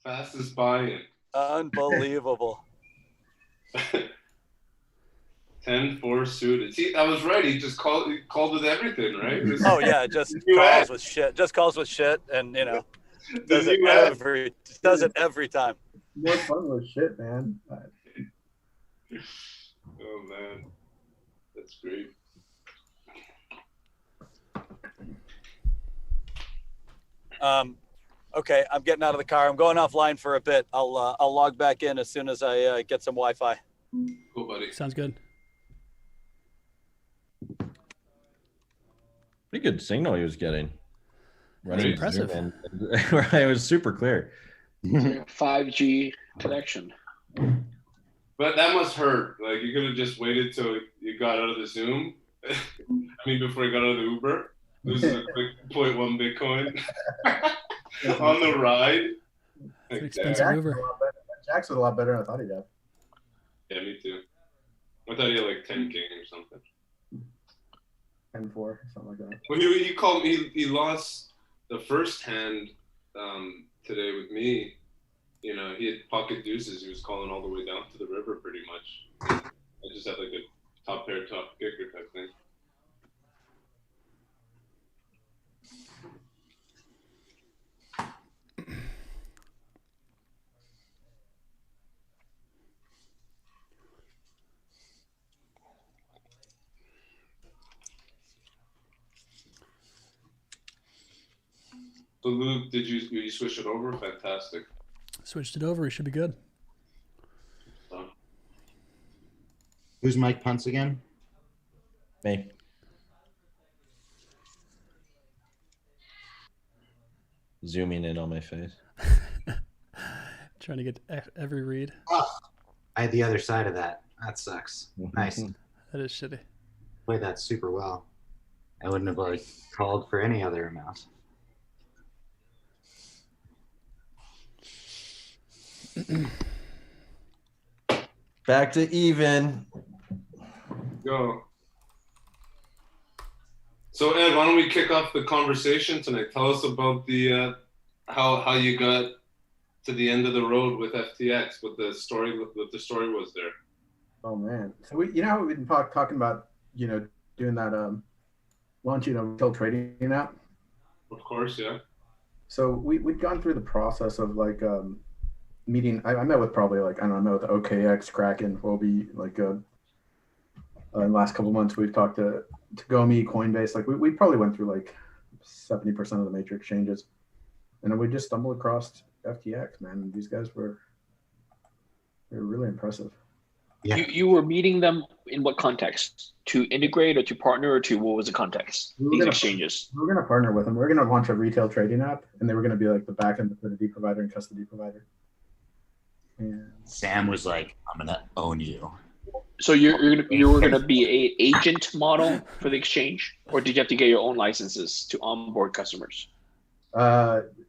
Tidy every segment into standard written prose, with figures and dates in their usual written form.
Fastest buy-in. Unbelievable. 10-4 suited. See, I was right. He just called with everything, right? Oh yeah, just calls with shit. Just calls with shit, and you know, does it every time. More fun with shit, man. Oh man, that's great. Okay, I'm getting out of the car. I'm going offline for a bit. I'll log back in as soon as I get some Wi-Fi. Cool, buddy. Sounds good. Pretty good signal he was getting. That's impressive. It was super clear. 5G connection. But that must hurt. Like, you could have just waited till you got out of the Zoom. I mean, before you got out of the Uber. This is a quick 0.1 Bitcoin on the ride. It's an expensive Uber. Jack's was a lot better than I thought he'd have. Yeah, me too. I thought he had like 10 king or something. 10-4, something like that. Well, he called me. He lost the first hand today with me. You know, he had pocket deuces. He was calling all the way down to the river pretty much. I just had like a top pair, top kicker type thing. So Luke, did you switch it over? Fantastic. Switched it over. He should be good. Who's Mike punts again? Me. Zooming in on my face. Trying to get every read. Oh, I had the other side of that. That sucks. Nice. That is shitty. Played that super well. I wouldn't have like called for any other amount. Back to even. Go. So Ed, why don't we kick off the conversation tonight? Tell us about the how you got to the end of the road with FTX, what the story was there. Oh man, so we've been talking about doing that launching a retail trading app. Of course, yeah. So we'd gone through the process of like meeting. I met with probably like I met with OKX, Kraken, Fobi, like in the last couple of months we've talked to Gomi, Coinbase. Like we probably went through like 70% of the major exchanges, and then we just stumbled across FTX. Man, these guys were really impressive. Yeah. You were meeting them in what context? To integrate or to partner, or to what was the context? These exchanges. We were going to partner with them. We were going to launch a retail trading app, and they were going to be like the back-end liquidity provider and custody provider. And Sam was like, "I'm going to own you." So you were going to be a agent model for the exchange, or did you have to get your own licenses to onboard customers?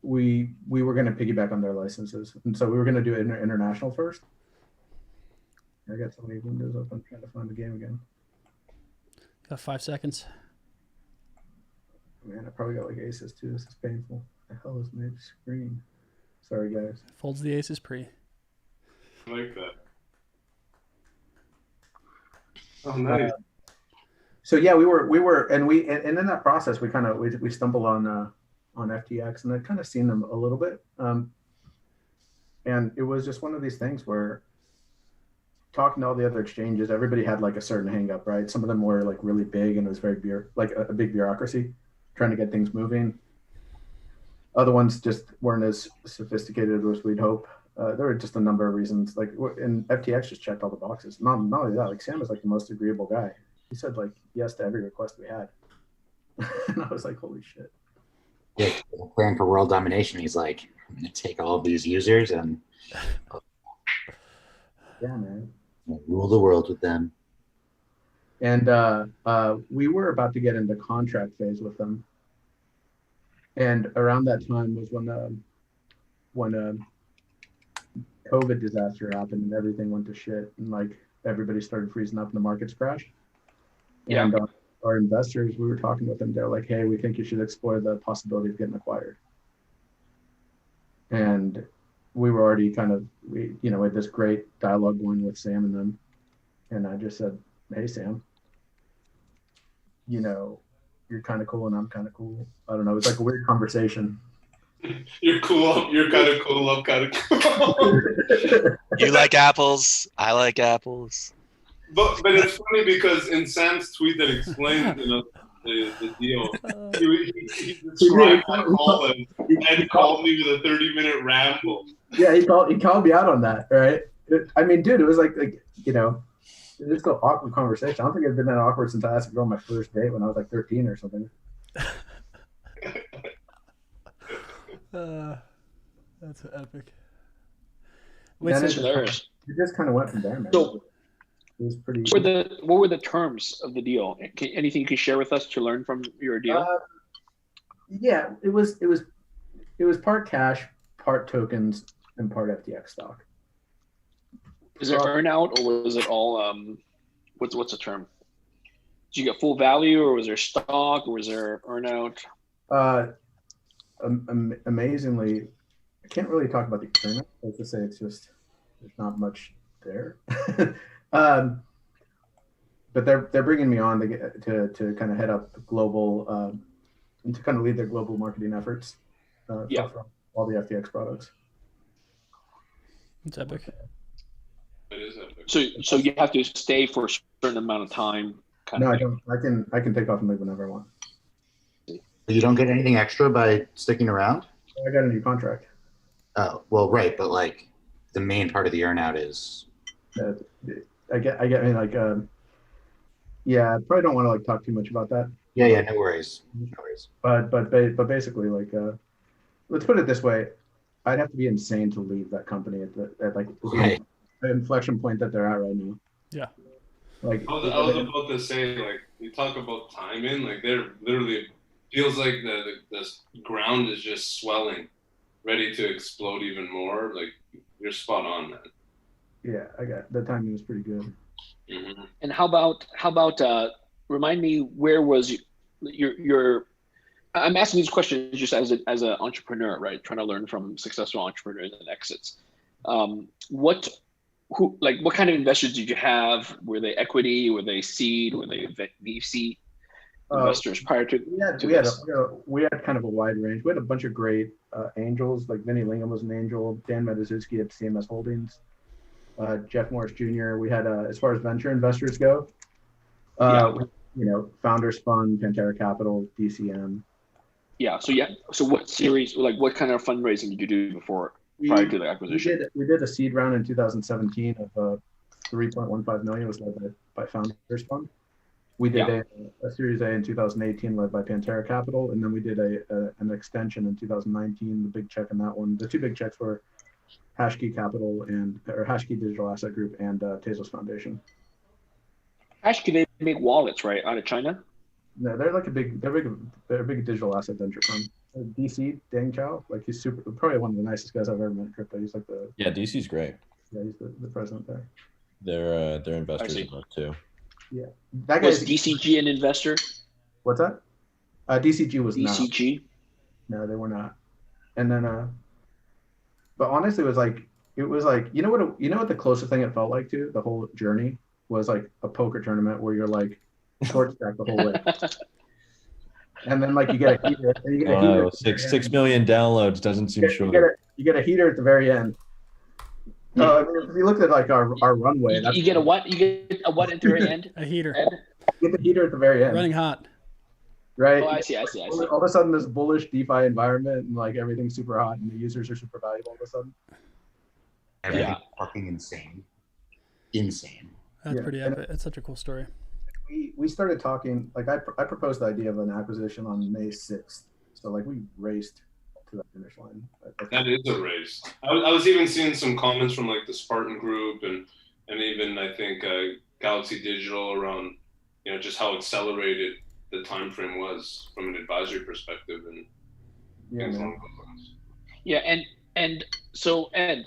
We were going to piggyback on their licenses, and so we were going to do it international first. I got so many windows open trying to find the game again. Got 5 seconds. Man, I probably got like aces too. This is painful. The hell is my screen? Sorry, guys. Folds the aces pre. I like that. Oh, nice. So yeah, we were, and in that process, we stumbled on FTX, and I'd kind of seen them a little bit, and it was just one of these things where, talking to all the other exchanges, everybody had like a certain hang up, right? Some of them were like really big, and it was very a big bureaucracy trying to get things moving. Other ones just weren't as sophisticated as we'd hope. There were just a number of reasons. Like, and FTX just checked all the boxes. Not only that, like Sam was like the most agreeable guy. He said like yes to every request we had, and I was like, holy shit. Yeah, plan for world domination. He's like, I'm gonna take all of these users and yeah, man. Rule the world with them. And we were about to get into contract phase with them. And around that time was when COVID disaster happened and everything went to shit, and like everybody started freezing up and the markets crashed. Yeah. And our investors, we were talking with them. They're like, "Hey, we think you should explore the possibility of getting acquired." And we were already kind of we had this great dialogue going with Sam and them, and I just said, "Hey Sam, you're kind of cool and I'm kind of cool." I don't know. It's like a weird conversation. You're cool. You're kind of cool. I'm kind of cool. You like apples. I like apples. But it's funny because in Sam's tweet that explains the deal, he described my call and called me with a 30-minute ramble. Yeah, he called me out on that, right? I mean, dude, it was like it's an awkward conversation. I don't think I've been that awkward since I asked a girl on my first date when I was like 13 or something. That's epic. Wait, That's hilarious. It just kind of went from there, man. So, it was pretty. What were the terms of the deal? Anything you can share with us to learn from your deal? Yeah, it was part cash, part tokens, and part FTX stock. Is it earnout or was it all? What's the term? Did you get full value, or was there stock, or was there earnout? Amazingly, I can't really talk about the earnout. Let's just say it's just there's not much there. But they're bringing me on to kind of head up the global and to kind of lead their global marketing efforts. For all the FTX products. It's epic. It is epic. So you have to stay for a certain amount of time. No, I don't. I can take off and leave whenever I want. You don't get anything extra by sticking around? I got a new contract. Oh, well, right, but like the main part of the earnout is. I mean, like, yeah, I probably don't want to like talk too much about that. Yeah, no worries. But basically, like, let's put it this way: I'd have to be insane to leave that company at the inflection point that they're at right now. Yeah. Like I was about to say, like, you talk about timing, like they're literally feels like the ground is just swelling, ready to explode even more. Like you're spot on, man. Yeah, the timing was pretty good. Mm-hmm. And how about remind me, where was your I'm asking these questions just as an entrepreneur, right? Trying to learn from successful entrepreneurs and exits. What kind of investors did you have? Were they equity? Were they seed? Were they VC investors prior to? We had kind of a wide range. We had a bunch of great angels, like Vinny Lingham was an angel, Dan Matuszewski at CMS Holdings, Jeff Morris Jr. We had, as far as venture investors go, Founders Fund, Pantera Capital, DCM. Yeah. So what series, like what kind of fundraising did you do prior to the acquisition? We did a seed round in 2017 of 3.15 million. It was led by Founders Fund. We did a Series A in 2018 led by Pantera Capital, and then we did an extension in 2019. The big check on that one. The two big checks were Hashkey Capital or Hashkey Digital Asset Group and Tezos Foundation. Hashkey, they make wallets, right, out of China? No, they're a big digital asset venture firm. DC Deng Chao, like he's probably one of the nicest guys I've ever met in crypto. He's like DC's great. Yeah, he's the president there. They're investors in that too. Yeah, was DCG an investor? What's that? DCG was DCG. No, they were not. And then, but honestly, it was like you know what the closest thing it felt like to the whole journey was, like a poker tournament where you're like short stack the whole way. And then like you get a heater. And you get a heater 6 million downloads doesn't seem short. You get a heater at the very end. No, I mean, if you look at like our runway, you get a what? You get a what at the very end? A heater. You get the heater at the very end. Running hot. Right. Oh, I see. All of a sudden, this bullish DeFi environment and like everything's super hot and the users are super valuable all of a sudden. Everything's fucking insane. That's pretty epic. It's such a cool story. We started talking, like I proposed the idea of an acquisition on May 6th. So like we raced to the finish line. That is a race. I was even seeing some comments from like the Spartan Group and even I think Galaxy Digital around, just how accelerated the time frame was from an advisory perspective and things along those lines. Yeah, and so Ed,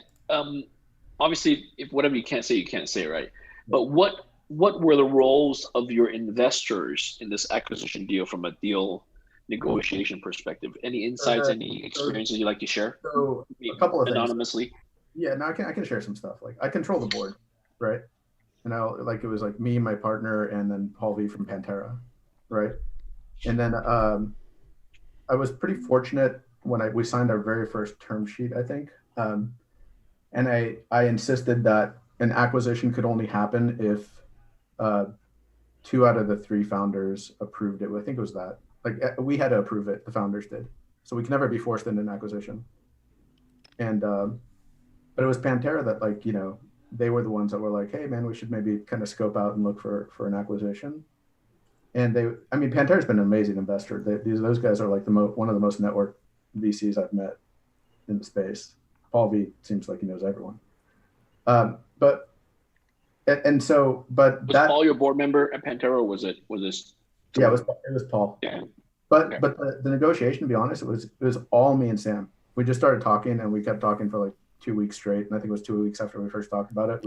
obviously, if whatever you can't say, right? But what were the roles of your investors in this acquisition deal from a deal negotiation perspective? Any insights, any experiences you'd like to share? So a couple of anonymously. Things. Yeah, no, I can share some stuff. Like I control the board, right? And like it was like me, my partner, and then Paul V from Pantera, right? And then I was pretty fortunate when we signed our very first term sheet, I think. And I insisted that an acquisition could only happen if 2 out of the 3 founders approved it. I think it was that. Like we had to approve it, the founders did. So we can never be forced into an acquisition. And but it was Pantera that, like, you know, they were the ones that were like, hey man, we should maybe kind of scope out and look for an acquisition. And Pantera's been an amazing investor. Those guys are like one of the most networked VCs I've met in the space. Paul V seems like he knows everyone. Was Paul your board member at Pantera, or was this? Yeah, it was Paul. Yeah. But the negotiation, to be honest, it was all me and Sam. We just started talking, and we kept talking for like 2 weeks straight. And I think it was 2 weeks after we first talked about it.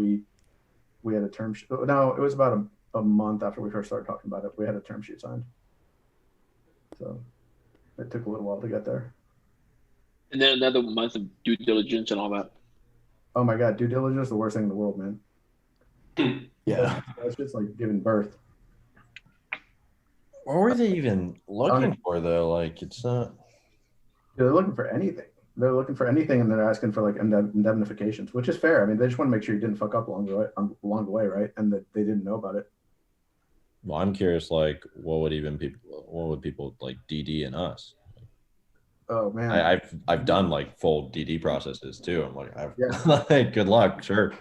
We had a term sheet. No, it was about a month after we first started talking about it. We had a term sheet signed. So it took a little while to get there. And then another month of due diligence and all that. Oh my God, due diligence is the worst thing in the world, man. Yeah. That's just like giving birth. What were they even looking for though? Like, it's not. They're looking for anything. They're looking for anything, and they're asking for like indemnifications, which is fair. I mean, they just want to make sure you didn't fuck up along the way, right? And that they didn't know about it. Well, I'm curious, like, what would people like DD and us? Oh man, I've done like full DD processes too. I'm like, like, good luck, sure.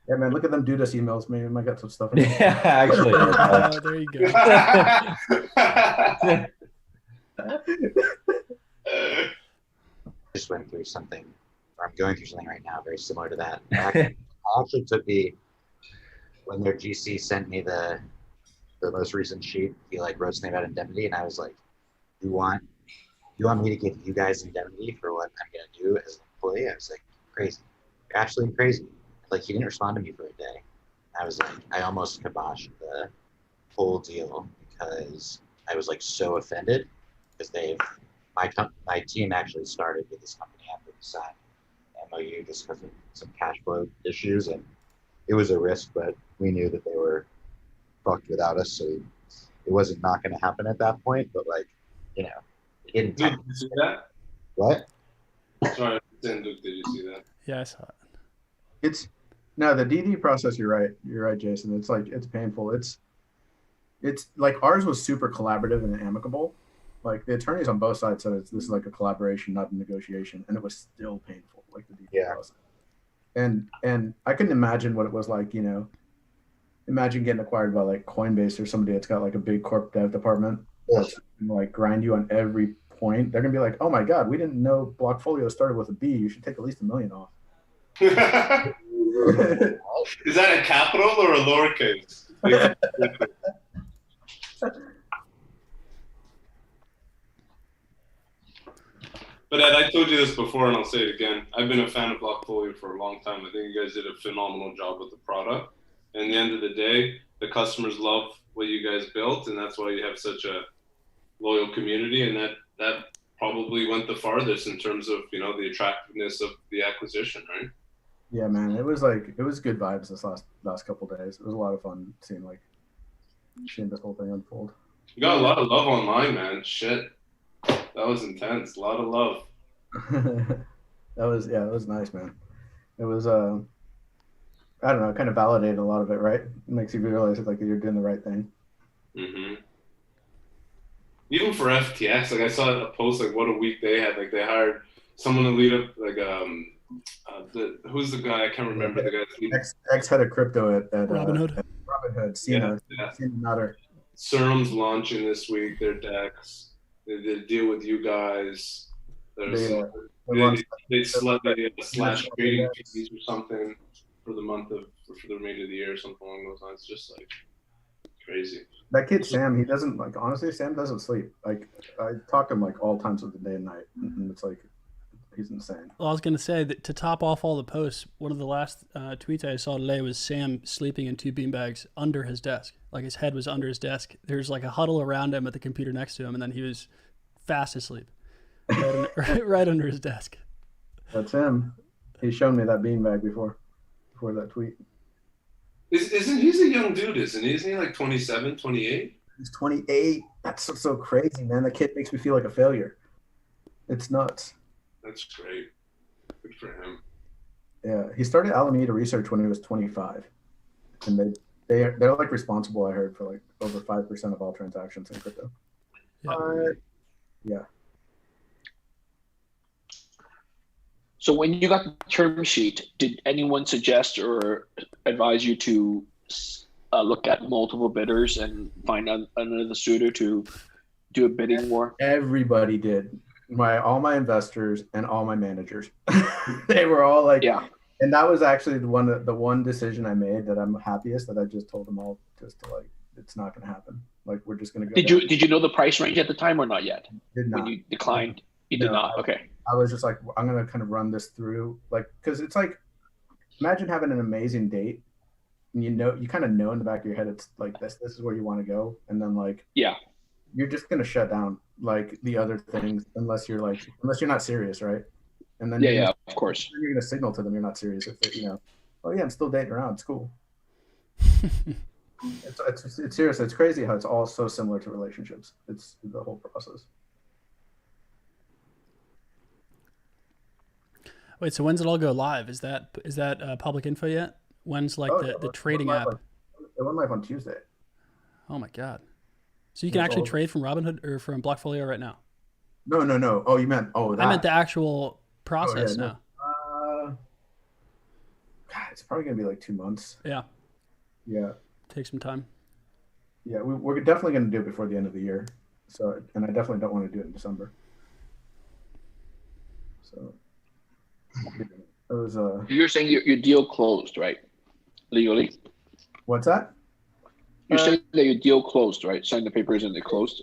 Yeah, man, look at them Dudas emails. Maybe I might get some stuff. Yeah, actually. There you go. Just went through something, or I'm going through something right now very similar to that. I actually took when their GC sent me the most recent sheet, he like wrote something about indemnity, and I was like, you want me to give you guys indemnity for what I'm gonna do as an employee? I was like, crazy. You're absolutely crazy. Like, he didn't respond to me for a day. I was like, I almost kiboshed the whole deal because I was like so offended because my team actually started with this company after we signed MOU just because of some cash flow issues, and it was a risk, but we knew that they were fucked without us, so it wasn't not going to happen at that point. But like, you know, it didn't. Did you see that? What? Sorry, did you see that? Yeah, I saw it. No, the DD process. You're right, Jason. It's like, it's painful. It's like ours was super collaborative and amicable. Like the attorneys on both sides said this is like a collaboration, not a negotiation, and it was still painful, like the DD process. And I couldn't imagine what it was like. You know, imagine getting acquired by like Coinbase or somebody that's got like a big corp dev department that's gonna, like, grind you on every point. They're gonna be like, oh my God, we didn't know Blockfolio started with a B. You should take at least $1 million off. Is that a capital or a lowercase? But Ed, I told you this before, and I'll say it again. I've been a fan of Blockfolio for a long time. I think you guys did a phenomenal job with the product. And at the end of the day, the customers love what you guys built, and that's why you have such a loyal community. And that probably went the farthest in terms of, you know, the attractiveness of the acquisition, right? Yeah, man, it was good vibes this last couple of days. It was a lot of fun seeing this whole thing unfold. You got a lot of love online, man. Shit. That was intense. A lot of love. It was nice, man. It was I don't know, kind of validated a lot of it, right? It makes you realize that, like, you're doing the right thing. Mm-hmm. Even for FTX, like, I saw a post like what a week they had. Like, they hired someone to lead up, like, who's the guy? I can't remember the guy's ex head of crypto at Robinhood. Robinhood, Cena Nutter. Serum's launching this week their DEX. They did a deal with you guys. They slash trading fees or something for the remainder of the year or something along those lines. Just like crazy. That kid Sam, he doesn't, like, honestly, Sam doesn't sleep. Like, I talk to him like all times of the day and night, and it's like, he's insane. Well, I was gonna say that to top off all the posts, one of the last tweets I saw today was Sam sleeping in 2 beanbags under his desk. Like, his head was under his desk. There's like a huddle around him at the computer next to him, and then he was fast asleep, right under his desk. That's him. He's shown me that beanbag before that tweet. Isn't he's a young dude, isn't he? Isn't he like 27, 28? He's 28. That's so crazy, man. The kid makes me feel like a failure. It's nuts. That's great. Good for him. Yeah, he started Alameda Research when he was 25, and they're like responsible, I heard, for like over 5% of all transactions in crypto. Yeah. So when you got the term sheet, did anyone suggest or advise you to look at multiple bidders and find another suitor to do a bidding war? Everybody did. All my investors and all my managers. They were all like, yeah. And that was actually the one decision I made that I'm happiest, that I just told them all just to like, it's not going to happen. Like, we're just going to go. Did you know the price range at the time or not yet? Did not. When you declined, you did not. Okay. I was just like, I'm going to kind of run this through, like, because it's like, imagine having an amazing date, and you kind of know in the back of your head it's like this is where you want to go, and then like you're just going to shut down like the other things unless you're not serious, right? And then of course you're going to signal to them you're not serious. If oh yeah, I'm still dating around, it's cool. It's serious. It's crazy how it's all so similar to relationships. It's the whole process. Wait, so when's it all go live? Is that public info yet? When's like the trading app? It went live on Tuesday. Oh my god! So you can actually trade from Robinhood or from Blockfolio right now? No. Oh, you meant that. I meant the actual process now. God, it's probably gonna be like 2 months. Yeah. Yeah. Take some time. Yeah, we're definitely gonna do it before the end of the year. So, and I definitely don't want to do it in December. So. It was You're saying your deal closed, right? Legally. What's that? You're saying that your deal closed, right? Signed the papers and it closed.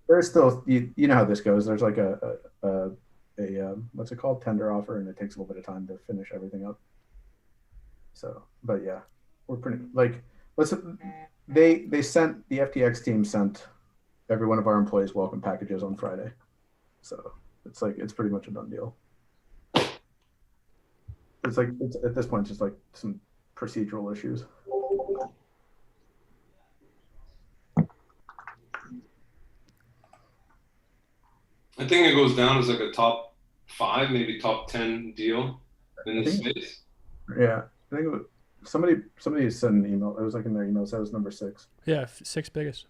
There's still you know how this goes. There's like a what's it called, tender offer, and it takes a little bit of time to finish everything up. So, but yeah, we're pretty like they sent the FTX team sent every one of our employees welcome packages on Friday, so it's pretty much a done deal. It's at this point just like some procedural issues. I think it goes down as like a top 5, maybe top 10 deal in the space. Yeah, I think somebody sent an email. It was like in their email. It was number 6. Yeah, 6 biggest.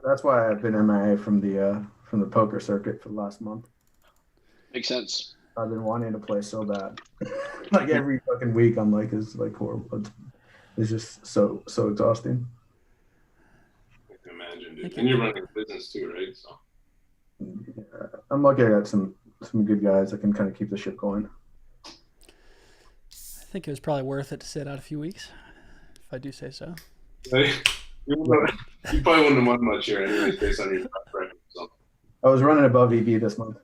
That's why I've been MIA from the poker circuit for the last month. Makes sense. I've been wanting to play so bad. Like every fucking week, I'm like, it's like horrible. It's just so exhausting. I can imagine, dude. And you're running a business too, right? So. Yeah, I'm lucky I got some good guys that can kind of keep the ship going. I think it was probably worth it to sit out a few weeks, if I do say so. You probably wouldn't have won much here anyways, based on your track record. So. I was running above EV this month.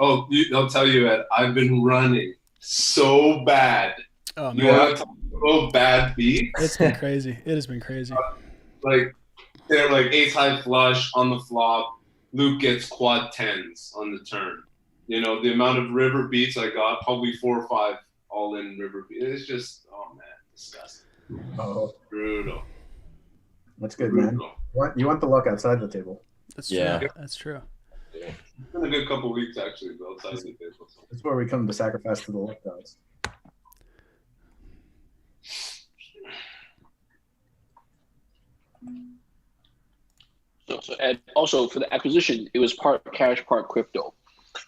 I'll tell you, Ed, I've been running so bad. Oh, man. You want to talk about bad beats? It's been crazy. It has been crazy. Like, they're like ace high flush on the flop. Luke gets quad 10s on the turn. You know, the amount of river beats I got, probably 4 or 5 all in river beats. It's just, oh man, disgusting. Oh, brutal. That's good, man. You want the luck outside the table. That's true. Yeah. That's true. It's been a good couple of weeks actually, outside the table. So. That's where we come to sacrifice to the luck gods. So Ed, also for the acquisition, it was part cash, part crypto.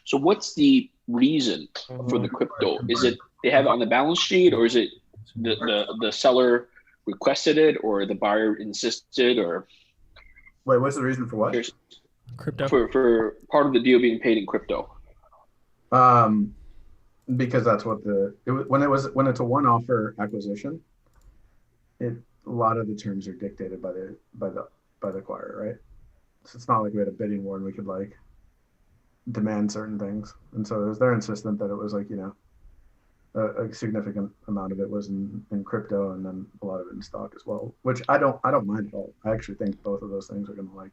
So what's the reason for the crypto? Is it they have it on the balance sheet, or is it the seller requested it, or the buyer insisted, or? Wait, what's the reason for what? Crypto. For part of the deal being paid in crypto. Because that's what when it's a one offer acquisition, a lot of the terms are dictated by the acquirer, right? So it's not like we had a bidding war and we could like demand certain things. And so it was their insistent that it was like, a significant amount of it was in crypto and then a lot of it in stock as well, which I don't mind at all. I actually think both of those things are going to like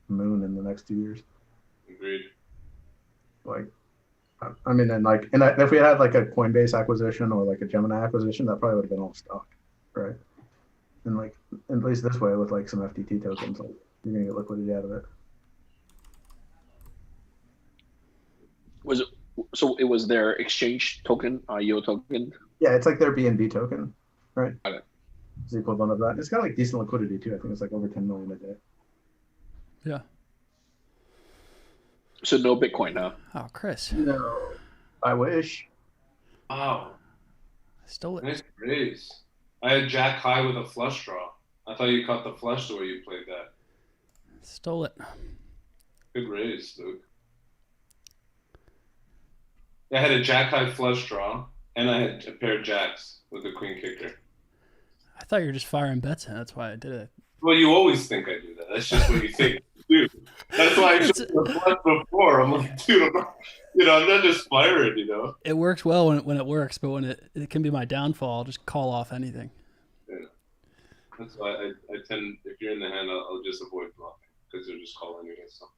moon in the next 2 years. Agreed. Like, I mean, and like, and if we had like a Coinbase acquisition or like a Gemini acquisition, that probably would have been all stock, right? And like, at least this way with like some FTT tokens, like you're gonna get liquidity out of it. So it was their exchange token, IO token. Yeah, it's like their BNB token, right? Got it. It's the equivalent of that. It's got like decent liquidity too. I think it's like over 10 million a day. Yeah. So no Bitcoin, huh? Oh, Chris. No, I wish. Wow. I stole it. Nice raise. I had Jack high with a flush draw. I thought you caught the flush the way you played that. Stole it. Good raise, Luke. I had a Jack high flush draw, and I had a pair of jacks with a queen kicker. I thought you were just firing bets in. That's why I did it. Well, you always think I do that. That's just what you think, dude. That's why I showed the flush before. I'm like, dude, I'm not just firing, It works well when it works, but when it can be my downfall, I'll just call off anything. Yeah. That's why I tend, if you're in the hand, I'll just avoid bluffing because they're just calling against them.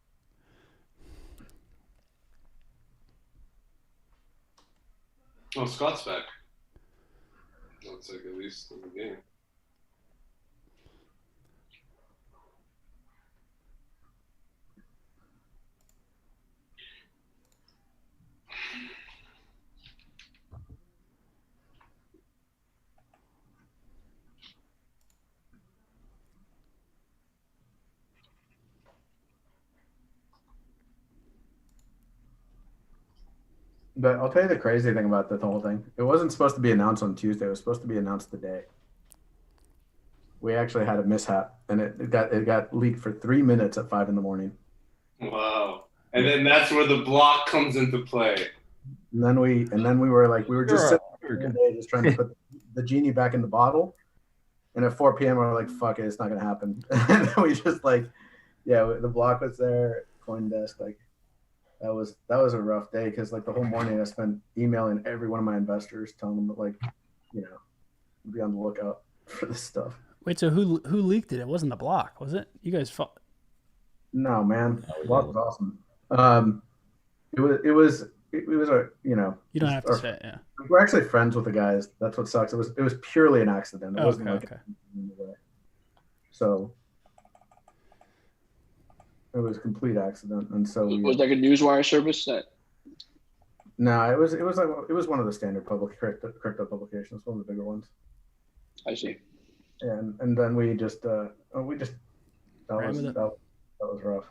Oh, Scott's back. Looks like at least in the game. But I'll tell you the crazy thing about the whole thing. It wasn't supposed to be announced on Tuesday. It was supposed to be announced today. We actually had a mishap, and it got leaked for 3 minutes at 5 a.m. Wow. And then that's where the block comes into play. And then we were just sitting there today, just trying to put the genie back in the bottle. And at 4 p.m. we were like, "Fuck it, it's not gonna happen." And then we just like, the block was there, CoinDesk, like. That was a rough day because like the whole morning I spent emailing every one of my investors, telling them that like, be on the lookout for this stuff. Wait, so who leaked it? It wasn't the block, was it? You guys fought. No, man, the block was awesome. It was a You don't have to say it, yeah. We're actually friends with the guys. That's what sucks. It was purely an accident. It wasn't okay. So. It was a complete accident, and so was like a newswire service that. No, it was one of the standard public crypto publications, one of the bigger ones. I see. And then we just that was rough.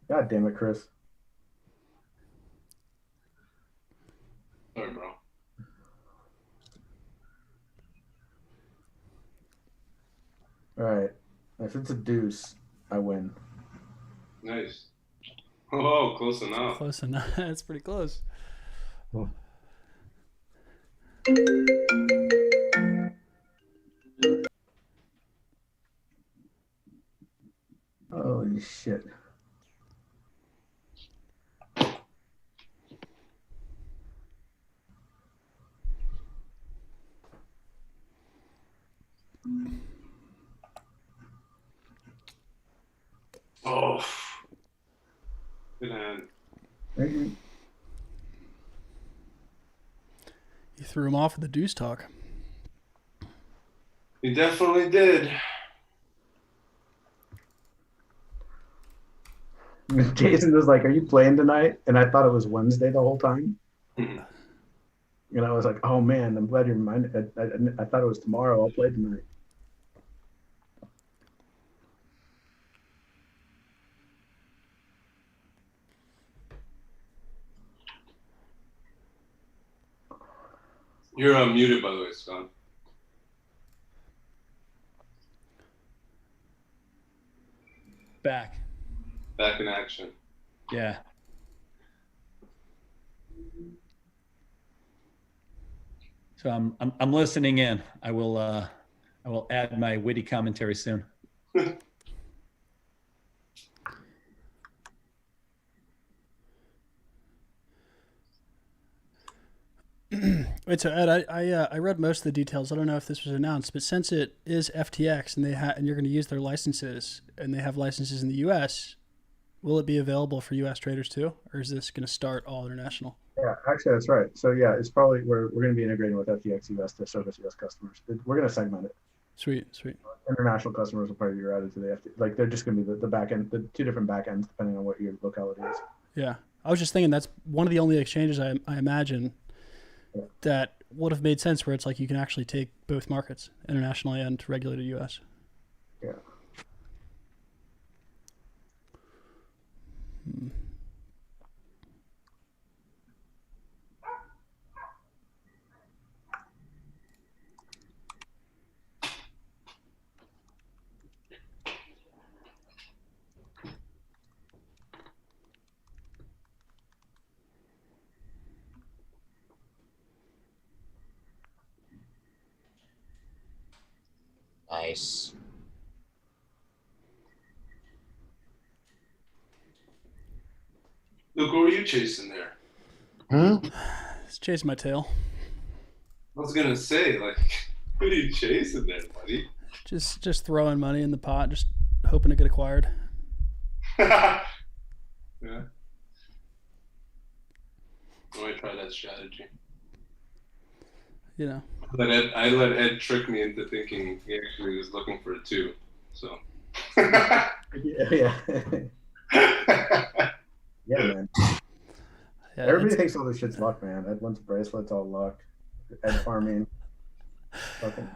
God damn it, Chris. Sorry, bro. All right, if it's a deuce, I win. Nice. Oh, close enough. Close enough. That's pretty close. Oh. Holy shit. Oh. Good hand. Thank you. You threw him off with the deuce talk. You definitely did. Jason was like, "Are you playing tonight?" And I thought it was Wednesday the whole time. And I was like, "Oh man, I'm glad you reminded." I thought it was tomorrow. I'll play tonight. You're muted, by the way, Scott. Back in action. Yeah. So I'm listening in. I will add my witty commentary soon. Wait, so Ed, I read most of the details. I don't know if this was announced, but since it is FTX and and you're going to use their licenses and they have licenses in the U.S., will it be available for U.S. traders too, or is this going to start all international? Yeah, actually, that's right. So yeah, it's probably we're going to be integrating with FTX US to service US customers. We're going to segment it. Sweet. International customers will probably be routed to the FTX. Like they're just going to be the back end, the two different back ends depending on what your locality is. Yeah, I was just thinking that's one of the only exchanges I imagine that would have made sense where it's like you can actually take both markets, internationally and regulated U.S. Yeah. Nice. Luke, what were you chasing there? It's chasing my tail. I was gonna say, like, what are you chasing there, buddy? Just throwing money in the pot, just hoping to get acquired. Yeah. I might try that strategy. You know. I let Ed trick me into thinking he actually was looking for it too. So. Yeah. Yeah, man. Yeah, Everybody thinks all this shit's luck, man. Ed wants bracelets, all luck. Ed farming. Fucking,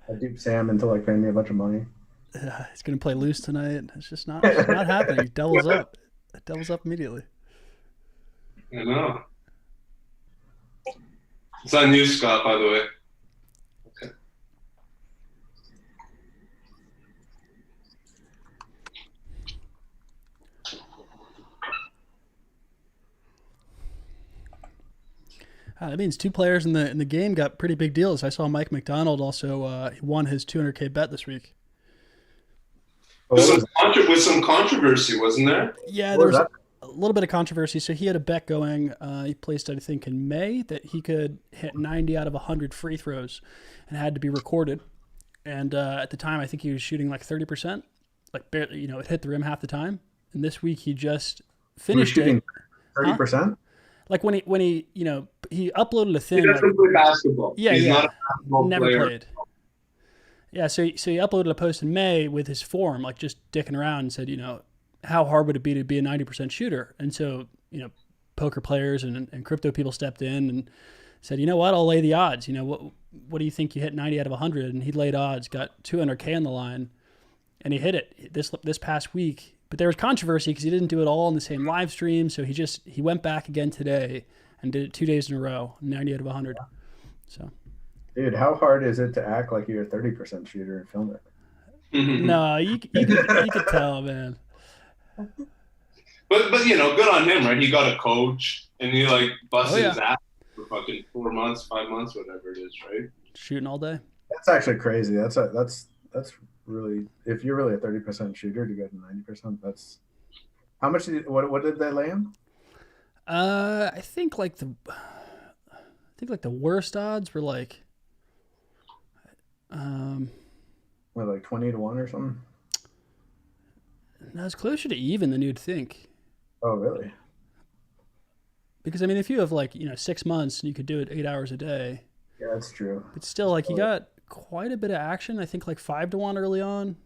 I duped Sam into like paying me a bunch of money. He's gonna play loose tonight. It's just not happening. He doubles up. It doubles up immediately. I know. It's on you, Scott, by the way. Okay. That means two players in the game got pretty big deals. I saw Mike McDonald also he won his 200K bet this week. With some controversy, wasn't there? Yeah, there was a little bit of controversy. So he had a bet going. He placed, I think, in May that he could hit 90 out of 100 free throws and had to be recorded. And at the time, I think he was shooting like 30%, like barely, it hit the rim half the time. And this week he just finished it. 30%? Like when he he uploaded a thing. He doesn't play basketball. Yeah, He's yeah. not a basketball Never player. played. Yeah, so he uploaded a post in May with his form, like just dicking around, and said, how hard would it be to be a 90% shooter? And so, poker players and crypto people stepped in and said, you know what, I'll lay the odds. What do you think you hit 90 out of 100? And he laid odds, got 200K on the line, and he hit it this past week. But there was controversy because he didn't do it all in the same live stream. So he went back again today and did it 2 days in a row, 90 out of 100. So, dude, how hard is it to act like you're a 30% shooter and film it? No, you could tell, man. But good on him, right? He got a coach and he like busted his ass for fucking 4 months, 5 months, whatever it is, right? Shooting all day. That's actually crazy. That's really, if you're really a 30% shooter to go to 90%, that's how much what did they lay him? I think like the worst odds were like like 20 to 1 or something. No, it's closer to even than you'd think. Oh, really? Because if you have 6 months and you could do it 8 hours a day. Yeah, that's true. But still, you got quite a bit of action. I think 5 to 1 early on.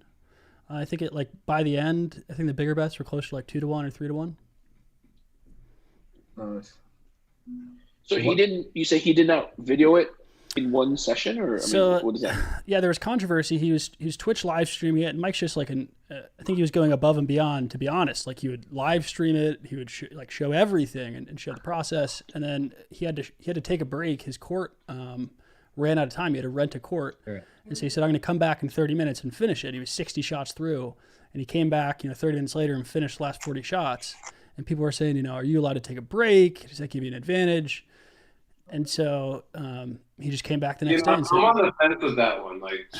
I think it by the end, I think the bigger bets were closer to 2 to 1 or 3 to 1. Nice. So you say he did not video it in one session, or what is that? Yeah, there was controversy. He was Twitch live streaming it, and Mike's just I think he was going above and beyond. To be honest, he would live stream it. He would show everything and show the process, and then he had to take a break. His court ran out of time. He had to rent a court, and so he said, "I'm going to come back in 30 minutes and finish it." He was 60 shots through, and he came back 30 minutes later and finished the last 40 shots. And people were saying, are you allowed to take a break? Does that give you an advantage? And so he just came back the next day and I'm said, on the fence with that one. Like,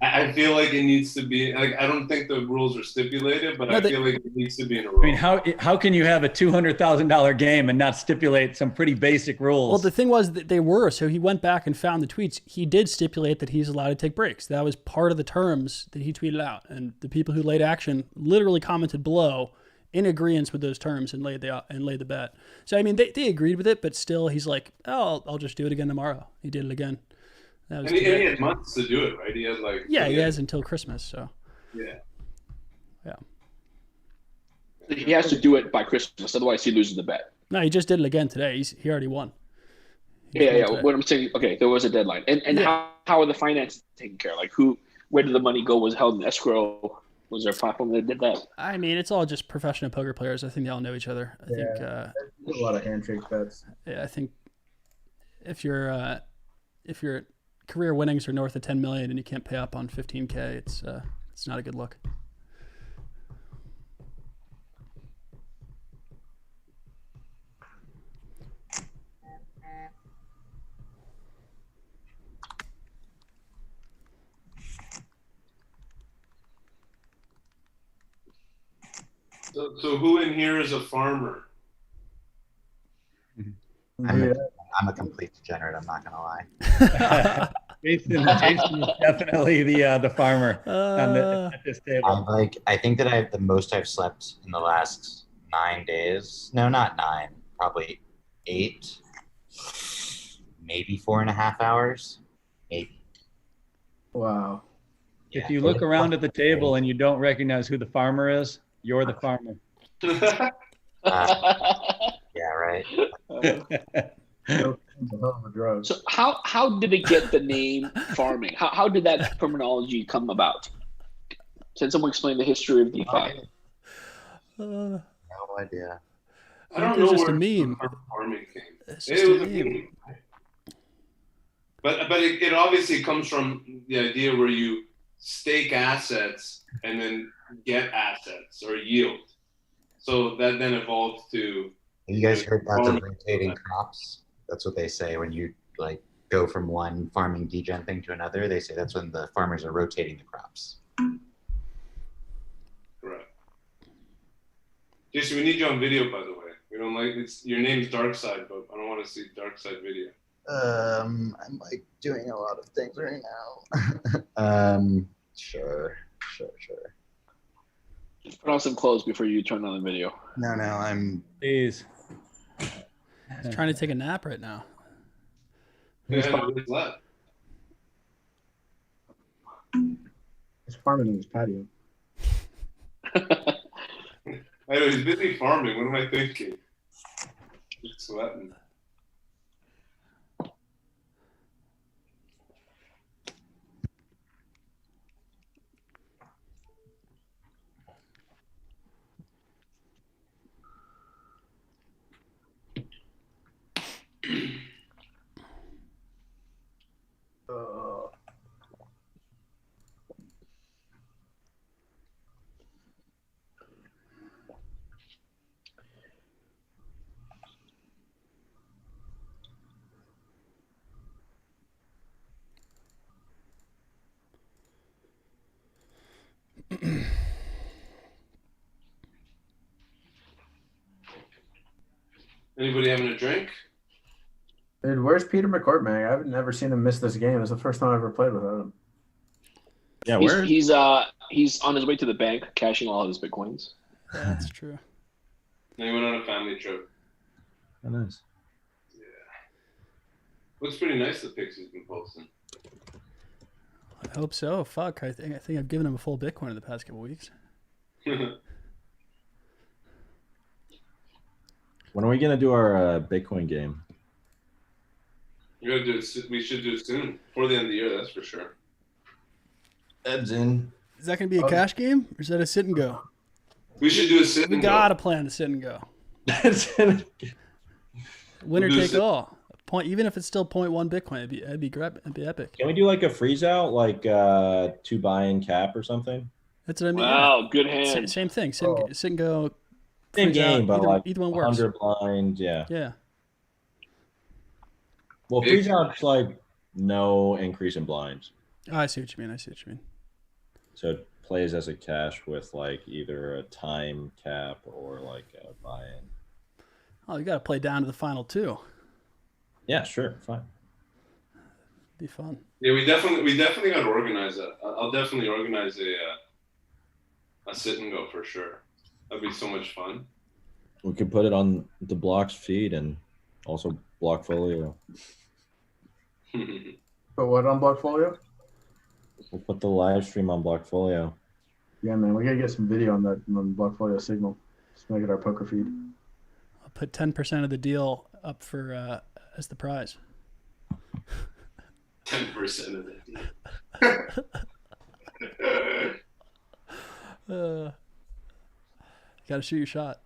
I feel like it needs to be like, I don't think the rules are stipulated, but I feel like it needs to be in a rule. I mean, how can you have a $200,000 game and not stipulate some pretty basic rules? Well, the thing was that they were. So he went back and found the tweets. He did stipulate that he's allowed to take breaks. That was part of the terms that he tweeted out. And the people who laid action literally commented below in agreement with those terms and laid the bet. So I mean, they agreed with it, but still, he's like, "Oh, I'll just do it again tomorrow." He did it again. That was and he had months to do it, right? He had like he has until Christmas. So yeah. He has to do it by Christmas, otherwise he loses the bet. No, he just did it again today. He already won. Yeah. What I'm saying, okay, there was a deadline, and how are the finances taken care of? Like where did the money go? Was it held in escrow? Was there a platform that did that? I mean, it's all just professional poker players. I think they all know each other. I think a lot of handshake bets. Yeah, I think if your career winnings are north of 10 million and you can't pay up on 15K, it's not a good look. So who in here is a farmer? I'm a complete degenerate. I'm not gonna lie. Jason is definitely the farmer at this table. I think that the most I've slept in the last 9 days. No, not 9. Probably 8. Maybe 4.5 hours. Maybe. Wow. If you look around at the table and you don't recognize who the farmer is, you're the farmer. Yeah, right. So how did it get the name farming? How did that terminology come about? Can someone explain the history of DeFi? No idea. I don't know just where a meme. Farming came. It's It just was a a meme. meme. But it obviously comes from the idea where you stake assets and then get assets or yield. So that then evolved to. Have you guys heard about the rotating crops? That's what they say when you like go from one farming degen thing to another. They say that's when the farmers are rotating the crops. Correct. Jason, we need you on video, by the way. We don't like your name's Darkside, but I don't want to see Darkside video. I'm like doing a lot of things right now. Sure. Just put on some clothes before you turn on the video. No, I'm. Please. He's trying to take a nap right now. Yeah, nobody's left. He's farming in his patio. I know he's busy farming. What am I thinking? Just sweating. Anybody having a drink? Dude, where's Peter McCormack? I've never seen him miss this game. It's the first time I ever played without him. Yeah, he's on his way to the bank, cashing all of his bitcoins. Yeah, that's true. And he went on a family trip. Oh, nice. Yeah. Looks pretty nice, the pics he's been posting. I hope so. Fuck, I think I've given him a full Bitcoin in the past couple weeks. When are we gonna do our Bitcoin game? We should do it soon, before the end of the year. That's for sure. Ed's in. Is that going to be a cash game, or is that a sit and go? We should do a sit We and gotta go. plan the sit and go. Winner Winner take all. Even if it's still 0.1 Bitcoin, it'd be epic. Can we do like a freeze out, like 2 buy-in cap or something? That's what I mean. Wow, good hand. Same thing. Sit and go. Same freeze out. game, but like either one works. 100 blind, yeah. Yeah. Well, freeze out's like no increase in blinds. Oh, I see what you mean. So it plays as a cash with like either a time cap or like a buy-in. Oh, you got to play down to the final two. Yeah, sure, fine. Be fun. Yeah, we definitely got to organize that. I'll definitely organize a sit and go for sure. That'd be so much fun. We could put it on the Blocks feed and also Blockfolio. But what on Blockfolio? We'll put the live stream on Blockfolio. Yeah, man, we gotta get some video on that on Blockfolio signal. Just make it our poker feed. I'll put 10% of the deal up for as the prize. 10% of it. Got to shoot your shot.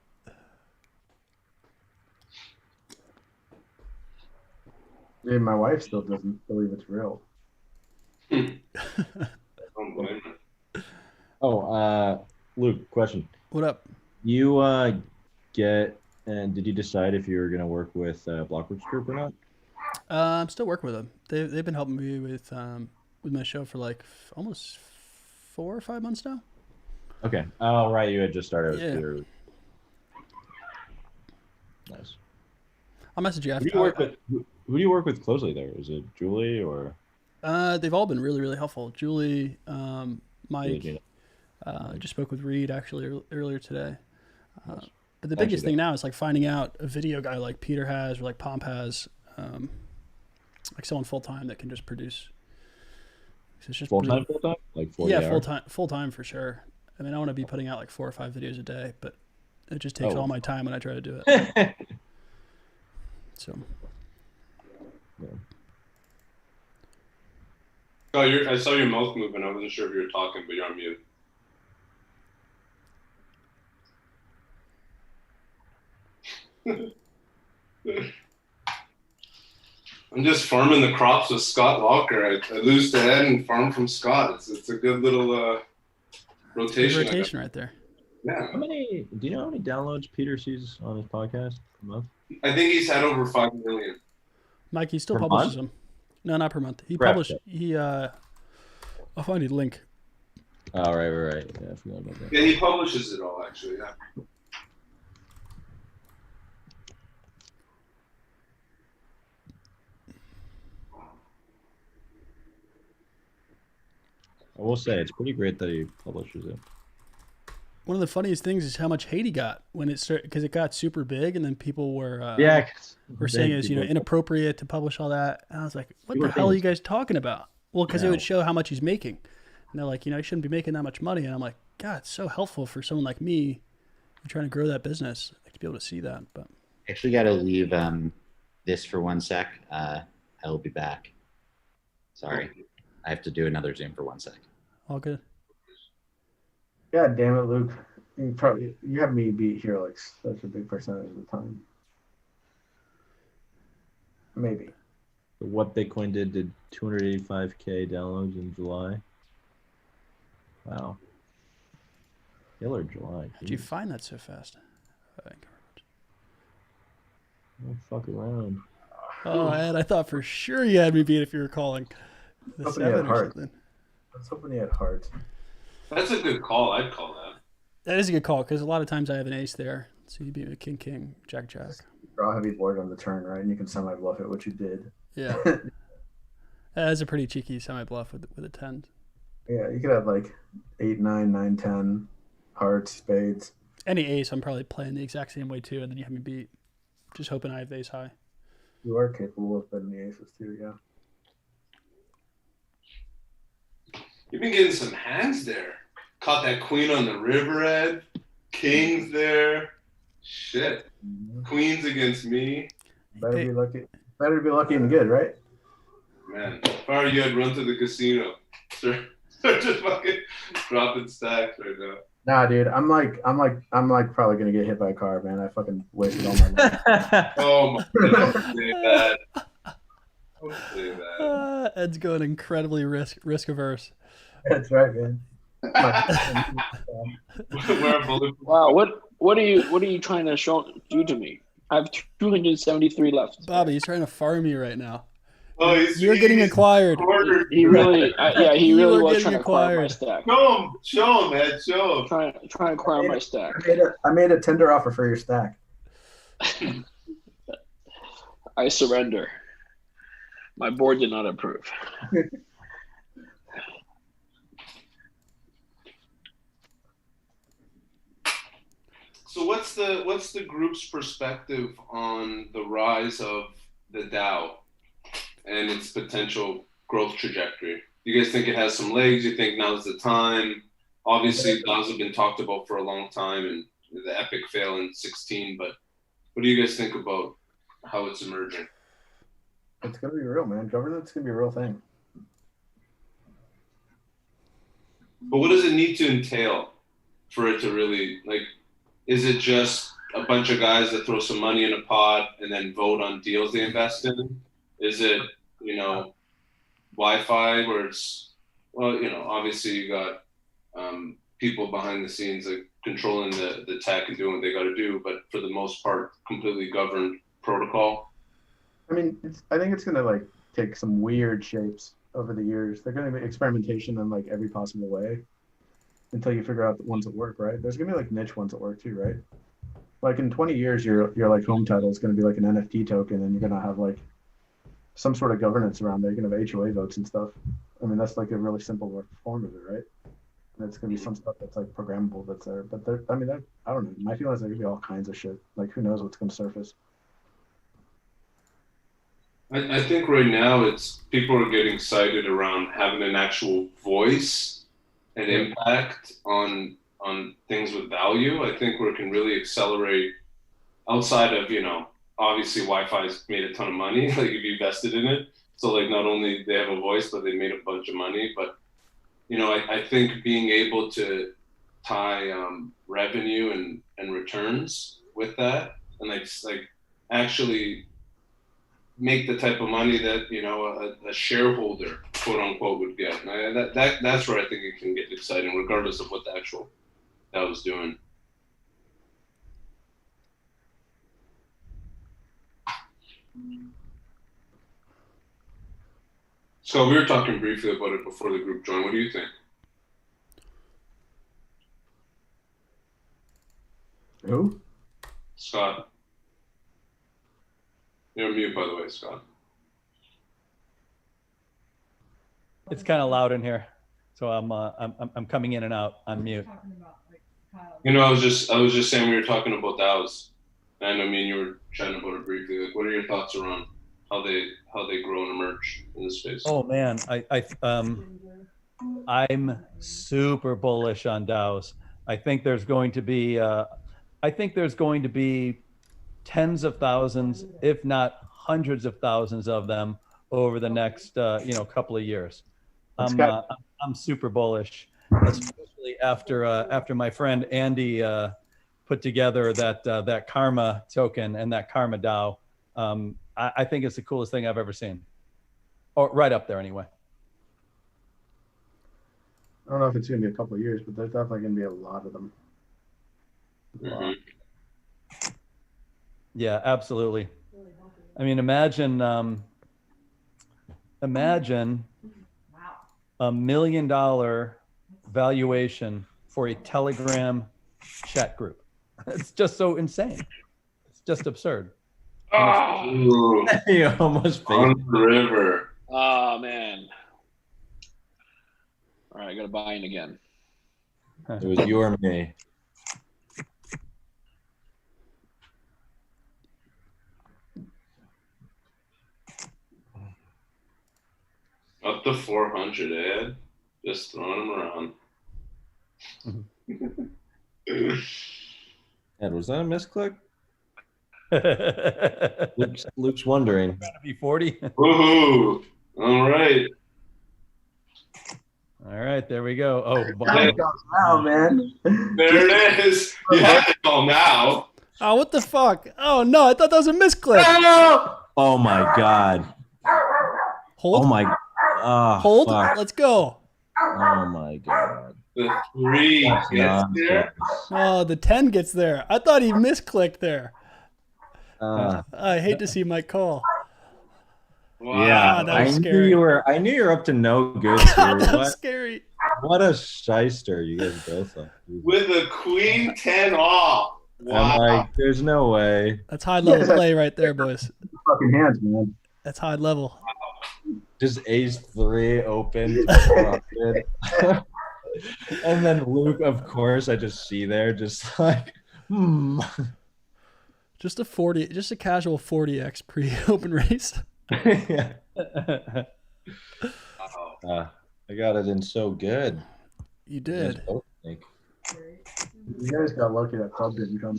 Yeah, my wife still doesn't believe it's real. Don't blame her. Oh, Luke, question. What up? You did you decide if you were gonna work with Blockworks Group or not? I'm still working with them. They've been helping me with my show for like almost 4 or 5 months now. Okay. Oh, right. You had just started. Yeah. Nice. I'll message you after. Who do you work with closely there? Is it Julie or? They've all been really, really helpful. Julie, Mike. Julie, I just spoke with Reed actually earlier today. Nice. But the biggest thing now is like finding out a video guy like Peter has or like Pomp has, like someone full time that can just produce. It's just full time, like 40 hours? full time for sure. I mean, I want to be putting out like 4 or 5 videos a day, but it just takes all my time when I try to do it. So. Yeah. Oh, I saw your mouth moving. I wasn't sure if you were talking, but you're on mute. I'm just farming the crops with Scott Walker. I lose the head and farm from Scott. It's a good little rotation. Good rotation right there. Yeah. Do you know how many downloads Peter sees on his podcast per month? I think he's had over 5 million. Mike, he still Per publishes month? them. No, not per month. He Correct. published. I'll find you the link. Oh, right. Yeah, I forgot about that. Yeah, he publishes it all actually. Yeah. I will say it's pretty great that he publishes it. One of the funniest things is how much hate he got when it started, because it got super big, and then people were saying it's inappropriate to publish all that. And I was like, what the hell are you guys talking about? Well, because it would show how much he's making, and they're like, you shouldn't be making that much money. And I'm like, God, it's so helpful for someone like me who's trying to grow that business to be able to see that. But Actually, got to leave this for 1 sec. I'll be back. Sorry, I have to do another Zoom for 1 sec. All good. God damn it, Luke. You have me beat here like such a big percentage of the time. Maybe. What Bitcoin did 285K downloads in July. Wow. Killer July. How'd you find that so fast? Don't fuck around. Oh, Ed, I thought for sure you had me beat if you were calling. The Hoping you had 7 or heart. something. I was hoping he had heart. That's a good call. I'd call that. That is a good call because a lot of times I have an ace there. So you beat me king, jack. Draw heavy board on the turn, right? And you can semi-bluff it, which you did. Yeah. That's a pretty cheeky semi-bluff with a 10. Yeah, you could have like 8, 9, 9, 10, hearts, spades. Any ace, I'm probably playing the exact same way too, and then you have me beat. Just hoping I have ace high. You are capable of betting the aces too, yeah. You've been getting some hands there. Caught that queen on the river, Ed. Kings there. Shit. Queens against me. Better be lucky. Better be lucky and good, right? Man, if I were you, I'd run to the casino. Start just fucking dropping stacks right now. Nah, dude, I'm like probably gonna get hit by a car, man. I fucking wasted all my life. Oh my God, don't say that. Don't say that. Ed's going incredibly risk averse. That's right, man. Wow, what are you trying to do to me? I have 273 left. Bobby, he's trying to farm you right now. Oh, You're getting acquired. He really, yeah, he You really are was getting trying to acquire my acquired. stack. Show him, man, show him. Trying to acquire my stack. I made a tender offer for your stack. I surrender. My board did not approve. So what's the group's perspective on the rise of the DAO and its potential growth trajectory? You guys think it has some legs? You think now's the time? Obviously, DAOs have been talked about for a long time, and the epic fail in 16. But what do you guys think about how it's emerging? It's gonna be real, man. Governance is gonna be a real thing. But what does it need to entail for it to really, like, is it just a bunch of guys that throw some money in a pot and then vote on deals they invest in? Is it, Wi-Fi where it's, well, obviously you got people behind the scenes like controlling the tech and doing what they got to do, but for the most part, completely governed protocol? I mean, I think it's gonna like take some weird shapes over the years. They're gonna be experimentation in like every possible way until you figure out the ones that work, right? There's gonna be like niche ones that work too, right? Like in 20 years, your like home title is gonna be like an NFT token, and you're gonna have like some sort of governance around there. You're gonna have HOA votes and stuff. I mean, that's like a really simple form of it, right? And it's gonna be some stuff that's like programmable that's there. But I don't know. My feeling is there gonna be all kinds of shit. Like who knows what's gonna surface. I think right now it's people are getting excited around having an actual voice and impact on things with value. I think where it can really accelerate outside of, obviously Wi-Fi's made a ton of money, like if you invested in it. So like not only they have a voice, but they made a bunch of money. But, I think being able to tie revenue and returns with that and like actually make the type of money that a shareholder, quote unquote, would get. And that's where I think it can get exciting, regardless of what the actual DAO was doing. So we were talking briefly about it before the group joined. What do you think? Who? Scott. You're mute, by the way, Scott. It's kind of loud in here, so I'm coming in and out on mute. I was just saying we were talking about DAOs, and I mean you were chatting about it briefly. Like, what are your thoughts around how they grow and emerge in this space? Oh man, I'm super bullish on DAOs. I think there's going to be tens of thousands, if not hundreds of thousands of them over the next couple of years. I'm super bullish, especially after my friend Andy put together that Karma token and that Karma DAO. I think it's the coolest thing I've ever seen. Or right up there anyway. I don't know if it's gonna be a couple of years, but there's definitely gonna be a lot of them. Mm-hmm. Yeah, absolutely. I mean, imagine $1 million valuation for a Telegram chat group. It's just so insane. It's just absurd. Oh, You almost on faked. the river. Oh man. All right, I gotta buy in again. It was you or me. Up to 400, Ed. Just throwing them around. Ed, was that a misclick? Gotta Luke's wondering. be 40. Woohoo! All right. All right, there we go. Oh, Hey. Wow, man. There it is. You have it all now. Oh, what the fuck? Oh no, I thought that was a misclick. Oh my god. Hold. Oh my. Oh, Hold. fuck. Let's go. Oh my god. The 3 gets Nonsense. there. Oh, the 10 gets there. I thought he misclicked there. Uh, I hate to see my call. Wow. Yeah, that was I knew scary. you were. I knew you were up to no good. that Here. was scary. What a shyster you guys both are. With a queen 10 off. Wow. I'm like, there's no way. That's high level play right there, boys. Fucking hands, man. That's high level. Just ace 3 open. And then Luke, of course, I just see there, just like, Just a casual 40x pre-open race. Yeah. Wow. I got it in so good. You You did. guys both think. You guys got lucky that club didn't come.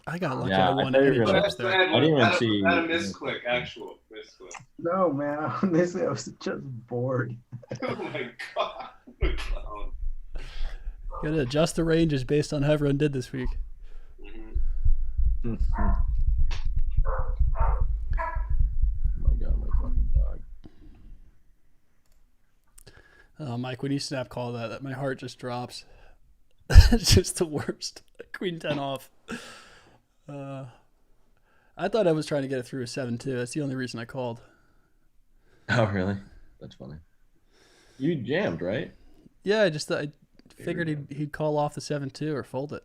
I got lucky. Yeah, I I won thought you any were gonna- chips I there. didn't even had see- a misclick, actual misclick. No, man. Honestly, I was just bored. Oh my god. What a clown. You gotta adjust the ranges based on how everyone did this week. Mhm. Oh my god, my fucking dog. Oh, Mike, when you snap call that my heart just drops. It's just the worst. Queen 10 off. I thought I was trying to get it through a 7-2. That's the only reason I called. Oh, really? That's funny. You jammed, right? Yeah, I figured he'd call off the 7-2 or fold it.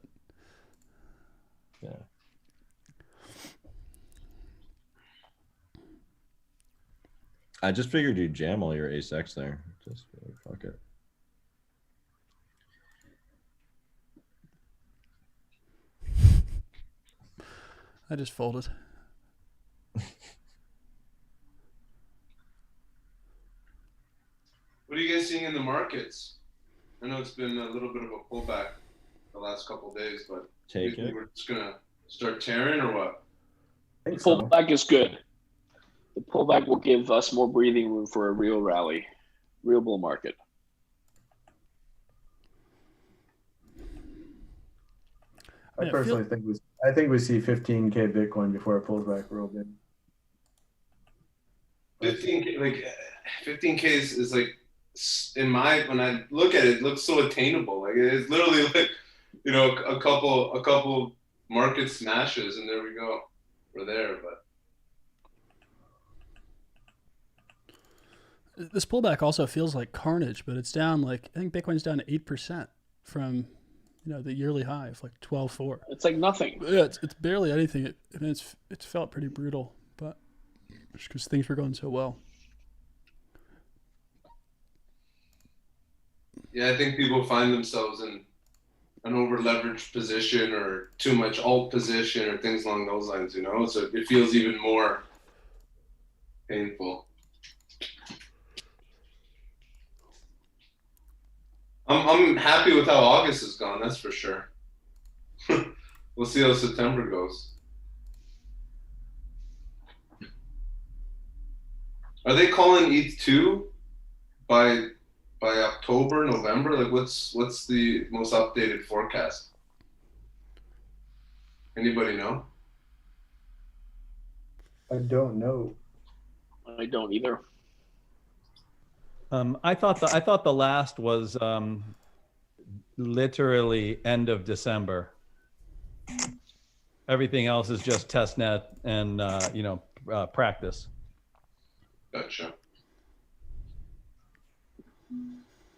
Yeah. I just figured you'd jam all your ace X there. Just fuck it. I just folded. What are you guys seeing in the markets? I know it's been a little bit of a pullback the last couple of days, but Take it. we're just gonna start tearing or what? I think The so. pullback is good. The pullback will give us more breathing room for a real rally, real bull market. I personally think we see 15K Bitcoin before it pulls back real big. 15K, like 15K is like, when I look at it, it looks so attainable. Like it's literally like, you know, a couple market smashes and there we go. We're there, but This pullback also feels like carnage, but it's down like, I think Bitcoin's down to 8% from, the yearly high of like 12.4. It's like nothing. Yeah, it's barely anything. It's felt pretty brutal, but just because things were going so well. yeah, I think people find themselves in an over leveraged position or too much alt position or things along those lines, so it feels even more painful. I'm happy with how August has gone, that's for sure. We'll see how September goes. Are they calling ETH2 by October, November? Like what's the most updated forecast? Anybody know? I don't know. I don't either. I thought the last was literally end of December. Everything else is just test net and practice. Gotcha.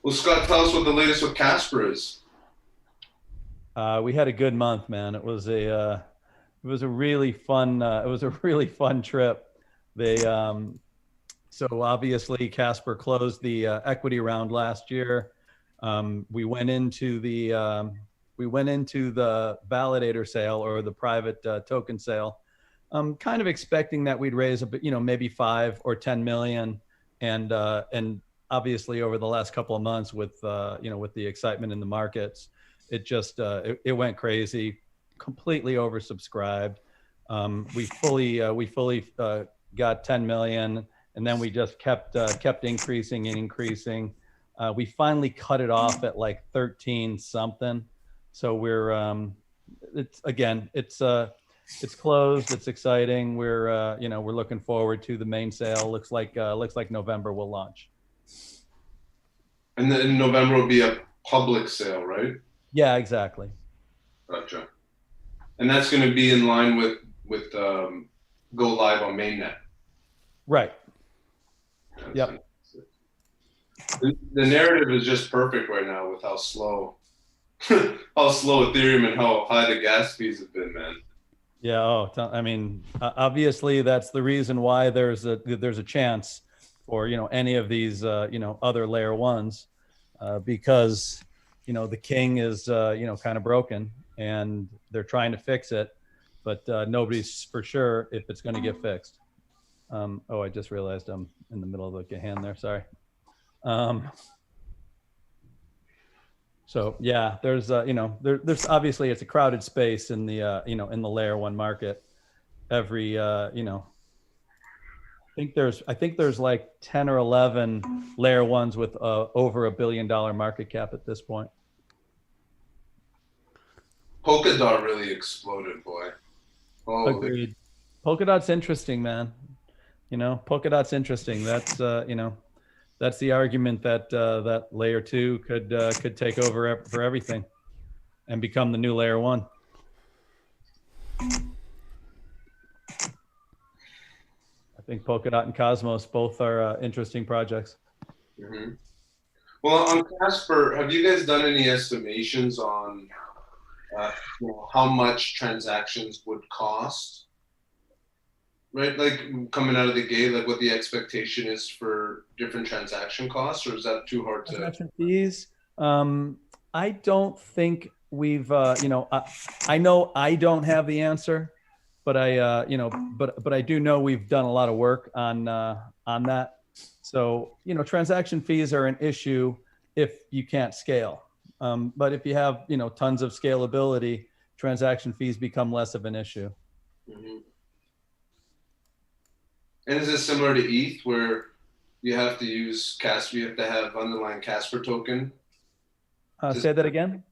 Well, Scott, tell us what the latest with Casper is. We had a good month, man. It was a really fun trip. So obviously Casper closed the equity round last year. We went into the validator sale or the private token sale, kind of expecting that we'd raise maybe 5 or 10 million, and obviously over the last couple of months with with the excitement in the markets, it just it went crazy, completely oversubscribed. We fully got 10 million. And then we just kept increasing and increasing. We finally cut it off at like 13 something. So we're it's closed. It's exciting. We're looking forward to the main sale. Looks like November will launch. And then in November will be a public sale, right? Yeah, exactly. Gotcha. And that's going to be in line with go live on mainnet. Right. Yep. The narrative is just perfect right now with how slow Ethereum and how high the gas fees have been, man. Yeah. Oh, I mean, obviously that's the reason why there's a chance for, any of these, other layer ones, because, the king is, kind of broken and they're trying to fix it, but nobody's for sure if it's going to get fixed. Oh, I just realized I'm in the middle of the hand there. Sorry. So yeah, there's there's obviously it's a crowded space in the in the layer one market. Every I think there's like 10 or 11 layer ones with over $1 billion market cap at this point. Polkadot really exploded, boy. Oh, agreed. Polkadot's interesting, man. Polkadot's interesting. That's that's the argument that that layer two could take over for everything and become the new layer one. I think Polkadot and Cosmos both are interesting projects. Mm-hmm. Well, on Casper, have you guys done any estimations on how much transactions would cost? Right, like coming out of the gate, like what the expectation is for different transaction costs, or is that too hard to? Transaction fees. I don't think we've. I know I don't have the answer, but I, but I do know we've done a lot of work on that. So transaction fees are an issue if you can't scale. But if you have tons of scalability, transaction fees become less of an issue. Mm-hmm. And is it similar to ETH where you have to use Casper, you have to have underlying Casper token? Say that again?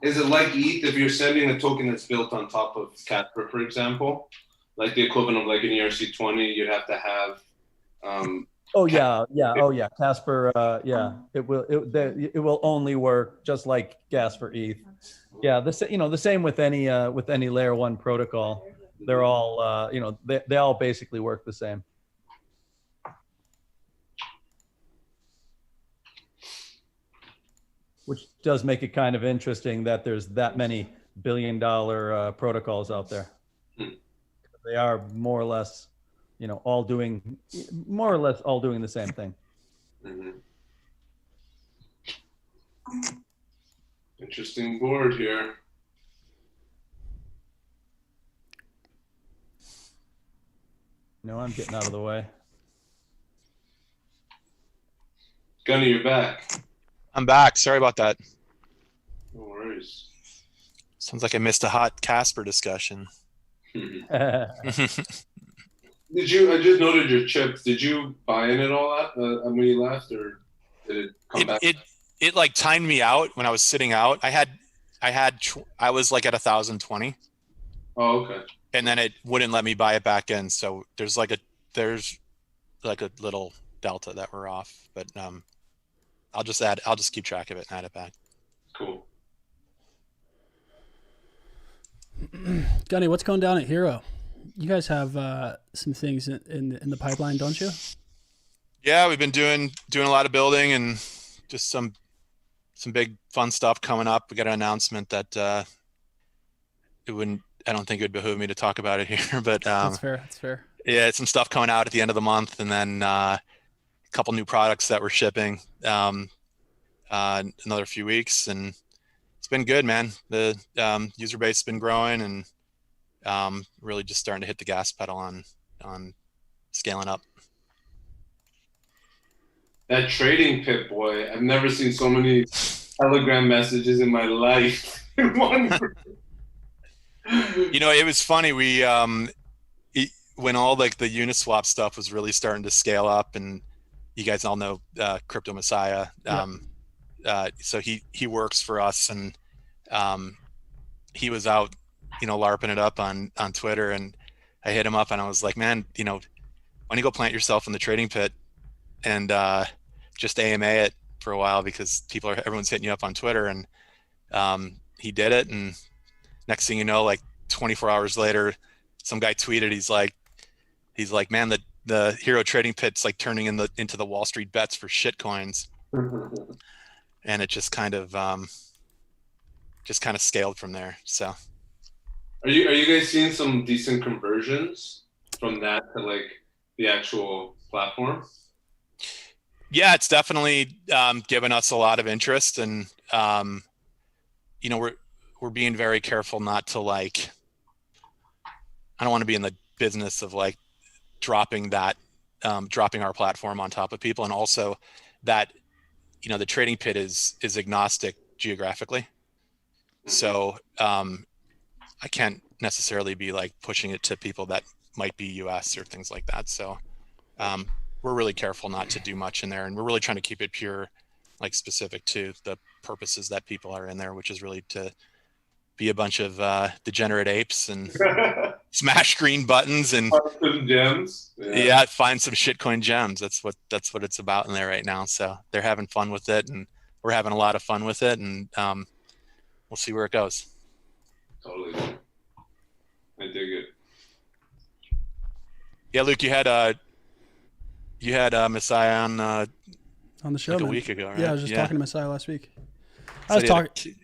Is it like ETH if you're sending a token that's built on top of Casper, for example? Like the equivalent of like an ERC20, you'd have to have... oh yeah. Casper, it will only work just like gas for ETH. Yeah, the same with any layer one protocol. They're all, they all basically work the same. Which does make it kind of interesting that there's that many billion-dollar protocols out there. They are more or less, all doing the same thing. Mm-hmm. Interesting board here. No, I'm getting out of the way. Gunny, you're back. I'm back. Sorry about that. No worries. Sounds like I missed a hot Casper discussion. I just noted your chips. Did you buy in it all when you left, or did it come back? It like timed me out when I was sitting out. I was like at 1,020. Oh, okay. And then it wouldn't let me buy it back in. So there's like a little delta that we're off, but I'll just keep track of it and add it back. Cool. Gunny, what's going down at Hero? You guys have some things in the pipeline, don't you? Yeah, we've been doing a lot of building and just some big fun stuff coming up. We got an announcement that I don't think it would behoove me to talk about it here, but that's fair. That's fair. Yeah, some stuff coming out at the end of the month, and then a couple new products that we're shipping another few weeks, and it's been good, man. The user base has been growing, and really just starting to hit the gas pedal on scaling up. That trading pit, boy, I've never seen so many Telegram messages in my life in one group. It was funny. We when all like the Uniswap stuff was really starting to scale up, and you guys all know Crypto Messiah. So he works for us, and he was out, LARPing it up on Twitter, and I hit him up and I was like, man, why don't you go plant yourself in the trading pit and just AMA it for a while, because everyone's hitting you up on Twitter, and he did it, and next thing you know, like 24 hours later, some guy tweeted, he's like, man, the hero trading pit's like turning into the Wall Street bets for shit coins. And it just kind of scaled from there. So are you guys seeing some decent conversions from that to like the actual platform? Yeah, it's definitely given us a lot of interest, and you know, we're being very careful not to like, I don't want to be in the business of like dropping our platform on top of people, and also that, you know, the trading pit is agnostic geographically. So I can't necessarily be like pushing it to people that might be US or things like that. So we're really careful not to do much in there, and we're really trying to keep it pure, like specific to the purposes that people are in there, which is really to be a bunch of degenerate apes and smash green buttons and find some gems. Yeah, find some shitcoin gems. That's what it's about in there right now. So they're having fun with it, and we're having a lot of fun with it, and we'll see where it goes. Totally. I dig it. Yeah, Luke, you had Messiah on the show like a man. week ago, right? Yeah, I was just talking to Messiah last week. I was talking.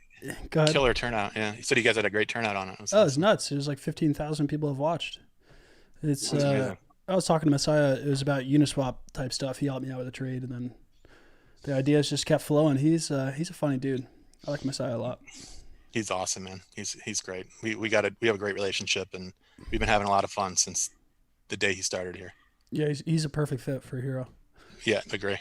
Go ahead. Killer turnout. Yeah, he said you guys had a great turnout on it. It's nuts. There's like 15,000 people have watched. It's I was talking to Messiah. It was about Uniswap type stuff. He helped me out with a trade, and then the ideas just kept flowing. He's a funny dude. I like Messiah a lot. He's awesome, man. He's great. We have a great relationship, and we've been having a lot of fun since the day he started here. Yeah, he's a perfect fit for a hero. Yeah, agree.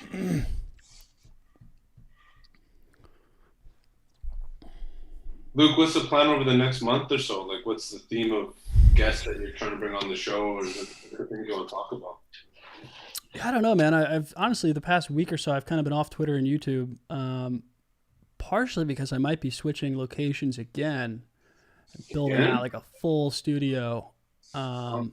Luke, what's the plan over the next month or so? Like, what's the theme of guests that you're trying to bring on the show, or is there things you want to talk about? Yeah, I don't know, man. I've honestly, the past week or so, I've kind of been off Twitter and YouTube, partially because I might be switching locations again, building out like a full studio. But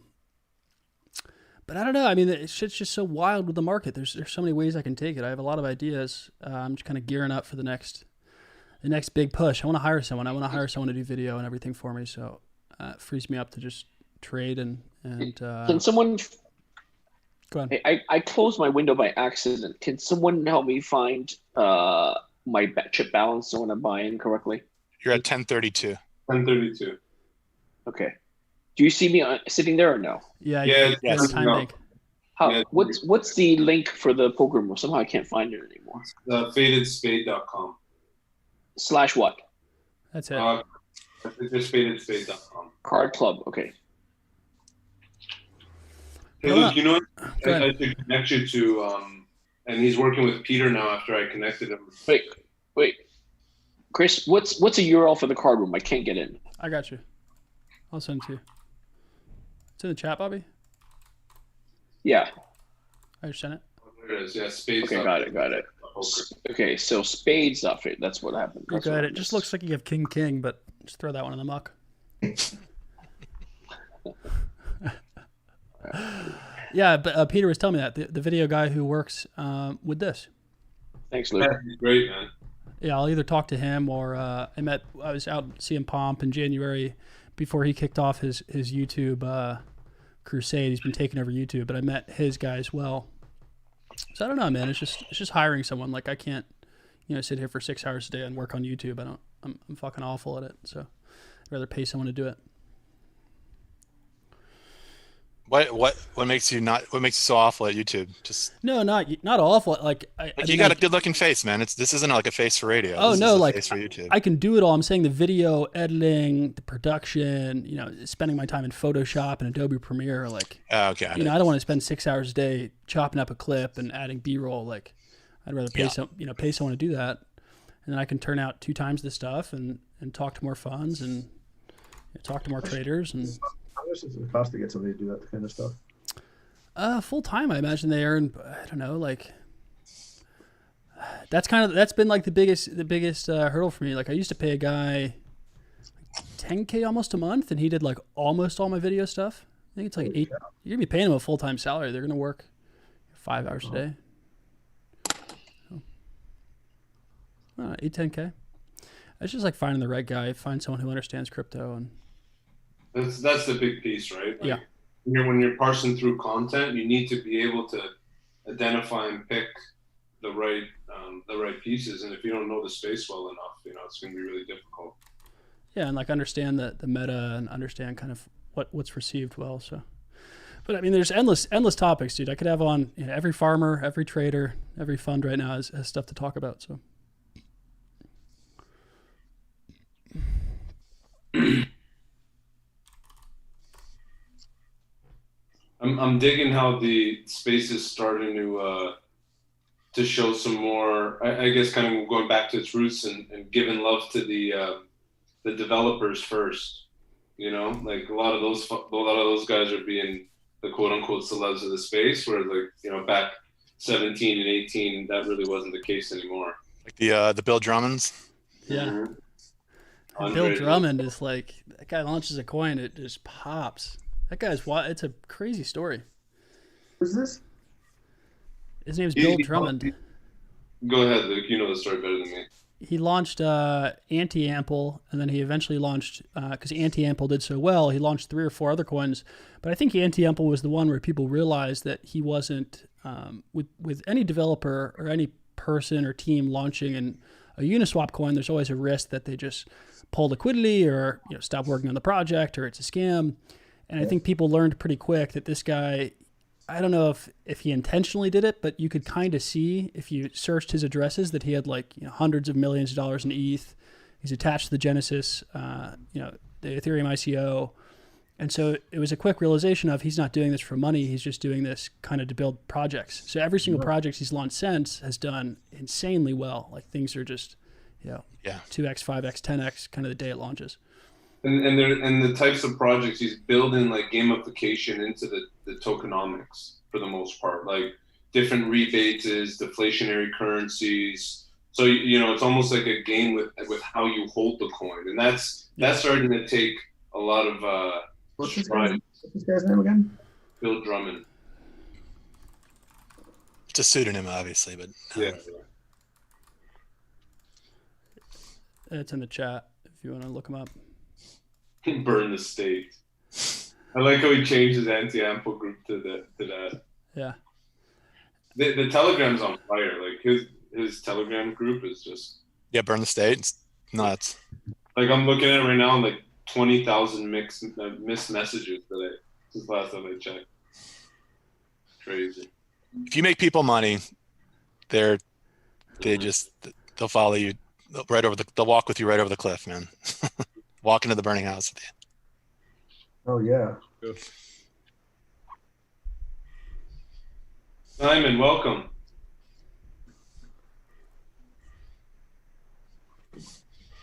I don't know. I mean, the shit's just so wild with the market. There's so many ways I can take it. I have a lot of ideas. I'm just kind of gearing up for the next big push. I want to hire someone. I want to hire someone to do video and everything for me. So it frees me up to just trade and can someone go on. I closed my window by accident. Can someone help me find my chip balance so when I'm buying correctly? You're at 1032. 1032. Okay. Do you see me sitting there or no? Yeah. Yes. Time bank. What's the link for the poker room? Somehow I can't find it anymore. Fadedspade.com. / what? That's it. Just fadedspade.com. Card Club. Okay. Hey, Luke, you know what? I should connect you to, and he's working with Peter now after I connected him. Wait. Chris, what's a URL for the card room? I can't get in. I got you. I'll send it to you. It's in the chat, Bobby. Yeah. I just sent it. There it is. Yeah, Spades. Okay, got it. Okay, so Spades up it. That's what happened. You got it. It just looks like you have king, but just throw that one in the muck. Yeah, but Peter was telling me that the video guy who works with this. Thanks, Luke. Yeah, great, man. Yeah, I'll either talk to him or I was out seeing Pomp in January before he kicked off his YouTube crusade. He's been taking over YouTube, but I met his guy as well. So I don't know, man. It's just hiring someone. Like I can't, sit here for 6 hours a day and work on YouTube. I'm fucking awful at it. So I'd rather pay someone to do it. What makes you so awful at YouTube? Just no, not awful. You got a good looking face, man. This isn't like a face for radio. Oh, this no, is a like face for YouTube. I can do it all. I'm saying the video editing, the production, spending my time in Photoshop and Adobe Premiere. Like, okay. I don't want to spend 6 hours a day chopping up a clip and adding B-roll. Like, I'd rather pay someone to do that, and then I can turn out 2 times the stuff and talk to more funds and talk to more traders and. How much does it cost to get somebody to do that kind of stuff? Full time, I imagine they earn. I don't know, like that's been like the biggest hurdle for me. Like I used to pay a guy $10K almost a month, and he did like almost all my video stuff. I think it's like $8. You're gonna be paying him a full time salary. They're gonna work 5 hours a day. Oh. 8-10K. It's just like finding the right guy, find someone who understands crypto and. That's the big piece, right? Like, yeah. when you're parsing through content, you need to be able to identify and pick the right pieces. And if you don't know the space well enough, it's going to be really difficult. Yeah, and like understand the meta and understand kind of what's received well. So, but I mean, there's endless topics, dude. I could have on every farmer, every trader, every fund right now has stuff to talk about. So. I'm digging how the space is starting to show some more. I guess kind of going back to its roots and giving love to the developers first. Like a lot of those guys are being the quote unquote celebs of the space, where like back 17 and 18 that really wasn't the case anymore. Like the Bill Drummonds. Yeah. Mm-hmm. Bill Drummond is like, that guy launches a coin, it just pops. That guy's it's a crazy story. Who's this? His name's Bill Drummond. Go ahead, Luke. You know the story better than me. He launched Anti-Ample, and then he eventually launched, because Anti-Ample did so well, he launched 3 or 4 other coins. But I think Anti-Ample was the one where people realized that he wasn't, with any developer or any person or team launching a Uniswap coin, there's always a risk that they just pull liquidity or stop working on the project or it's a scam. And I think people learned pretty quick that this guy, I don't know if he intentionally did it, but you could kind of see if you searched his addresses that he had like hundreds of millions of dollars in ETH. He's attached to the Genesis, the Ethereum ICO. And so it was a quick realization of he's not doing this for money. He's just doing this kind of to build projects. So every single project he's launched since has done insanely well. Like things are just, 2x, 5x, 10x kind of the day it launches. And the types of projects he's building like gamification into the tokenomics for the most part, like different rebates, deflationary currencies. So it's almost like a game with how you hold the coin, and that's starting to take a lot of what's this guy's name again? Bill Drummond. It's a pseudonym, obviously, but yeah. It's in the chat if you want to look him up. Burn the state. I like how he changed his anti-ample group to that. Yeah. The Telegram's on fire. Like his Telegram group is just burn the state. It's nuts. Like I'm looking at it right now, and like 20,000 missed messages since last time I checked. Crazy. If you make people money, they'll follow you right over they'll walk with you right over the cliff, man. Walk into the burning house with you. Oh yeah. Simon, welcome.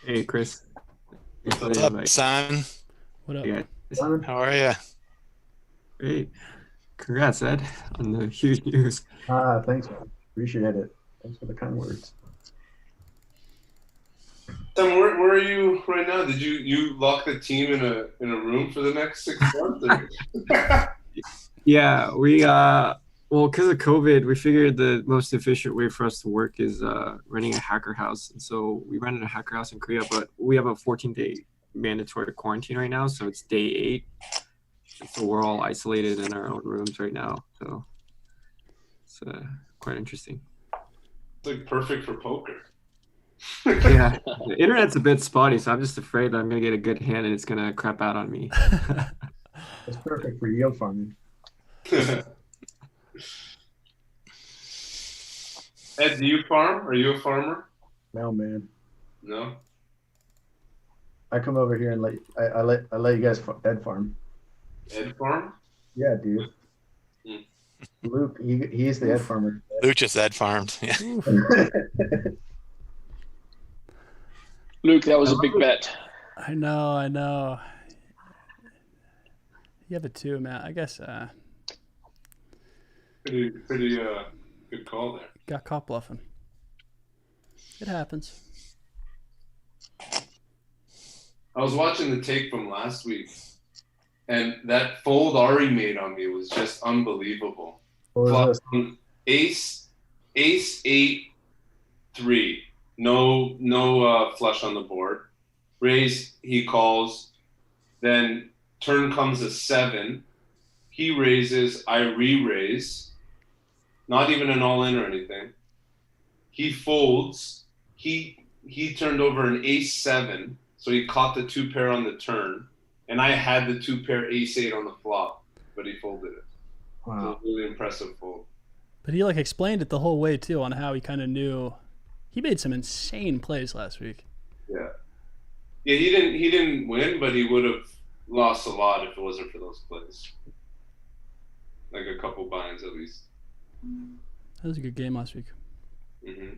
Hey, Chris. What's up, Simon? What up? Yeah. Simon? How are you? Great. Congrats, Ed, on the huge news. Thanks, man. Appreciate it. Thanks for the kind words. Sam, where are you right now? Did you lock the team in a room for the next 6 months? Yeah, we well, because of COVID, we figured the most efficient way for us to work is renting a hacker house. And so we rented a hacker house in Korea, but we have a 14-day mandatory quarantine right now, so it's day 8. And so we're all isolated in our own rooms right now. So it's quite interesting. It's like perfect for poker. Yeah, the internet's a bit spotty, so I'm just afraid that I'm gonna get a good hand and it's gonna crap out on me. It's perfect for yield farming. Ed, do you farm? Are you a farmer? No, man. No. I come over here and I let you guys Ed farm. Ed farm? Yeah, dude. Luke, he's the Ed farmer. Luke just Ed farmed. Yeah. Luke, that was a big bet. I know. You have it too, man. I guess. Pretty good call there. Got caught bluffing. It happens. I was watching the take from last week, and that fold Ari made on me was just unbelievable. Ace 8-3, no flush on the board. Raise, he calls. Then turn comes a 7. He raises, I re-raise, not even an all-in or anything. He folds. He turned over an ace-7, so he caught the 2-pair on the turn, and I had the 2-pair ace-8 on the flop, but he folded it. Wow. So it was a really impressive fold. But he like explained it the whole way too on how he kind of knew. He made some insane plays last week. Yeah. Yeah, he didn't win, but he would have lost a lot if it wasn't for those plays. Like a couple binds at least. That was a good game last week. Mm-hmm.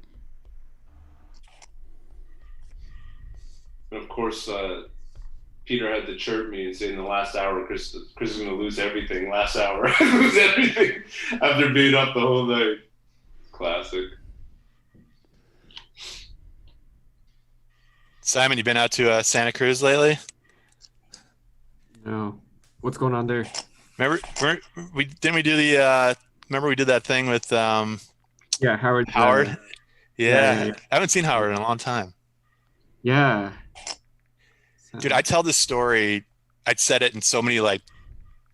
And of course, Peter had to chirp me and say in the last hour, Chris is going to lose everything. Last hour, lose everything after being up the whole night. Classic. Simon, you been out to Santa Cruz lately? No. What's going on there? Remember we do the remember we did that thing with yeah, Howard. Yeah. I haven't seen Howard in a long time. Yeah. Dude, I tell this story. I'd said it in so many like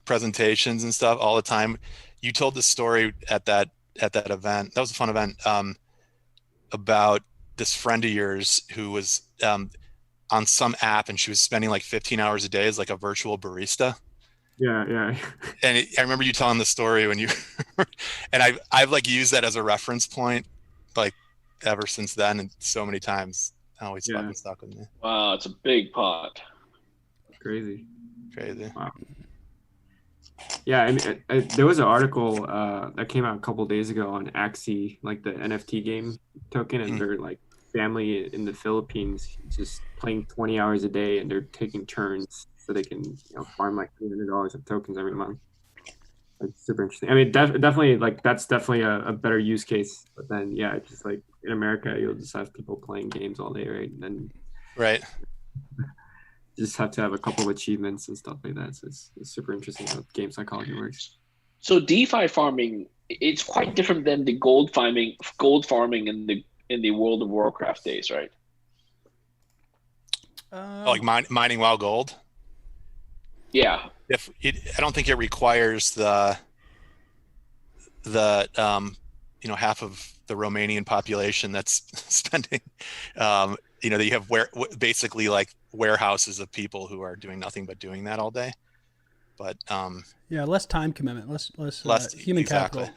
presentations and stuff all the time. You told this story at that event. That was a fun event. About this friend of yours who was on some app, and she was spending like 15 hours a day as like a virtual barista. Yeah. And I remember you telling the story when you, and I've like used that as a reference point, like ever since then, and so many times. Always fucking stuck with me. Wow, it's a big pot. Crazy. Wow. Yeah, I mean, there was an article that came out a couple days ago on Axie, like the NFT game token, and they're like family in the Philippines just playing 20 hours a day, and they're taking turns so they can farm like $300 of tokens every month. It's super interesting. I mean, definitely like that's definitely a better use case. But then it's just like in America, you'll just have people playing games all day, right? And then just have to have a couple of achievements and stuff like that. So it's super interesting how game psychology works. So DeFi farming, it's quite different than the gold farming in the World of Warcraft days, right? Like mining wild gold. Yeah. I don't think it requires the half of the Romanian population that's spending, that you have basically like warehouses of people who are doing nothing but doing that all day. But less time commitment, less human capital.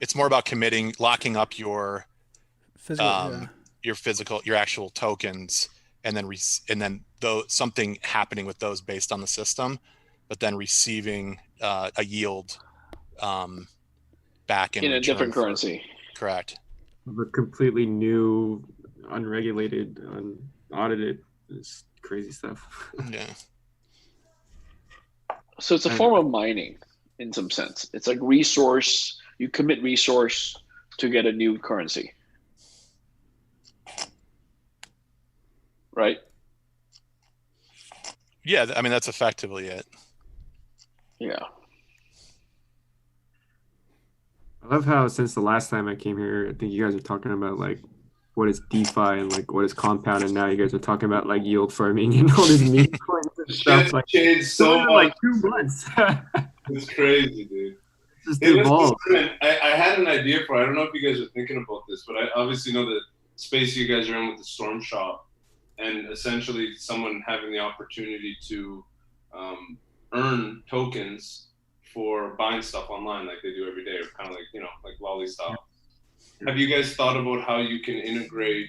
It's more about locking up your your actual tokens, and then something happening with those based on the system, but then receiving a yield back in a different currency. Correct. A completely new, unregulated, unaudited, it's crazy stuff. Yeah. So it's a form of mining in some sense. It's like resource. You commit resource to get a new currency. Right? Yeah, I mean, that's effectively it. Yeah. I love how since the last time I came here, I think you guys are talking about like what is DeFi and like what is compound, and now you guys are talking about like yield farming and all this meme coins and stuff. Like changed so much. Like 2 months. It's crazy, dude. Just evolved. I had an idea for it. I don't know if you guys are thinking about this, but I obviously know the space you guys are in with the Storm Shop, and essentially someone having the opportunity to earn tokens for buying stuff online like they do every day, or kind of like, like Lolly style. Have you guys thought about how you can integrate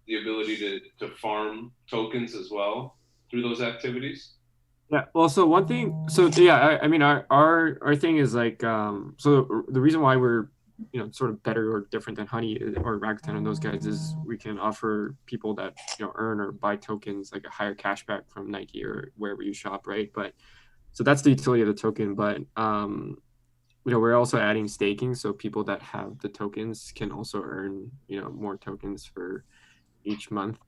the ability to farm tokens as well through those activities? Yeah. Well, so one thing, I mean, our thing is like, so the reason why we're, sort of better or different than Honey or Rakuten and those guys is we can offer people that, earn or buy tokens like a higher cashback from Nike or wherever you shop, right? But so that's the utility of the token. But, we're also adding staking. So people that have the tokens can also earn, more tokens for each month.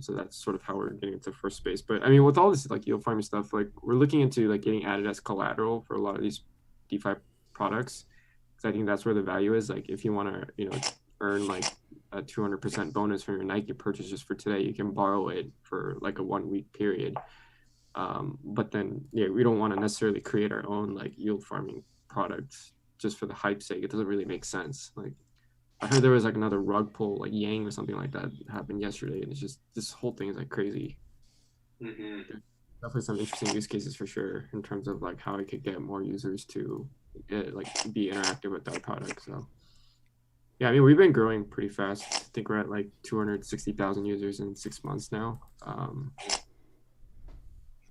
So that's sort of how we're getting into first space. But I mean, with all this like yield farming stuff, like we're looking into like getting added as collateral for a lot of these DeFi products. Because I think that's where the value is. Like if you want to, earn like a 200% bonus from your Nike purchases for today, you can borrow it for like a 1 week period. But then, yeah, we don't want to necessarily create our own like yield farming products just for the hype's sake. It doesn't really make sense. Like, I heard there was like another rug pull, like Yang or something like that happened yesterday, and it's just this whole thing is like crazy. Mm-hmm. Definitely some interesting use cases for sure in terms of like how I could get more users to like be interactive with our product. So yeah, I mean, we've been growing pretty fast. I think we're at like 260,000 users in 6 months now.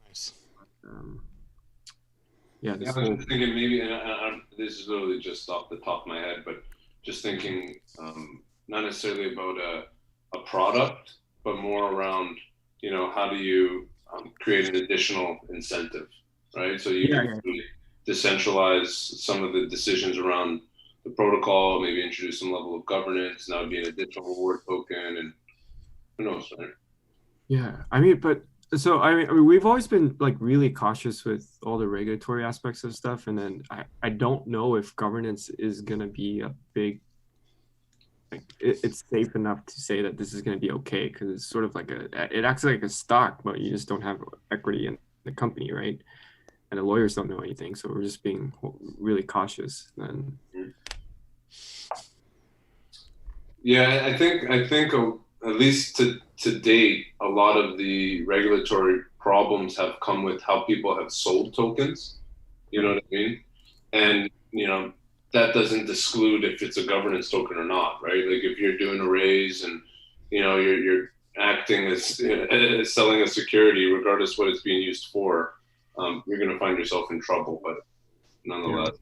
Nice. Yeah, Yeah, I was just thinking maybe, and this is literally just off the top of my head, but just thinking not necessarily about a product, but more around, you know, how do you create an additional incentive, right? So you can really decentralize some of the decisions around the protocol, maybe introduce some level of governance. Now it'd be an additional reward token, and who knows, right? Yeah, I mean, but so I mean, we've always been like really cautious with all the regulatory aspects of stuff, and then I don't know if governance is gonna be a big, like it's safe enough to say that this is gonna be okay, because it's sort of like it acts like a stock, but you just don't have equity in the company, right? And the lawyers don't know anything, so we're just being really cautious. Then yeah, I think at least to date, a lot of the regulatory problems have come with how people have sold tokens. You know what I mean? And you know, that doesn't exclude if it's a governance token or not, right? Like if you're doing a raise and you know you're acting as selling a security, regardless what it's being used for, you're going to find yourself in trouble. But nonetheless,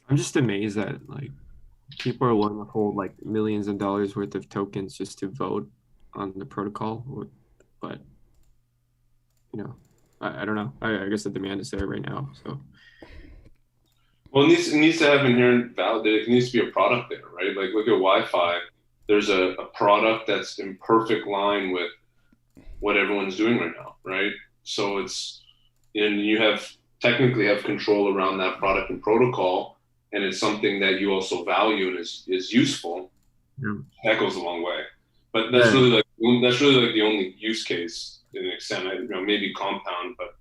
I'm just amazed that like people are willing to hold like millions of dollars worth of tokens just to vote on the protocol. But you know, I don't know. I guess the demand is there right now. So well, it needs to have inherent value. It needs to be a product there, right? Like look at Wi-Fi. There's a product that's in perfect line with what everyone's doing right now, right? So and you technically have control around that product and protocol, and it's something that you also value and is useful. Yeah. That goes a long way. But that's really like the only use case to an extent. You know, maybe Compound, but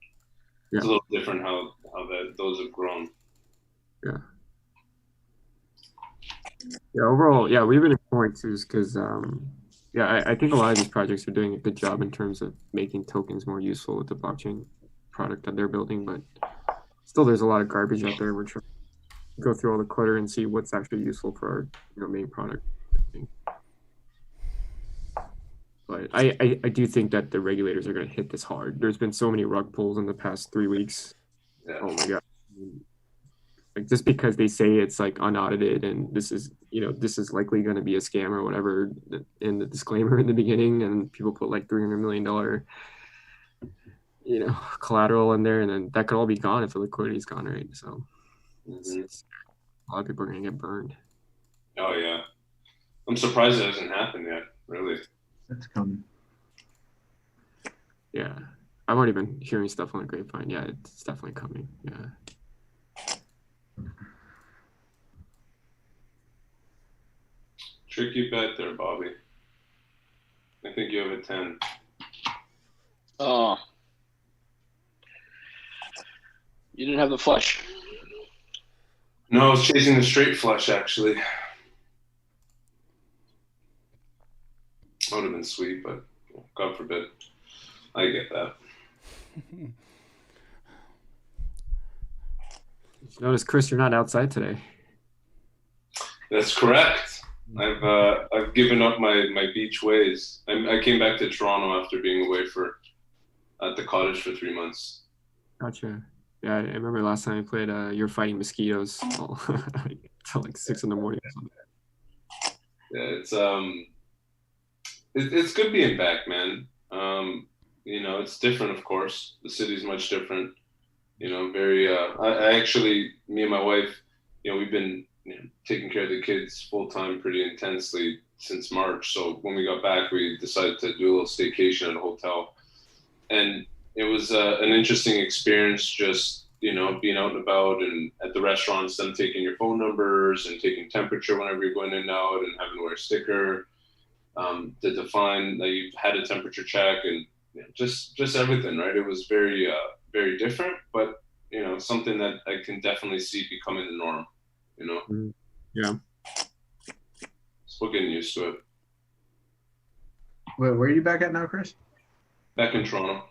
it's a little different how those have grown. Yeah. Yeah. Overall, yeah, we've been exploring too, because I think a lot of these projects are doing a good job in terms of making tokens more useful with the blockchain product that they're building, but still there's a lot of garbage out there. We're trying to go through all the clutter and see what's actually useful for our main product. But I do think that the regulators are going to hit this hard. There's been so many rug pulls in the past 3 weeks. Yeah. Oh my God. Like just because they say it's like unaudited and this is likely going to be a scam or whatever in the disclaimer in the beginning, and people put like $300 million, collateral in there, and then that could all be gone if the liquidity is gone, right? So a lot of people are going to get burned. Oh yeah. I'm surprised it hasn't happened yet, really. It's coming. Yeah. I've already been hearing stuff on the grapevine. Yeah, it's definitely coming. Yeah. Tricky bet there, Bobby. I think you have a 10. Oh. You didn't have the flush. No, I was chasing the straight flush, actually. That would have been sweet, but God forbid. I get that. Notice, Chris, you're not outside today. That's correct. I've given up my beach ways. I came back to Toronto after being away at the cottage for 3 months. Gotcha. Yeah, I remember last time I played. You were fighting mosquitoes until like 6 a.m. or something. Yeah, it's good being back, man. It's different, of course. The city's much different. Very. I actually, me and my wife, we've been taking care of the kids full time, pretty intensely since March. So when we got back, we decided to do a little staycation at a hotel, and it was an interesting experience. Just being out and about and at the restaurants, them taking your phone numbers and taking temperature whenever you're going in and out, and having to wear a sticker to define that you've had a temperature check, and just everything, right? It was very very different, but something that I can definitely see becoming the norm. Yeah. Still getting used to it. Where are you back at now, Chris? Back in Toronto.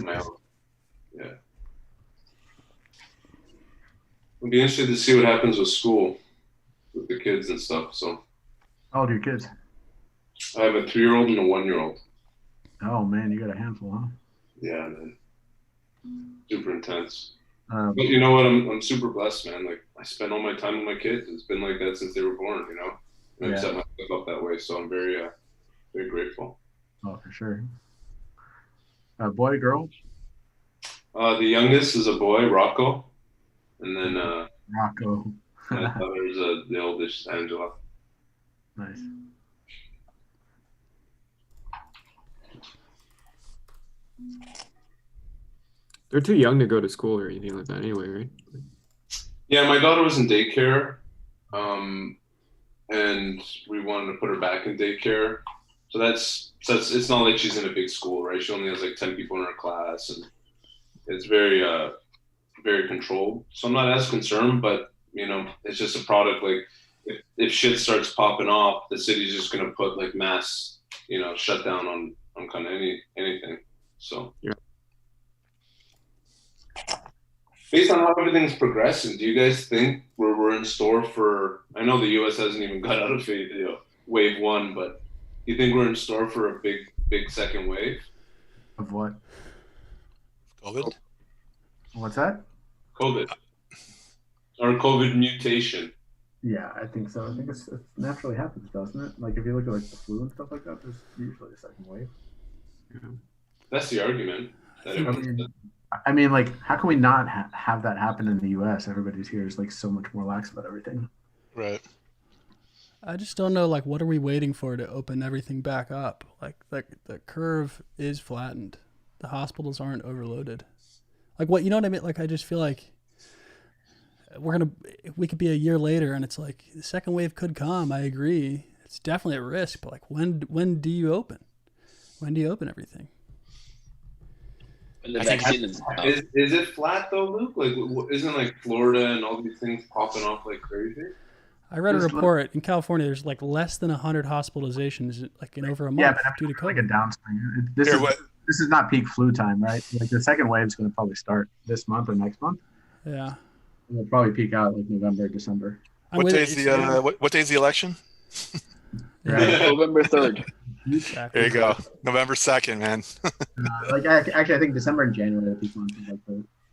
Yeah. It'll be interesting to see what happens with school, with the kids and stuff. So. How old are your kids? I have a 3-year-old and a 1-year-old. Oh man, you got a handful, huh? Yeah, man. Super intense. But you know what? I'm super blessed, man. Like I spend all my time with my kids. It's been like that since they were born. And I've set myself up that way. So I'm very, very grateful. Oh, for sure. Boy, girl? The youngest is a boy, Rocco, and then Rocco. my daughter's the oldest, Angela. Nice. They're too young to go to school or anything like that anyway, right? Yeah, my daughter was in daycare, and we wanted to put her back in daycare. So that's it's not like she's in a big school, right? She only has like 10 people in her class, and it's very very controlled. So I'm not as concerned, but it's just a product. Like if shit starts popping off, the city's just gonna put like mass shutdown on kind of anything. So yeah. Based on how everything's progressing, do you guys think we're in store for? I know the U.S. hasn't even got out of wave 1, but do you think we're in store for a big second wave? Of what? COVID. What's that? COVID. Or COVID mutation. Yeah, I think so. I think it naturally happens, doesn't it? Like if you look at like the flu and stuff like that, there's usually a second wave. Yeah. That's the argument. I mean, like, how can we not have that happen in the U.S.? Everybody's here is like so much more lax about everything. Right. I just don't know. Like, what are we waiting for to open everything back up? Like the curve is flattened. The hospitals aren't overloaded. Like, what, you know what I mean? Like, I just feel like we could be a year later and it's like the second wave could come. I agree. It's definitely a risk, but like, when do you open? When do you open everything? The vaccine is it flat though, Luke? Like, isn't like Florida and all these things popping off like crazy? I read a report in California. There's like less than 100 hospitalizations like in over a month due to COVID. Like a downswing. This is not peak flu time, right? Like the second wave is going to probably start this month or next month. Yeah. And it'll probably peak out like November, December. What day is the election? November 3rd. Exactly. There you go. November 2nd, man. Actually, I think December and January are peak months of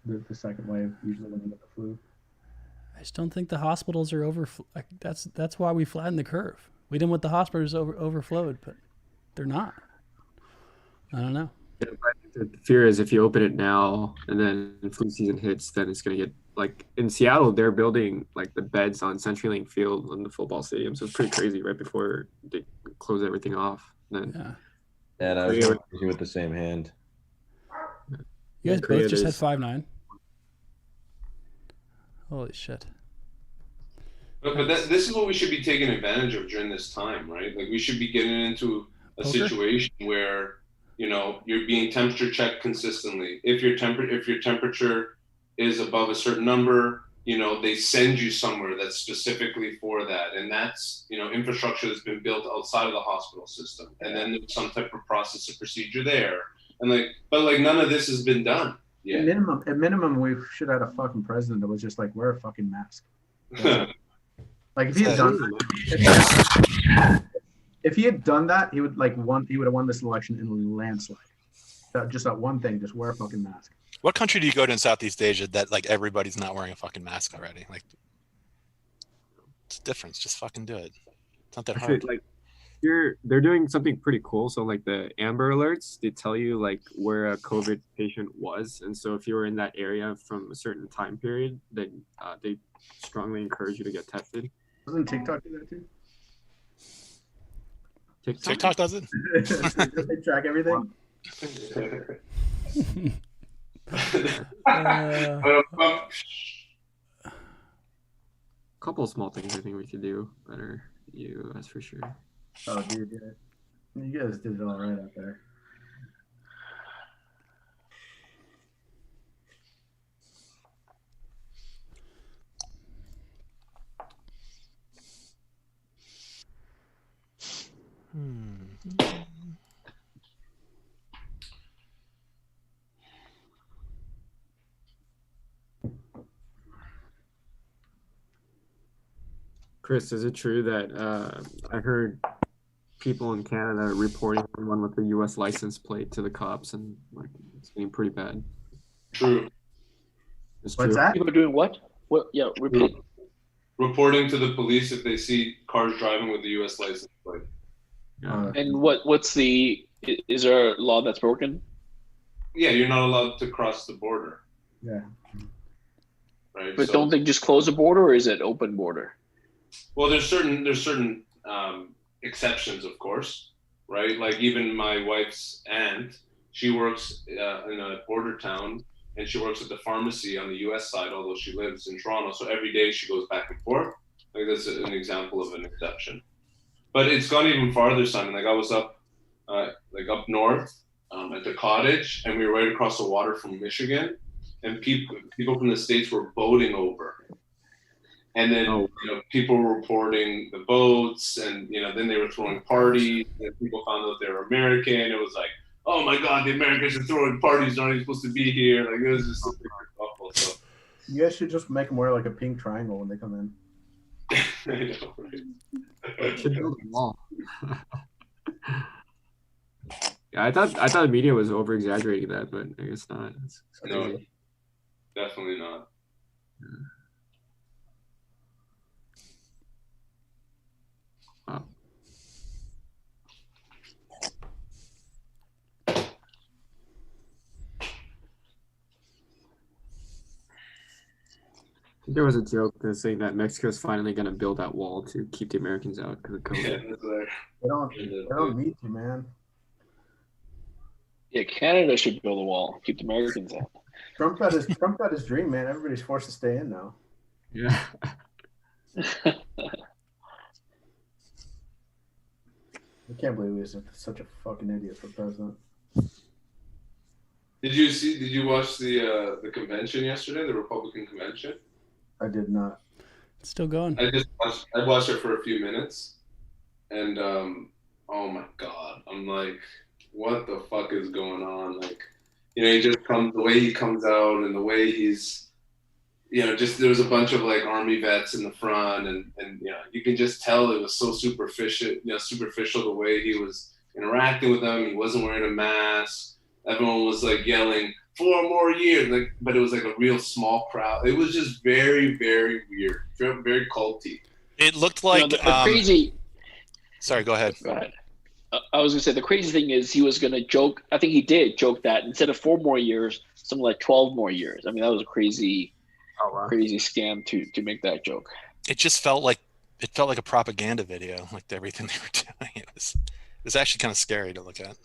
like the second wave, usually when you get the flu. I just don't think the hospitals are over. Like, that's why we flattened the curve. We didn't want the hospitals overflowed, but they're not. I don't know. Yeah, the fear is if you open it now and then flu season hits, then it's going to get like in Seattle, they're building like the beds on CenturyLink Field on the football stadium. So it's pretty crazy right before they close everything off. Then, and I was going to do with the same hand. You guys both just had 5.9. Holy shit. But this is what we should be taking advantage of during this time, right? Like we should be getting into a situation where, you're being temperature checked consistently. If your temperature is above a certain number, they send you somewhere that's specifically for that. And that's, infrastructure that's been built outside of the hospital system. And then there's some type of process or procedure there. And but none of this has been done. Yeah. At minimum, we should have had a fucking president that was just like, wear a fucking mask. Like if he had done that, if he had done that, he would have won this election in a landslide. Just that one thing, just wear a fucking mask. What country do you go to in Southeast Asia that like everybody's not wearing a fucking mask already? Like, it's a difference. Just fucking do it. It's not that hard. Like, they're doing something pretty cool. So like the Amber Alerts, they tell you like where a COVID patient was, and so if you were in that area from a certain time period, then they strongly encourage you to get tested. Doesn't TikTok do that too? TikTok does it? They track everything. Couple of small things I think we could do better. That's for sure. Oh, dude, you guys did it all right out there. Chris, is it true that I heard people in Canada reporting one with the U.S. license plate to the cops, and like it's getting pretty bad? True. It's What's true. that? People are doing what? What? Yeah, repeat. Reporting to the police if they see cars driving with the U.S. license plate. Yeah. And what's the? Is there a law that's broken? Yeah, you're not allowed to cross the border. Yeah. Right. But So- don't they just close the border, or is it open border? Well, there's certain exceptions, of course, right? Like even my wife's aunt, she works in a border town, and she works at the pharmacy on the U.S. side, although she lives in Toronto. So every day she goes back and forth. Like that's an example of an exception. But it's gone even farther, Simon. Like I was up north at the cottage, and we were right across the water from Michigan, and people from the States were boating over. And then people were reporting the boats, and then they were throwing parties, and people found out they were American. It was like, oh my God, the Americans are throwing parties, they're not even supposed to be here. Like it was just a big kerfuffle. So You guys should just make them wear like a pink triangle when they come in. I know, right? Should build a wall. Yeah, I thought the media was over exaggerating that, but I guess not. It's No, crazy. definitely not. Wow. There was a joke that's saying that Mexico's finally going to build that wall to keep the Americans out because of COVID. Yeah, that's right. They don't need to, man. Yeah, Canada should build a wall, keep the Americans out. Trump got his dream, man. Everybody's forced to stay in now. Yeah. I can't believe he's such a fucking idiot for president. Did you watch the convention yesterday, the Republican convention? I did not. It's still going. I watched it for a few minutes, and oh my God, I'm like, what the fuck is going on? Like, he just comes, the way he comes out and the way he's, just there was a bunch of like army vets in the front, and you can just tell it was so superficial the way he was interacting with them. He wasn't wearing a mask. Everyone was like yelling 4 more years, like, but it was like a real small crowd. It was just very, very weird, very culty. It looked like the crazy. Sorry, go ahead. Go ahead. I was gonna say the crazy thing is he was gonna joke. I think he did joke that instead of 4 more years, something like 12 more years. I mean, that was a crazy scam to make that joke. It just felt like a propaganda video, like everything they were doing. It was actually kind of scary to look at.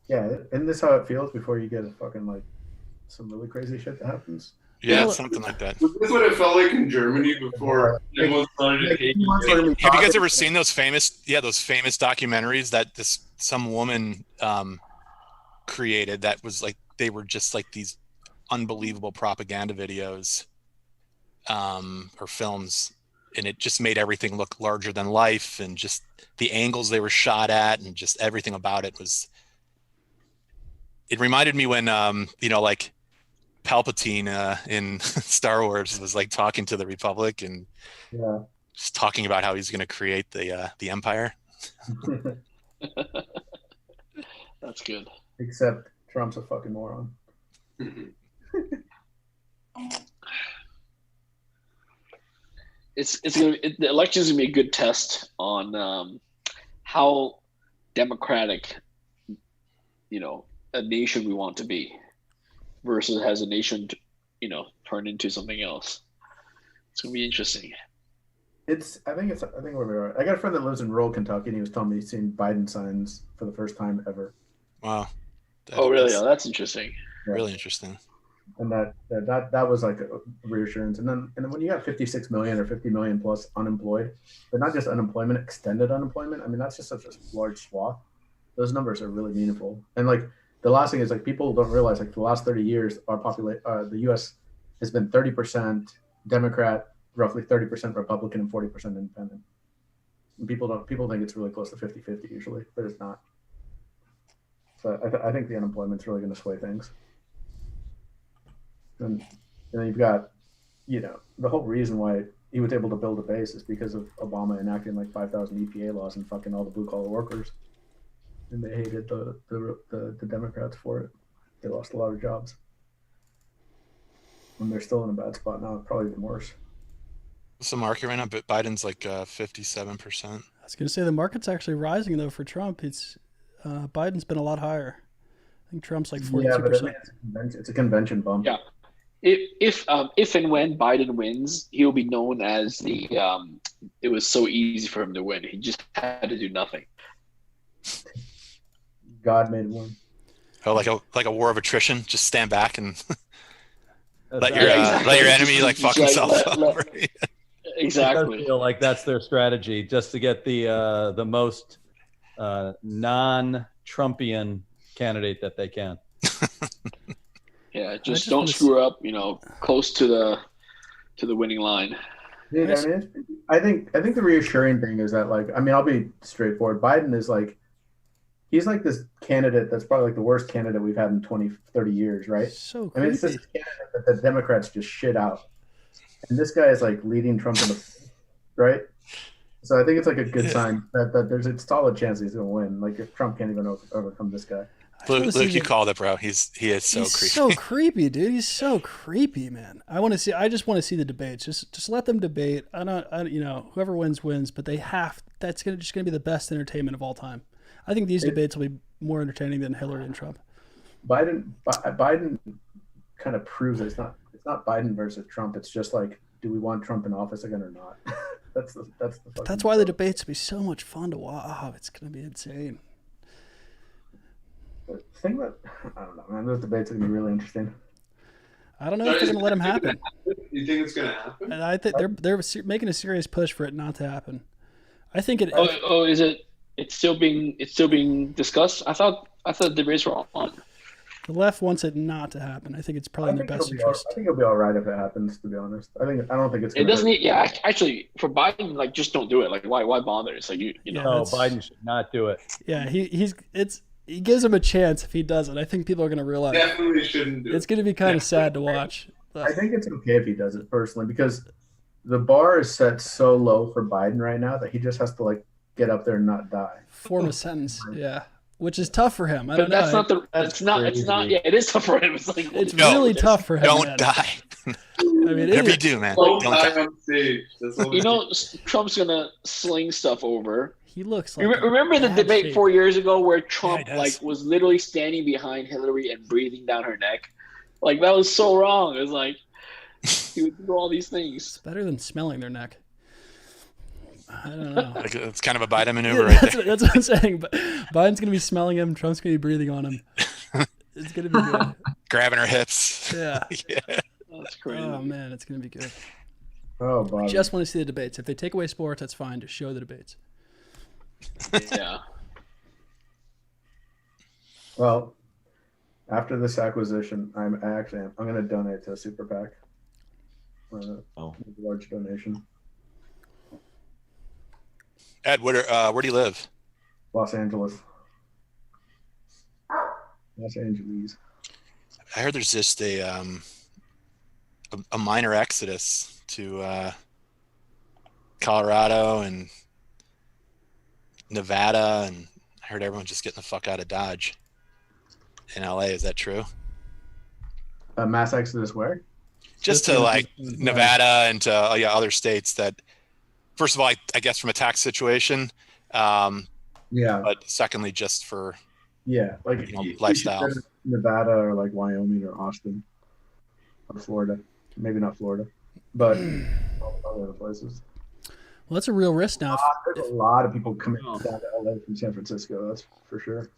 Yeah, isn't this how it feels before you get a fucking like some really crazy shit that happens? Yeah, something like that. Was this what it felt like in Germany before everyone started hating? Have you guys ever seen those famous documentaries that some woman created that was like, they were just like these unbelievable propaganda videos or films, and it just made everything look larger than life, and just the angles they were shot at, and just everything about it was. It reminded me when like Palpatine in Star Wars was like talking to the Republic and just talking about how he's going to create the Empire. That's good. Except Trump's a fucking moron. The election's gonna be a good test on how democratic, a nation we want to be, versus has a nation, turned into something else. It's gonna be interesting. I think we're right. I got a friend that lives in rural Kentucky, and he was telling me he's seen Biden signs for the first time ever. Wow. Really? Oh, that's interesting. Yeah. Really interesting. And that was like a reassurance. And then when you got 56 million or 50 million plus unemployed, but not just unemployment, extended unemployment. I mean, that's just such a large swath. Those numbers are really meaningful. And like the last thing is like people don't realize like for the last 30 years, the U.S. has been 30% Democrat, roughly 30% Republican, and 40% independent. And people think it's really close to 50-50 usually, but it's not. So I think the unemployment's really going to sway things. And then you've got, the whole reason why he was able to build a base is because of Obama enacting like 5,000 EPA laws and fucking all the blue collar workers, and they hated the Democrats for it. They lost a lot of jobs, and they're still in a bad spot now. Probably even worse. What's the market right now? But Biden's like 57%. I was going to say the market's actually rising though for Trump. It's Biden's been a lot higher. I think Trump's like 42%. Yeah, but it's a convention bump. Yeah. If and when Biden wins, he'll be known as the it was so easy for him to win. He just had to do nothing. God made one. Oh, like a war of attrition. Just stand back and let exactly. your enemy like fuck himself over. Exactly. It does feel like that's their strategy, just to get the most non-Trumpian candidate that they can. Yeah, just don't screw up. Close to the winning line. Dude, I think the reassuring thing is that I'll be straightforward. Biden is he's like this candidate that's probably like the worst candidate we've had in 20, 30 years, right? So creepy. It's this candidate that the Democrats just shit out. And this guy is like leading Trump in the right? So I think it's like a good sign that there's a solid chance he's going to win. Like if Trump can't even overcome this guy. Luke, you called it, bro. He is so creepy. So creepy, dude. He's so creepy, man. I just want to see the debates. Just let them debate. Whoever wins, but that's just gonna be the best entertainment of all time. I think these debates will be more entertaining than Hillary and Trump. Biden kind of proves it's not Biden versus Trump. It's just like, do we want Trump in office again or not? That's why the debates will be so much fun to watch. Oh, it's gonna be insane. The thing that I don't know, man. Those debates are gonna be really interesting. I don't know if they're gonna let them happen. You think it's gonna happen? I think they're making a serious push for it not to happen. I think it. Oh, is it? It's still being discussed. I thought the debates were on. The left wants it not to happen. I think it's probably in their best interest. I think it'll be all right if it happens. To be honest, I don't think it's. It doesn't. Actually, for Biden, just don't do it. Like, why bother? It's like you know. No, Biden should not do it. Yeah, he gives him a chance if he doesn't. I think people are going to realize. Definitely shouldn't do it. It's going to be kind of sad to watch. I think it's okay if he does it personally because the bar is set so low for Biden right now that he just has to get up there and not die. Form a sentence, yeah, which is tough for him. But that's not the. It's not. Yeah, it is tough for him. It's like it's really tough for him. Don't die. I mean, whatever you do, man. Don't die. Trump's gonna sling stuff over. He looks like. Remember the debate 4 years ago where Trump was literally standing behind Hillary and breathing down her neck? That was so wrong. It was like he would do all these things. It's better than smelling their neck. I don't know. It's kind of a Biden maneuver, right there. That's what I'm saying. But Biden's gonna be smelling him. Trump's gonna be breathing on him. It's gonna be good. Grabbing her hips. Yeah. Yeah. That's crazy. Oh man, it's gonna be good. Oh, Biden. I just want to see the debates. If they take away sports, that's fine. Just show the debates. Yeah. Well, after this acquisition, I'm going to donate to a super PAC. A large donation. Ed, where do you live? Los Angeles. Los Angeles. I heard there's just a minor exodus to Colorado and Nevada, and I heard everyone's just getting the fuck out of Dodge in LA. Is that true? A mass exodus where? Just to Nevada and to other states that, first of all, I guess from a tax situation. Yeah. But secondly, just for lifestyle. Nevada or Wyoming or Austin or Florida. Maybe not Florida, but all other places. Well, that's a real risk now. There's a lot of people coming down to LA from San Francisco. That's for sure.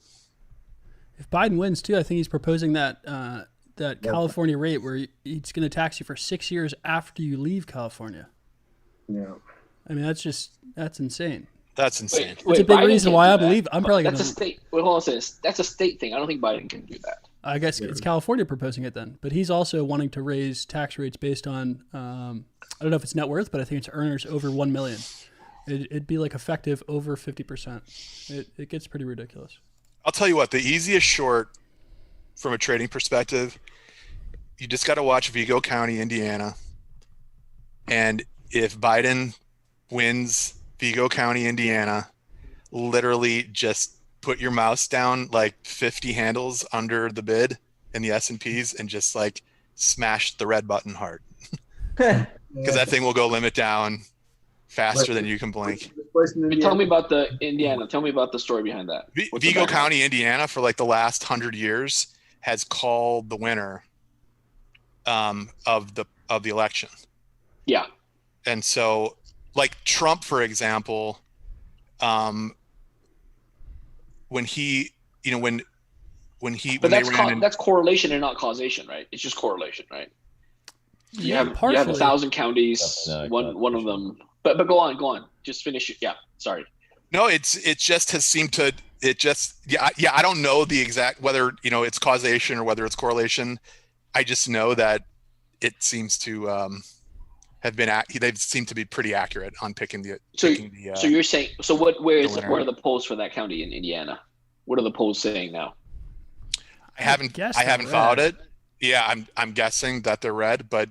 If Biden wins too, I think he's proposing that California rate where he's going to tax you for 6 years after you leave California. Yeah. I mean, that's insane. That's insane. It's a big reason why I believe I'm probably going to. That's a state. Wait, hold on a second. That's a state thing. I don't think Biden can do that. I guess it's California proposing it then, but he's also wanting to raise tax rates based on I don't know if it's net worth, but I think it's earners over 1 million. It'd be effective over 50%. It gets pretty ridiculous. I'll tell you what, the easiest short from a trading perspective, you just got to watch Vigo County, Indiana, and if Biden wins Vigo County, Indiana, literally just put your mouse down like 50 handles under the bid in the S&Ps and just like smash the red button hard. Because that thing will go limit down faster than you can blink. Tell me about the Indiana. Tell me about the story behind that. Vigo County, Indiana, for like the last 100 years, has called the winner of the election. Yeah. And so, like Trump, for example, when he, you know, when he, but when that's correlation and not causation, right? It's just correlation, right? You have 1,000 counties, one of them. But go on. Just finish it. Yeah, sorry. No, it just has seemed to I don't know the exact whether it's causation or whether it's correlation. I just know that it seems to have been they've seemed to be pretty accurate on picking the. So you're saying where are the polls for that county in Indiana? What are the polls saying now? I haven't followed it. Yeah, I'm guessing that they're red, but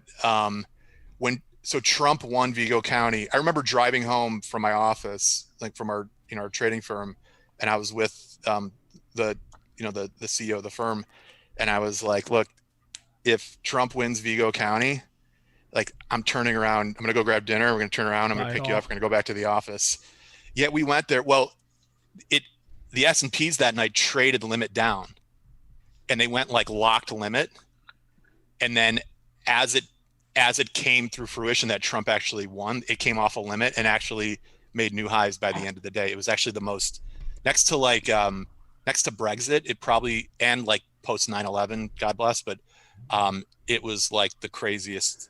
so Trump won Vigo County. I remember driving home from my office, like from our our trading firm, and I was with the CEO of the firm, and I was like, look, if Trump wins Vigo County, like I'm turning around, I'm gonna go grab dinner, we're gonna turn around, I'm gonna pick you up, we're gonna go back to the office. Yet we went there. Well, the S&Ps that night traded limit down, and they went like locked limit, and then as it came through fruition that Trump actually won, it came off a limit and actually made new highs by the end of the day. It was actually the most, next to Brexit, it probably, and like post 9/11, God bless, but it was like the craziest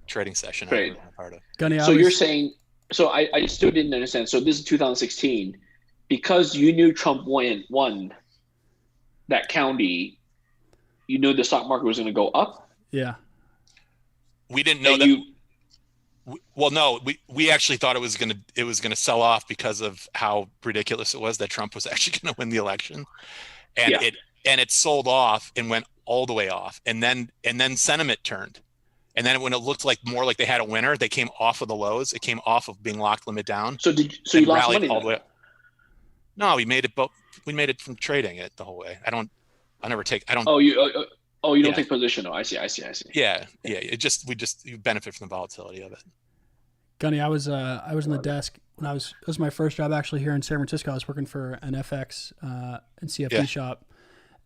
trading session I've ever been a part of. Gunny, so you're saying, so I still didn't understand. So this is 2016, because you knew Trump won that county, you knew the stock market was going to go up? Yeah. We didn't know that. Well, no, we actually thought it was gonna sell off because of how ridiculous it was that Trump was actually going to win the election, and it sold off and went all the way off, and then sentiment turned, and then when it looked like more like they had a winner, they came off of the lows. It came off of being locked limit down. So you lost money all the way up. No, we made it from trading it the whole way. I don't. Oh, you don't take position. Oh, I see. Yeah. We benefit from the volatility of it. Gunny, I was on the desk when it was my first job actually here in San Francisco. I was working for an FX and CFD shop,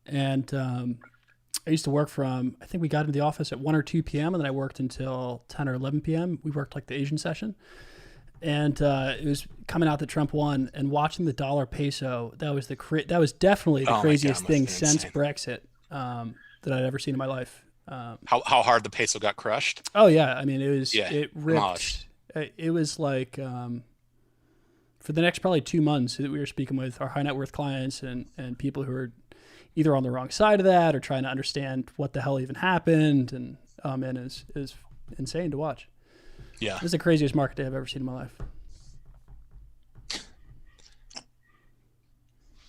and I used to work from, I think we got into the office at 1 or 2 p.m. and then I worked until 10 or 11 p.m. We worked like the Asian session, and it was coming out that Trump won, and watching the dollar peso. That was definitely the craziest thing since Brexit that I'd ever seen in my life. How hard the peso got crushed? Oh yeah, I mean it ripped. Demolished. It was like for the next probably 2 months we were speaking with our high net worth clients and people who are either on the wrong side of that or trying to understand what the hell even happened, and man, is insane to watch. Yeah, this is the craziest market day I've ever seen in my life.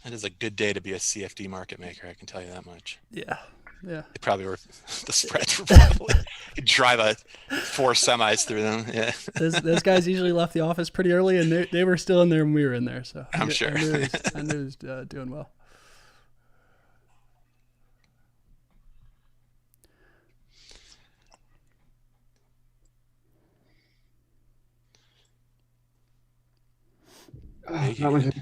That is a good day to be a CFD market maker. I can tell you that much. Yeah. Yeah. They probably were, the spreads were probably, you'd drive 4 semis through them. Yeah. Those guys usually left the office pretty early, and they were still in there when we were in there. So I'm sure. I knew he was doing well. That was it.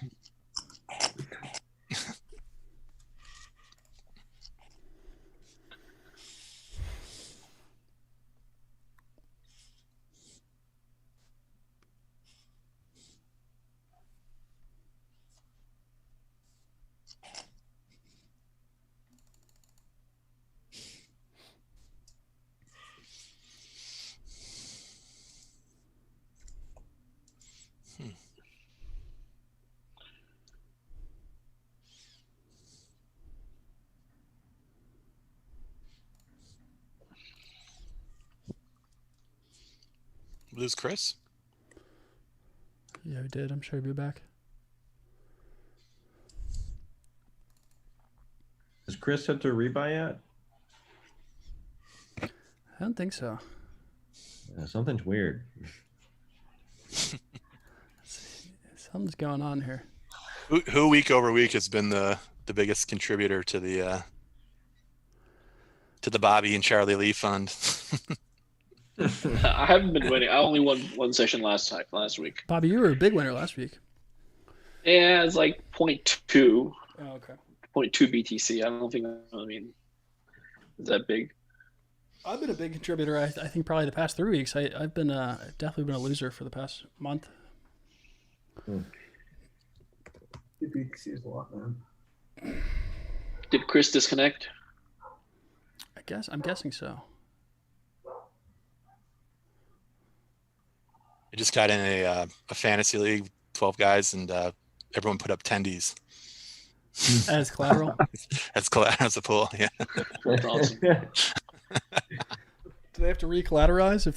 Lose Chris? Yeah, we did. I'm sure he'll be back. Has Chris had to rebuy yet? I don't think so. Something's weird. Something's going on here. Who week over week has been the biggest contributor to the Bobby and Charlie Lee fund? I haven't been winning. I only won one session last week. Bobby, you were a big winner last week. Yeah, it's like 0.2. Oh, okay. 0.2 BTC. I don't think. I mean, is that big? I've been a big contributor. I think probably the past 3 weeks. I've been definitely been a loser for the past month. BTC is a lot, man. Did Chris disconnect? I'm guessing so. I just got in a fantasy league, 12 guys, and everyone put up tendies. As collateral? As a pool, yeah. That's awesome. Do they have to re-collateralize if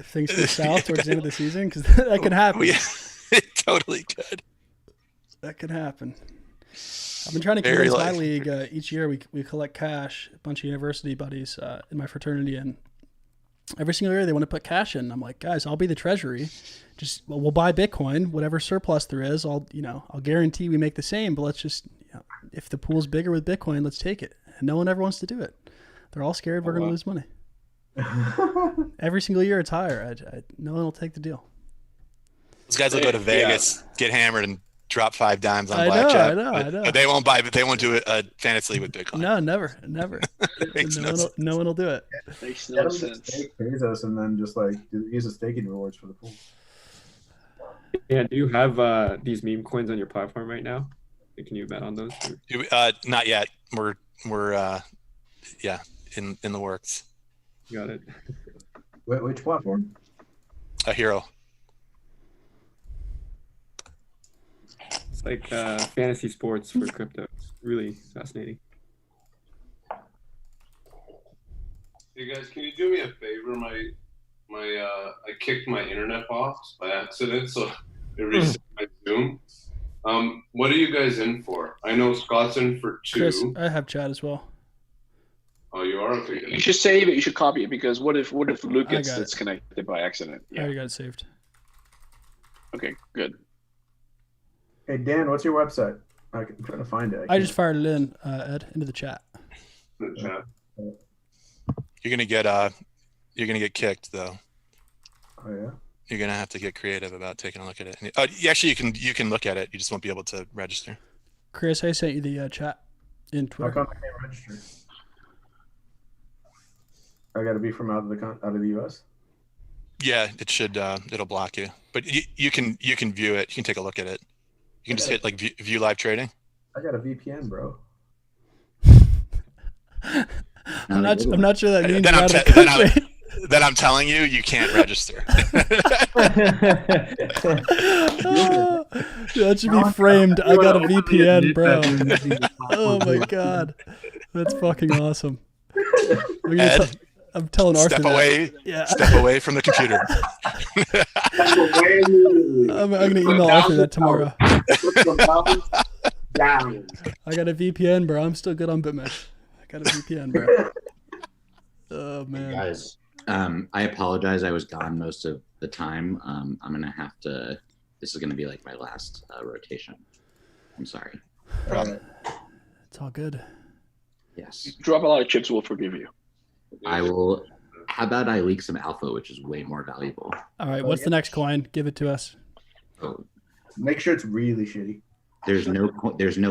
things go south towards the end of the season? Because that can happen. It totally could. That could happen. I've been trying to convince my league each year. We collect cash, a bunch of university buddies in my fraternity, and every single year they want to put cash in. I'm like, guys, I'll be the treasury. We'll buy Bitcoin, whatever surplus there is. I'll guarantee we make the same. But let's just, if the pool's bigger with Bitcoin, let's take it. And no one ever wants to do it. They're all scared we're going to lose money. Every single year it's higher. No one will take the deal. Those guys will go to Vegas, get hammered, and drop 5 dimes on blackjack. I know. But they won't do a fantasy league with Bitcoin. No, never. No one will do it. Makes no sense. Stake Bezos and then just like use the staking rewards for the pool. Yeah, do you have these meme coins on your platform right now? Can you bet on those? Not yet. We're in the works. Got it. Which platform? A hero. It's like fantasy sports for crypto. It's really fascinating. Hey guys, can you do me a favor? I kicked my internet box by accident, so it reset my Zoom. What are you guys in for? I know Scott's in for 2. Chris, I have chat as well. Oh, you are? Okay. You should save it. You should copy it, because what if Luke gets disconnected by accident? I already got it saved. Okay, good. Hey Dan, what's your website? I'm trying to find it. I just fired it in, Ed, into the chat. The chat. You're gonna get kicked though. Oh yeah. You're gonna have to get creative about taking a look at it. Actually, you can look at it. You just won't be able to register. Chris, I sent you the chat in Twitter. How come I can't register? I got to be from out of the U.S. Yeah, it should. It'll block you, but you can view it. You can take a look at it. You can just hit like view live trading. I got a VPN, bro. I'm not sure that means you're out of the country. Then I'm telling you, you can't register. That should be framed. I got a VPN, bro. Oh my god, that's fucking awesome. Ed, I'm telling Arthur. Step away from the computer. I'm gonna email Arthur that tomorrow. I got a VPN, bro. I'm still good on BitMesh. I got a VPN, bro. Oh man. Hey guys, I apologize. I was gone most of the time. I'm gonna have to. This is gonna be like my last rotation. I'm sorry. It's all good. Yes. Drop a lot of chips, we'll forgive you. I will. How about I leak some alpha, which is way more valuable? All right. What's the next coin? Give it to us. Oh, make sure it's really shitty. There's no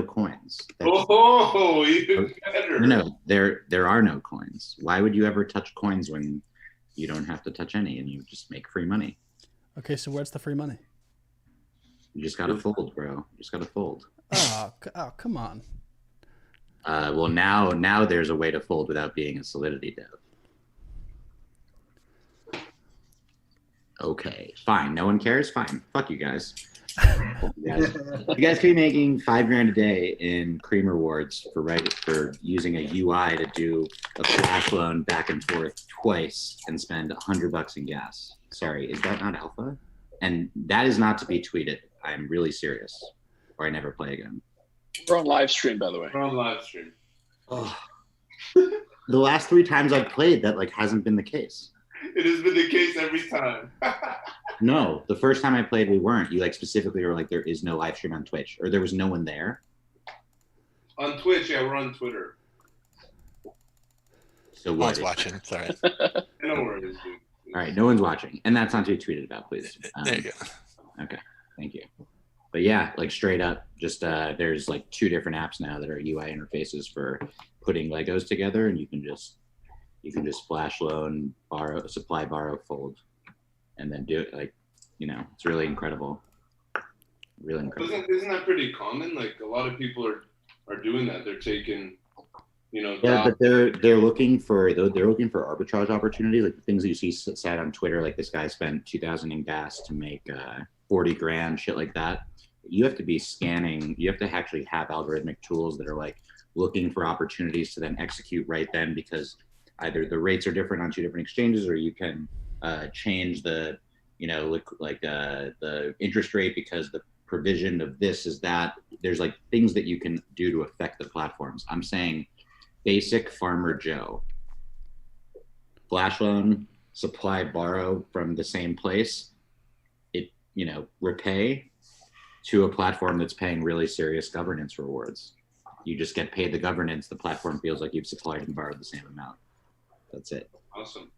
coins. Even better. No, there are no coins. Why would you ever touch coins when you don't have to touch any and you just make free money? Okay, so where's the free money? You just gotta fold, bro. You just gotta fold. Oh, come on. Well, now there's a way to fold without being a Solidity dev. Okay, fine. No one cares. Fine. Fuck you guys. You guys could be making $5,000 a day in Cream rewards for using a UI to do a flash loan back and forth twice and spend $100 in gas. Sorry, is that not alpha? And that is not to be tweeted. I'm really serious, or I never play again. We're on live stream, by the way. We're on live stream. Oh. The last 3 times I've played, that hasn't been the case. It has been the case every time. No, the first time I played, we weren't. You like specifically were like, there is no live stream on Twitch, or there was no one there. On Twitch, yeah, we're on Twitter. So No what? one's watching. Sorry. I know where it is, dude. All right, no one's watching, and that's not to be tweeted about, please. There you go. Okay, thank you. But yeah, like straight up, just there's like 2 different apps now that are UI interfaces for putting Legos together, and you can just flash loan, borrow, supply, borrow, fold, and then do it. Like, you know, it's really incredible. Really incredible. Isn't that pretty common? Like a lot of people are doing that. They're taking, you know. Yeah, but they're looking for arbitrage opportunities, like the things that you see said on Twitter, like this guy spent 2,000 in gas to make 40 grand, shit like that. You have to be scanning. You have to actually have algorithmic tools that are like looking for opportunities to then execute right then, because either the rates are different on 2 different exchanges, or you can change the, you know, like the interest rate because the provision of this is that. There's like things that you can do to affect the platforms. I'm saying basic farmer Joe, flash loan, supply, borrow from the same place, it, you know, repay to a platform that's paying really serious governance rewards. You just get paid the governance. The platform feels like you've supplied and borrowed the same amount. That's it. Awesome.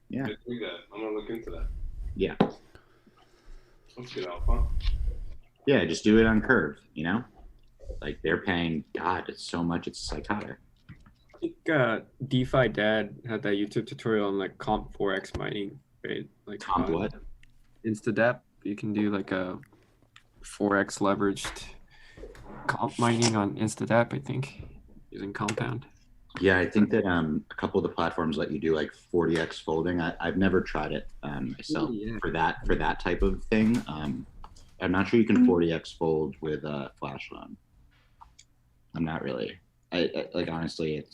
Yeah. I do that. I'm gonna look into that. Yeah. Let's get Alpha. Yeah, just do it on Curve, you know? Like they're paying, God, it's so much, it's psychotic. I think DeFi Dad had that YouTube tutorial on like comp 4x mining, right? Like Comp what? InstaDApp. You can do like a 4x leveraged comp mining on InstaDApp, I think, using Compound. Yeah, I think that a couple of the platforms let you do like 40x folding. I've never tried it myself. Ooh, yeah. for that type of thing. I'm not sure you can 40x fold with flash loan. I'm not really. I like, honestly,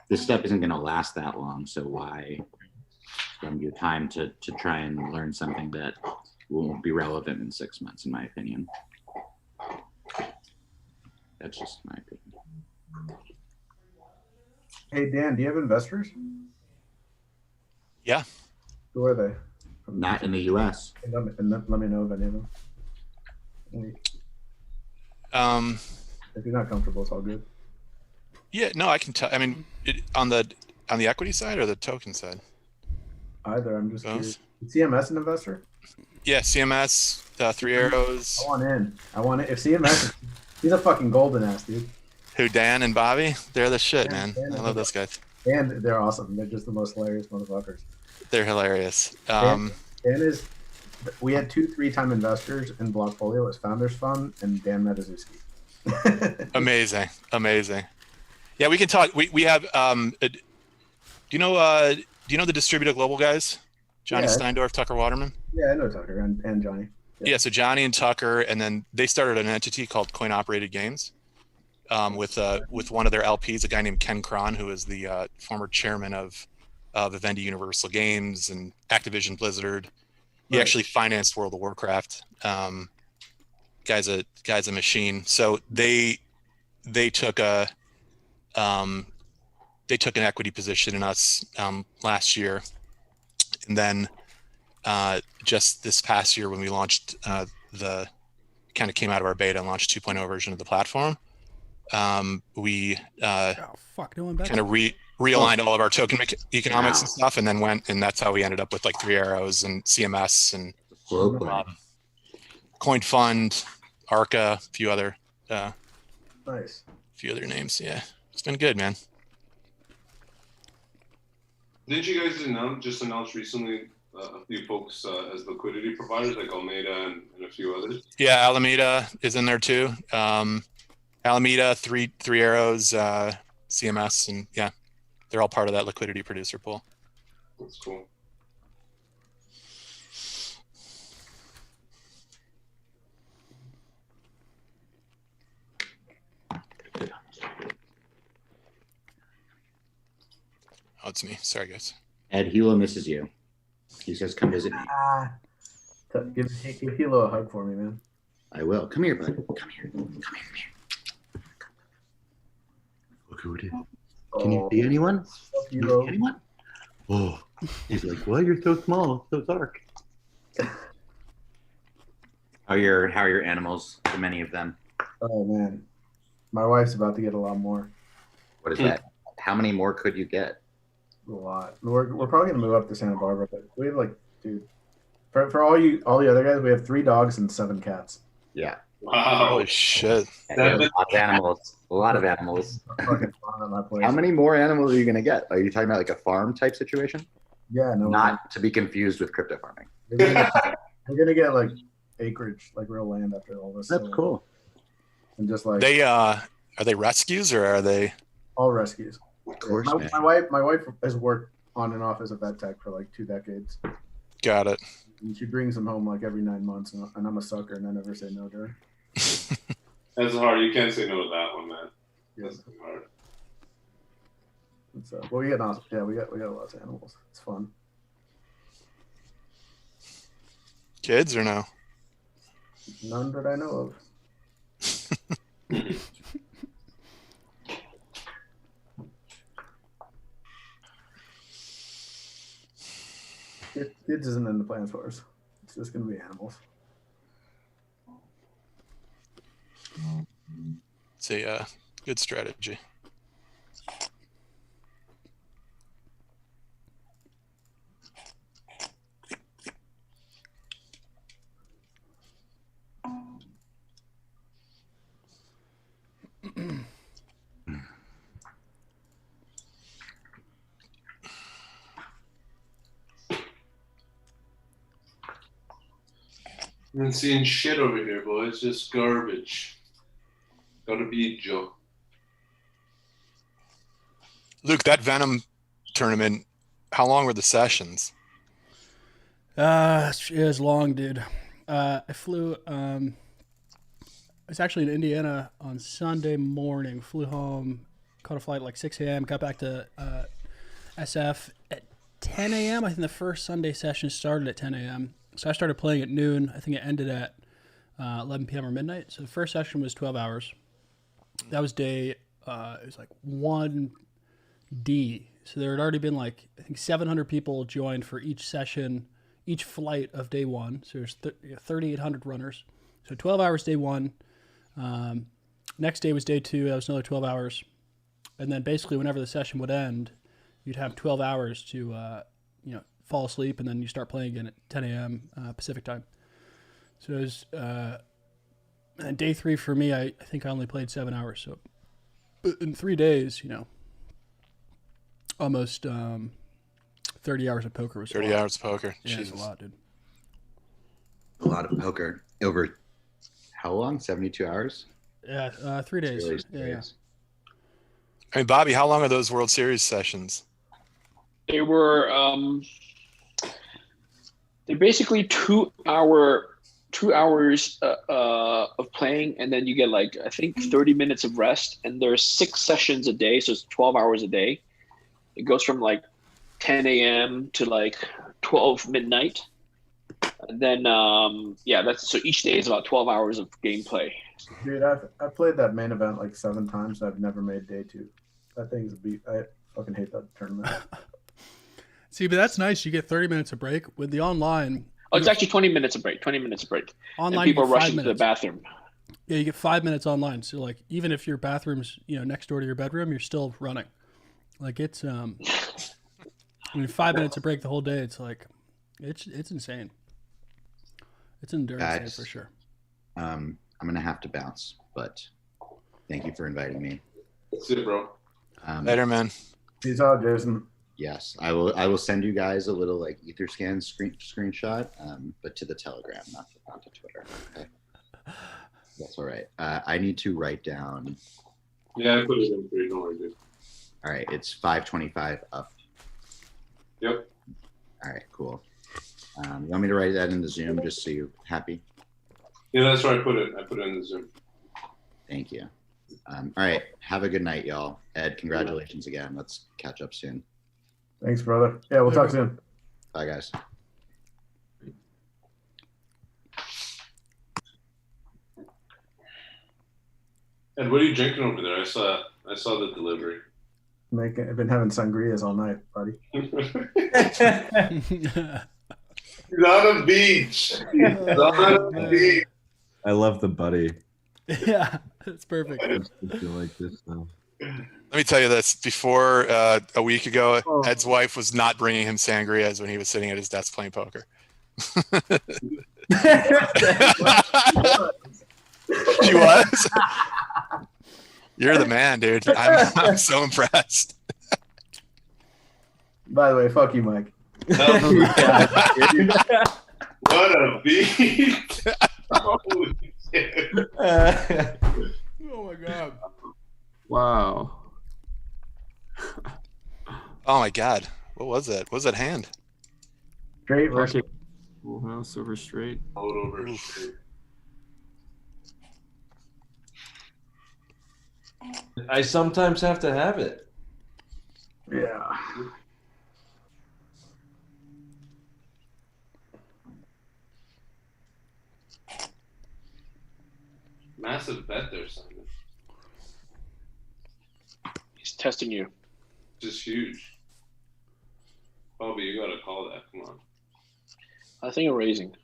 this stuff isn't going to last that long. So why spend your time to try and learn something that won't be relevant in 6 months, in my opinion. That's just my opinion. Hey Dan, do you have investors? Yeah. Who are they? Not in the U.S. Let me know if any of them. If you're not comfortable, it's all good. Yeah, no, I can tell. I mean, on the equity side or the token side? Either. I'm just Both? curious. CMS an investor? Yeah, CMS, 3 Arrows. I want in. I want it. If CMS, he's a fucking golden ass, dude. Who, Dan and Bobby? They're the shit, Yeah, man. Dan I love those guys. And they're awesome. They're just the most hilarious motherfuckers. They're hilarious. Dan is. We had 2 3-time investors in Blockfolio. It was Founders Fund and Dan Metazuski. Amazing. Yeah, we can talk. We have. Do you know the Distributed Global guys? Johnny Steindorf, Tucker Waterman. Yeah, I know Tucker and Johnny. Yeah, so Johnny and Tucker, and then they started an entity called Coin Operated Games, with one of their LPs, a guy named Ken Cron, who is the former chairman of Vivendi Universal Games and Activision Blizzard. He actually financed World of Warcraft. Guy's a machine. So they took an equity position in us last year, and then just this past year when we launched the kind of came out of our beta and launched 2.0 version of the platform, we kind of realigned all of our token economics and stuff, and then and that's how we ended up with like 3 Arrows and CMS and Coin Fund, Arca, a few other names. Yeah, it's been good, man. Didn't you guys announce recently a few folks as liquidity providers, like Alameda and a few others? Yeah, Alameda is in there too. Alameda, 3 Arrows, CMS, and yeah, they're all part of that liquidity producer pool. That's cool. Oh, it's me. Sorry, guys. Ed Hilo misses you. He says, "Come visit me." Give Hilo a hug for me, man. I will. Come here, bud. Come here. Look who it is. Can you see anyone? Can you see anyone? Oh, he's like, "Well, you're so small, so dark." How are your animals? So many of them. Oh man, my wife's about to get a lot more. What is that? How many more could you get? A lot. We're probably gonna move up to Santa Barbara, but we have like, dude, for all the other guys, we have 3 dogs and 7 cats. Yeah. Wow. Holy shit. A lot of animals. A lot of animals. Fucking fun at my place. How many more animals are you gonna get? Are you talking about like a farm type situation? Yeah, no. Not to be confused with crypto farming. We're gonna get like acreage, like real land after all this. That's cool. And just like They are they rescues or are they all rescues. Of course, man. My wife has worked on and off as a vet tech for like 2 decades. got it? And she brings them home like every 9 months, and I'm a sucker, and I never say no to her. That's hard. You can't say no to that one, man. That's hard. So, well, we got lots of animals. It's fun. Kids or no? None that I know of. Kids isn't in the plans for us. It's just gonna be animals. It's a good strategy. I've been seeing shit over here, boys. Just garbage. Gotta be Joe. Luke, that Venom tournament, how long were the sessions? It was long, dude. I flew. I was actually in Indiana on Sunday morning. Flew home, caught a flight at like 6 a.m. Got back to SF at 10 a.m. I think the first Sunday session started at 10 a.m. So I started playing at noon. I think it ended at 11 p.m. or midnight. So the first session was 12 hours. That was day. It was like 1D. So there had already been like I think 700 people joined for each session, each flight of day 1. So there's 3,800 runners. So 12 hours day 1. Next day was day 2. That was another 12 hours. And then basically whenever the session would end, you'd have 12 hours to fall asleep, and then you start playing again at 10 a.m. Pacific time. So it was and day 3 for me. I think I only played 7 hours. So in 3 days, almost 30 hours of poker was 30 hours of poker. Yeah, it's a lot, dude. A lot of poker over how long? 72 hours? Yeah, 3 days. Really yeah. I mean, Bobby, how long are those World Series sessions? They were they're basically 2 hours of playing, and then you get like I think 30 minutes of rest, and there's 6 sessions a day, so it's 12 hours a day. It goes from like 10 a.m. to like 12 midnight. And then that's so each day is about 12 hours of gameplay. Dude, I've played that main event like 7 times. I've never made day 2. That thing's a beat. I fucking hate that tournament. See, but that's nice. You get 30 minutes of break with the online. Oh, it's actually 20 minutes of break. 20 minutes of break. Online, and people are you get 5 rushing to the minutes. bathroom. Yeah, you get 5 minutes online. So like, even if your bathroom's next door to your bedroom, you're still running. Like it's 5 minutes of break the whole day. It's like, it's insane. It's an endurance day for sure. I'm gonna have to bounce, but thank you for inviting me. That's it, bro. Later, man. Peace out, Jason. Yes, I will send you guys a little like Etherscan screenshot, but to the Telegram, not to Twitter. Okay, that's all right. I need to write down. Yeah, I put it in for you. Don't worry, dude. All right, it's 525 up. Yep. All right, cool. You want me to write that in the Zoom just so you're happy? Yeah, that's where I put it. I put it in the Zoom. Thank you. All right, have a good night, y'all. Ed, congratulations again. Let's catch up soon. Thanks, brother. Yeah, we'll talk soon. Bye, guys. And what are you drinking over there? I saw the delivery. I've been having sangrias all night, buddy. He's on a beach. He's on a beach. I love the buddy. Yeah, that's perfect. I feel like this though. Let me tell you this. Before a week ago, Ed's wife was not bringing him sangrias when he was sitting at his desk playing poker. She was? You're the man, dude. I'm so impressed. By the way, fuck you, Mike. What a beat. Holy shit. Oh my god. Wow. Oh my god. What was that? What was that hand? Straight versus Okay. Full house over straight. Hold over straight. I sometimes have to have it. yeah. Massive bet there, Simon. He's testing you. Just huge. Bobby, you gotta call that. Come on. I think I'm raising.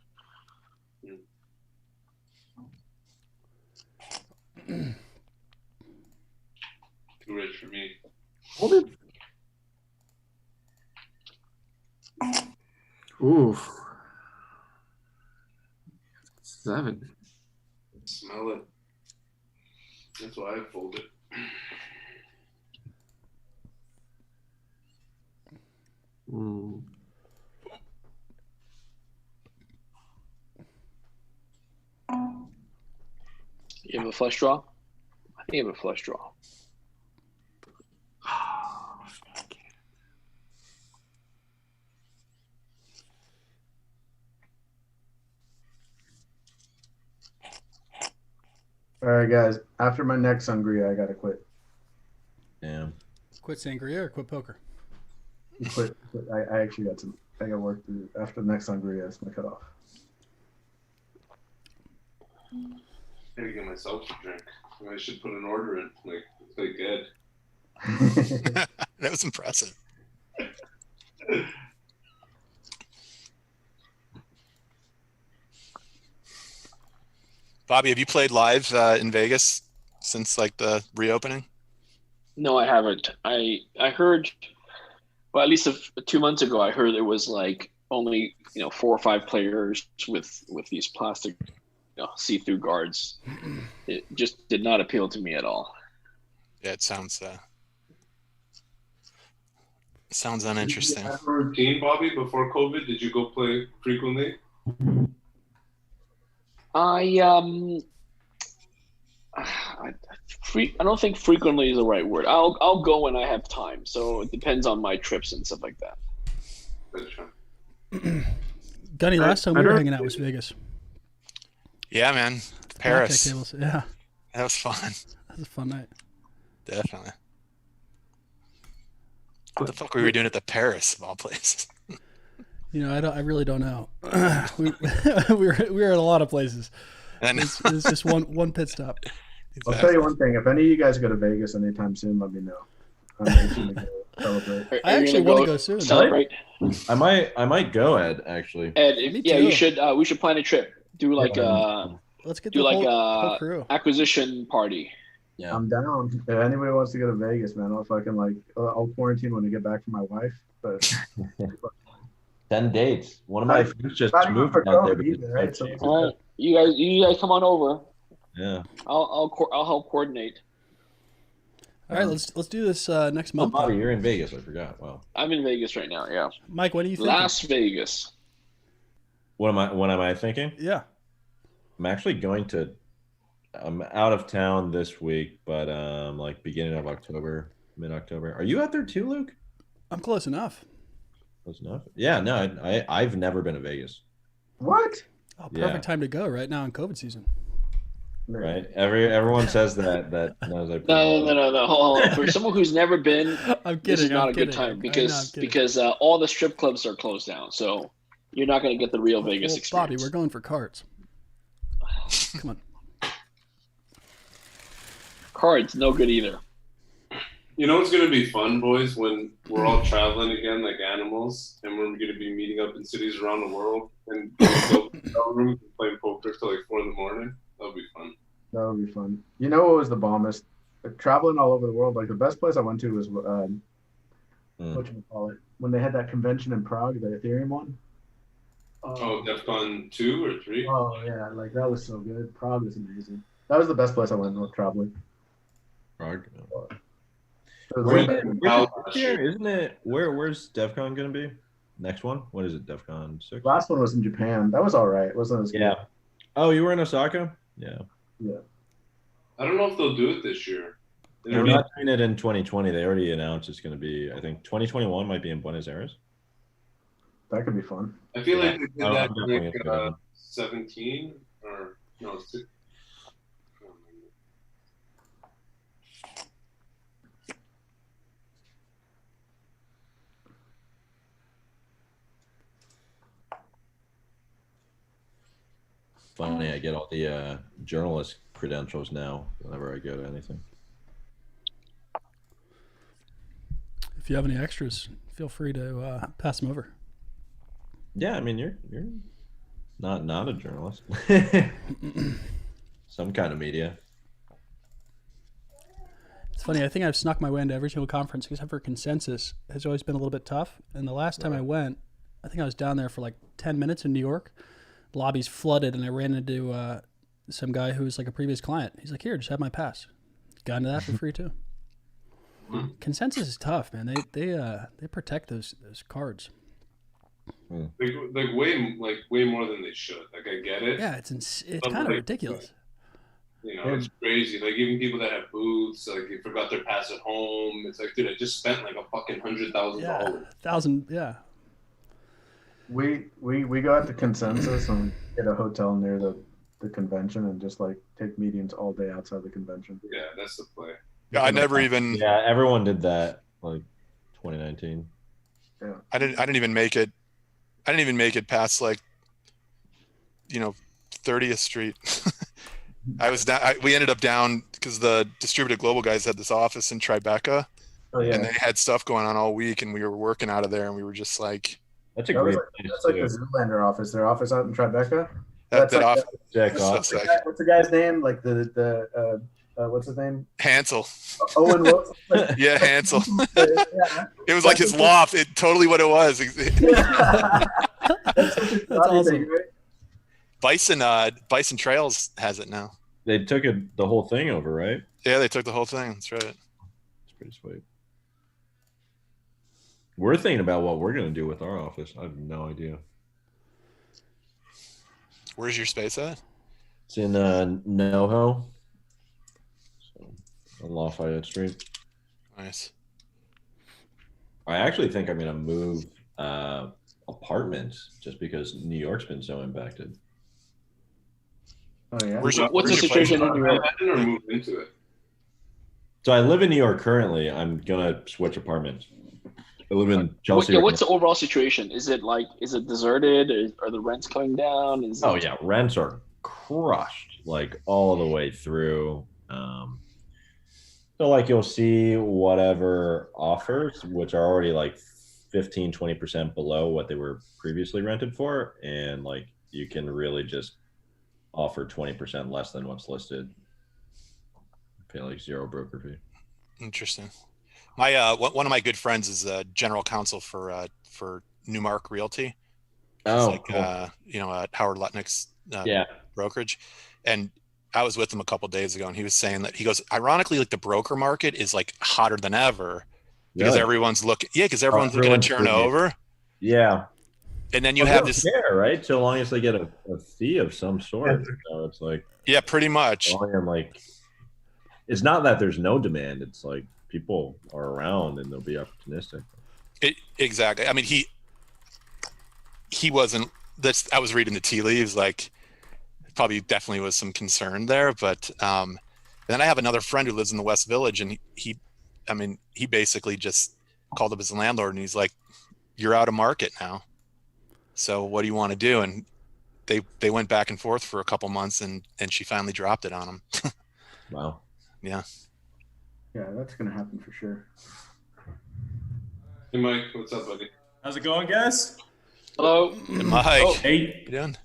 Too rich for me. Hold it. Ooh. 7. Smell it. That's why I fold it. Mm. You have a flush draw? I think you have a flush draw. All right, guys. After my next sangria, I gotta quit. Damn. Quit sangria or quit poker? Quit. I actually got some. I got work to do. After the next sangria, it's my cutoff. I gotta get myself a drink. I should put an order in. Like Ed. That was impressive. Bobby, have you played live in Vegas since like the reopening? No, I haven't. I heard, well, at least 2 months ago, I heard it was like only 4 or 5 players with these plastic see-through guards. It just did not appeal to me at all. Yeah, it sounds uninteresting. Did you have a routine, Bobby, before COVID? Did you go play frequently? I don't think frequently is the right word. I'll go when I have time. So it depends on my trips and stuff like that. Gunny, last time we were hanging out was Vegas. Yeah, man. Paris. Tables. Yeah. That was fun. That was a fun night. Definitely. What the fuck were we doing at the Paris of all places? I really don't know. we were at a lot of places. It was just one pit stop. I'll tell you one thing. If any of you guys go to Vegas anytime soon, let me know. I'm actually gonna go celebrate. I actually want to go soon. Celebrate. I might go, Ed. Actually. Ed, you should. We should plan a trip. Do like let's get the whole crew. Acquisition party. Yeah. I'm down. If anybody wants to go to Vegas, man, I'll fucking I'll quarantine when I get back from my wife. But 10 dates. One of my friends just moved out there. Right? So, you guys come on over. Yeah. I'll help coordinate. All right, let's do this next month. Bobby, you're in Vegas. I forgot. Wow. I'm in Vegas right now. Yeah. Mike, what do you think? Las Vegas. What am I thinking? Yeah. I'm actually I'm out of town this week, but like beginning of October, mid-October. Are you out there too, Luke? I'm close enough. Close enough? Yeah, no, I've never been to Vegas. What? Oh, perfect time to go right now in COVID season. Right? Everyone says that knows I No. Hold on. For someone who's never been, I'm kidding, this is not a good time because all the strip clubs are closed down. So you're not going to get the real Vegas experience. Bobby, we're going for cards. Come on. Cards, no good either. You know what's gonna be fun, boys, when we're all traveling again like animals, and we're gonna be meeting up in cities around the world and going to hotel rooms and playing poker till like 4 in the morning. That'll be fun. That would be fun. You know what was the bombest? Traveling all over the world. Like the best place I went to was what you call it, when they had that convention in Prague, the Ethereum one. Oh, DEF CON 2 or 3? Oh yeah, like that was so good. Prague was amazing. That was the best place I went with traveling. Prague. Where's Isn't it? Where's DEF CON gonna be? Next one? What is it? DEF CON 6? Last one was in Japan. That was all right. It wasn't as good. Yeah. Oh, you were in Osaka? Yeah. Yeah. I don't know if they'll do it this year. They're not doing it in 2020. They already announced it's going to be, I think 2021 might be in Buenos Aires. That could be fun. I feel like they did that definitely in like 17 or no, 6. Funny, I get all the journalist credentials now whenever I go to anything. If you have any extras, feel free to pass them over. Yeah, I mean you're not a journalist. Some kind of media. It's funny. I think I've snuck my way into every single conference except for Consensus. Has always been a little bit tough. And the last time I went, I think I was down there for like 10 minutes in New York. The lobby's flooded, and I ran into some guy who was like a previous client. He's like, "Here, just have my pass." Got into that for free too. Consensus is tough, man. They protect those cards. Like way more than they should. Like I get it. Yeah, it's kind of ridiculous. You know, it's crazy. Like even people that have booths, like they forgot their pass at home. It's like, dude, I just spent like a fucking $100,000. Yeah. We got the Consensus and get a hotel near the convention and just like take meetings all day outside the convention. Yeah, that's the play. Yeah, I never even. Yeah, everyone did that like 2019. Yeah. I didn't even make it. I didn't even make it past like, 30th Street. We ended up down because the Distributed Global guys had this office in Tribeca, and they had stuff going on all week, and we were working out of there, and we were just like. That's a great place. That's like the Zoolander office. Their office out in Tribeca. What's the guy's name? Like the what's his name? Hansel. Owen Wilson. Yeah, Hansel. It was like his loft. It totally what it was. That's awesome. Bison Trails has it now. They took the whole thing over, right? Yeah, they took the whole thing. That's right. It's pretty sweet. We're thinking about what we're going to do with our office. I have no idea. Where's your space at? It's in NoHo, on Lafayette Street. Nice. I actually think I'm going to move apartments just because New York's been so impacted. Oh yeah. What's the situation in New York? I didn't move into it. So I live in New York currently. I'm going to switch apartments. I live in Chelsea. What's the overall situation? Is it deserted? Are the rents coming down? Yeah, rents are crushed like all the way through. So like you'll see whatever offers, which are already like 15-20% below what they were previously rented for, and like you can really just offer 20% less than what's listed. Pay like zero broker fee. Interesting. My one of my good friends is a general counsel for Newmark Realty. Oh, like cool. At Howard Lutnick's brokerage, and I was with him a couple of days ago, and he was saying that he goes, ironically, like the broker market is like hotter than ever because everyone's looking. Yeah, because everyone's looking to turn over. Yeah, and then you have this. Right, so long as they get a fee of some sort. So it's like pretty much. Like, it's not that there's no demand. It's like people are around and they'll be opportunistic. Exactly. I mean, he wasn't. I was reading the tea leaves. Like, probably definitely was some concern there, but then I have another friend who lives in the West Village, and he basically just called up his landlord, and he's like, "You're out of market now. So what do you want to do?" And they went back and forth for a couple months, and she finally dropped it on him. Wow. Yeah. Yeah, that's gonna happen for sure. Hey, Mike, what's up, buddy? How's it going, guys? Hello. Good, Mike. Oh. Hey. How you doing?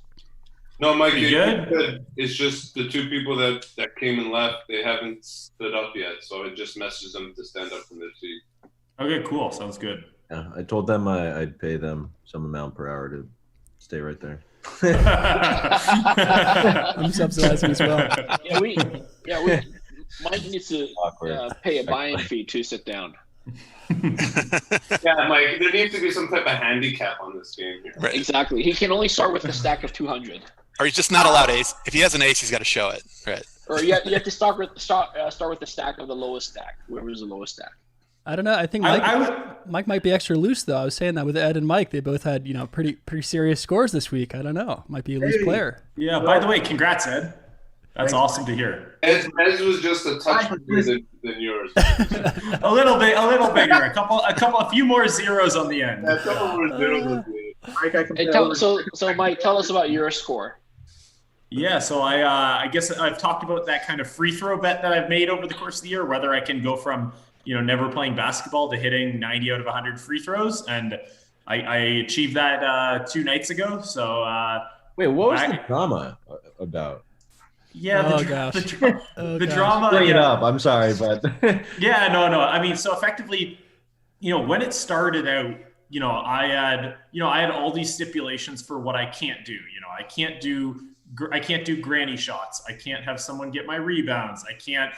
No, Mike, Pretty good. it's just the two people that came and left. They haven't stood up yet, so I just messaged them to stand up from their seat. Okay, cool. Sounds good. Yeah, I told them I'd pay them some amount per hour to stay right there. I'm subsidizing as well. Yeah, Mike needs to pay a buy-in fee to sit down. Yeah, Mike, there needs to be some type of handicap on this game here. Right. Exactly. He can only start with a stack of 200. Or he's just not allowed ace. If he has an ace, he's got to show it. Right. Or you have to start with the stack of the lowest stack, whoever's the lowest stack. I don't know. I think Mike might be extra loose though. I was saying that with Ed and Mike, they both had pretty serious scores this week. I don't know. Might be a loose player. Yeah. By the way, congrats, Ed. That's awesome to hear. Ed's was just a touch bigger than yours. a little bigger. A few more zeros on the end. A couple more zeros. So Mike, tell us about your score. Yeah, so I guess I've talked about that kind of free throw bet that I've made over the course of the year, whether I can go from never playing basketball to hitting 90 out of 100 free throws, and I achieved that 2 nights ago. So wait, what was the drama about? Yeah, the drama. Bring it up. I'm sorry, but yeah, no. I mean, so effectively, when it started out, I had all these stipulations for what I can't do. I can't do granny shots. I can't have someone get my rebounds. I can't,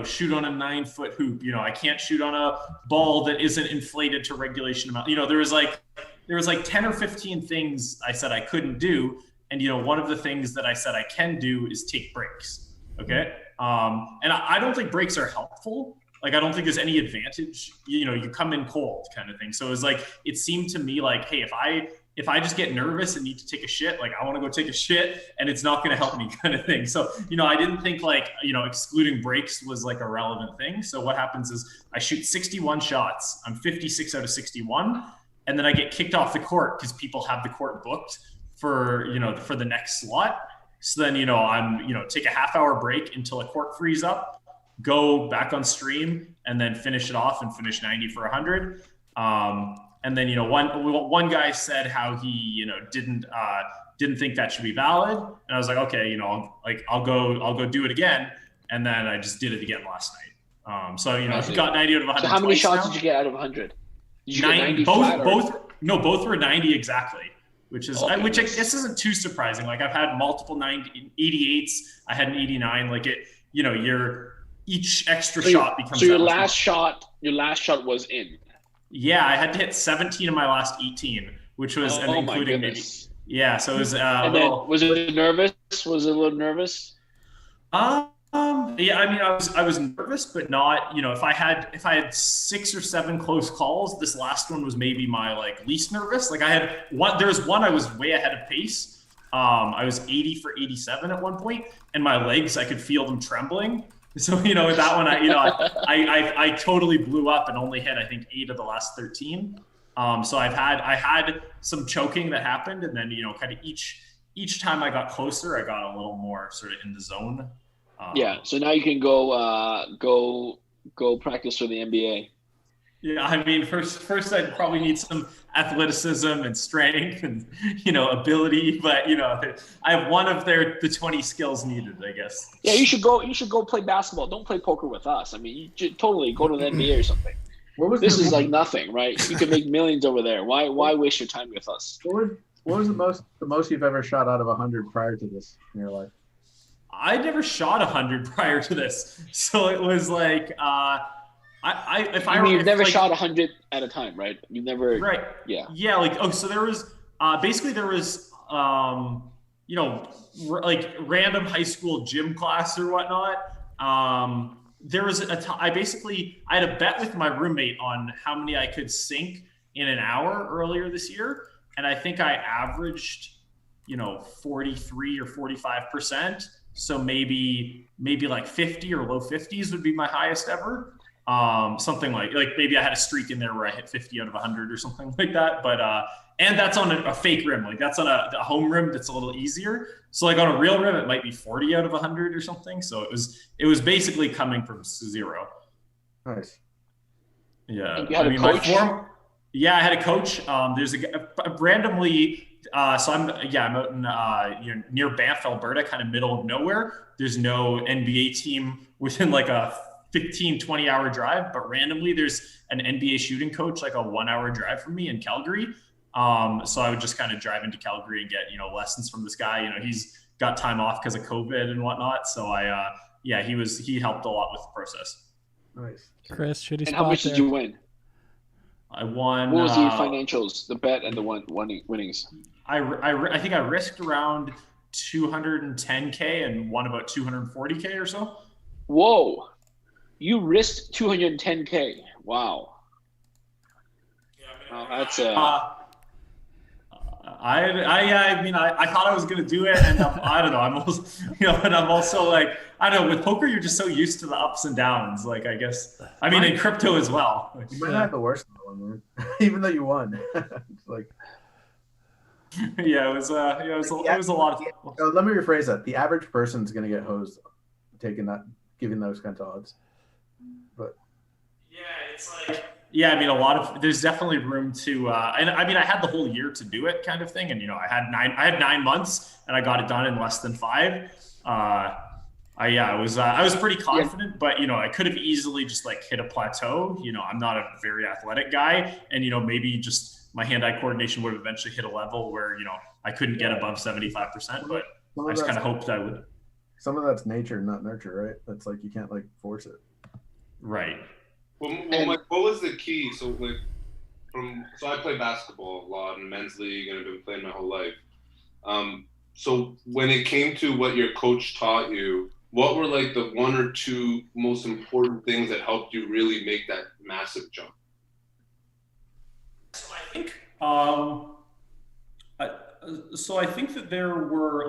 shoot on a 9-foot hoop. I can't shoot on a ball that isn't inflated to regulation amount. There was like 10 or 15 things I said I couldn't do. And, one of the things that I said I can do is take breaks. Okay. And I don't think breaks are helpful. Like, I don't think there's any advantage, you come in cold kind of thing. So it was like, it seemed to me like, hey, if I just get nervous and need to take a shit, like I want to go take a shit and it's not going to help me kind of thing. So, I didn't think like, excluding breaks was like a relevant thing. So what happens is I shoot 61 shots. I'm 56 out of 61. And then I get kicked off the court because people have the court booked for the next slot. So then, I'm, take a half-hour break until a court frees up, go back on stream, and then finish it off and finish 90 for 100. And then, one guy said how he, didn't think that should be valid. And I was like, okay, I'll go do it again. And then I just did it again last night. So, he got 90 out of 100. So how many shots did you get out of 100? Did you get 90 both were 90 exactly. Which I guess isn't too surprising. Like I've had multiple 88s. I had an 89. Like it, your each extra shot becomes. So your last shot was in. Yeah, I had to hit 17 of my last 18, which was including maybe. Yeah, so it was. Was it nervous? Was it a little nervous? Yeah, I mean, I was nervous, but not. If I had 6 or 7 close calls, this last one was maybe my least nervous. Like I had one. There was one I was way ahead of pace. I was 80 for 87 at one point, and my legs, I could feel them trembling. So with that one, I totally blew up and only hit I think 8 of the last 13. So I had some choking that happened, and then kind of each time I got closer, I got a little more sort of in the zone. Yeah, so now you can go practice for the NBA. Yeah, I mean, first I'd probably need some athleticism and strength and ability, but I have one of the 20 skills needed, I guess. Yeah, you should go play basketball. Don't play poker with us. I mean, you should totally go to the NBA or something. This is like nothing, right? You could make millions over there. Why waste your time with us? What was the most you've ever shot out of 100 prior to this in your life? I never shot 100 prior to this, so it was like you've never shot 100 at a time, right? You've never, right? Yeah. So there was basically random high school gym class or whatnot. There was I had a bet with my roommate on how many I could sink in an hour earlier this year, and I think I averaged 43 or 45%. So maybe like 50 or low 50s would be my highest ever. Something like maybe I had a streak in there where I hit 50 out of 100 or something like that. But and that's on a fake rim. Like that's on a home rim that's a little easier. So like on a real rim, it might be 40 out of 100 or something. So it was basically coming from zero. Nice. Yeah. And you had a coach? Yeah, I had a coach. There's randomly. So I'm out in near Banff, Alberta, kind of middle of nowhere. There's no NBA team within like a 15, 20 hour drive, but randomly there's an NBA shooting coach like a 1 hour drive from me in Calgary. So I would just kind of drive into Calgary and get, lessons from this guy. He's got time off because of COVID and whatnot. So he helped a lot with the process. Nice. Chris, should he And spot how much there? did you win? I won. What was your financials, the bet and the winnings? I think I risked around 210K and won about 240K or so. Whoa. You risked 210K. Wow. That's I thought I was gonna do it, and I don't know. I'm also, and I'm also like, I don't know. With poker, you're just so used to the ups and downs. Like, I guess, in crypto as well. You might have the worst one, man. Even though you won. It's like. Yeah, it was a lot of. Let me rephrase that. The average person's gonna get hosed, giving those kinds of odds. But. Yeah, it's like. Yeah, a lot of there's definitely room to, and I had the whole year to do it, kind of thing, and I had 9 months, and I got it done in less than 5. I was pretty confident, but I could have easily just like hit a plateau. I'm not a very athletic guy, and maybe just my hand-eye coordination would have eventually hit a level where I couldn't get above 75%, but I just kind of hoped I would. Some of that's nature, not nurture, right? That's like you can't like force it. Right. Well, Mike, what was the key? So I play basketball a lot in men's league, and I've been playing my whole life. So when it came to what your coach taught you, what were like the 1 or 2 most important things that helped you really make that massive jump? So I think, I think that there were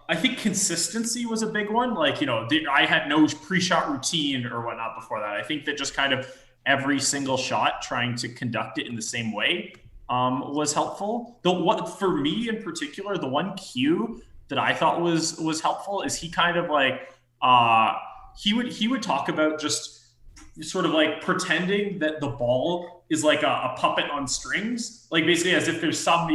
I think consistency was a big one. I had no pre-shot routine or whatnot before that. I think that just kind of every single shot, trying to conduct it in the same way, was helpful. For me in particular, the one cue that I thought was helpful is he kind of he would talk about just sort of like pretending that the ball is like a puppet on strings, like basically as if there's some,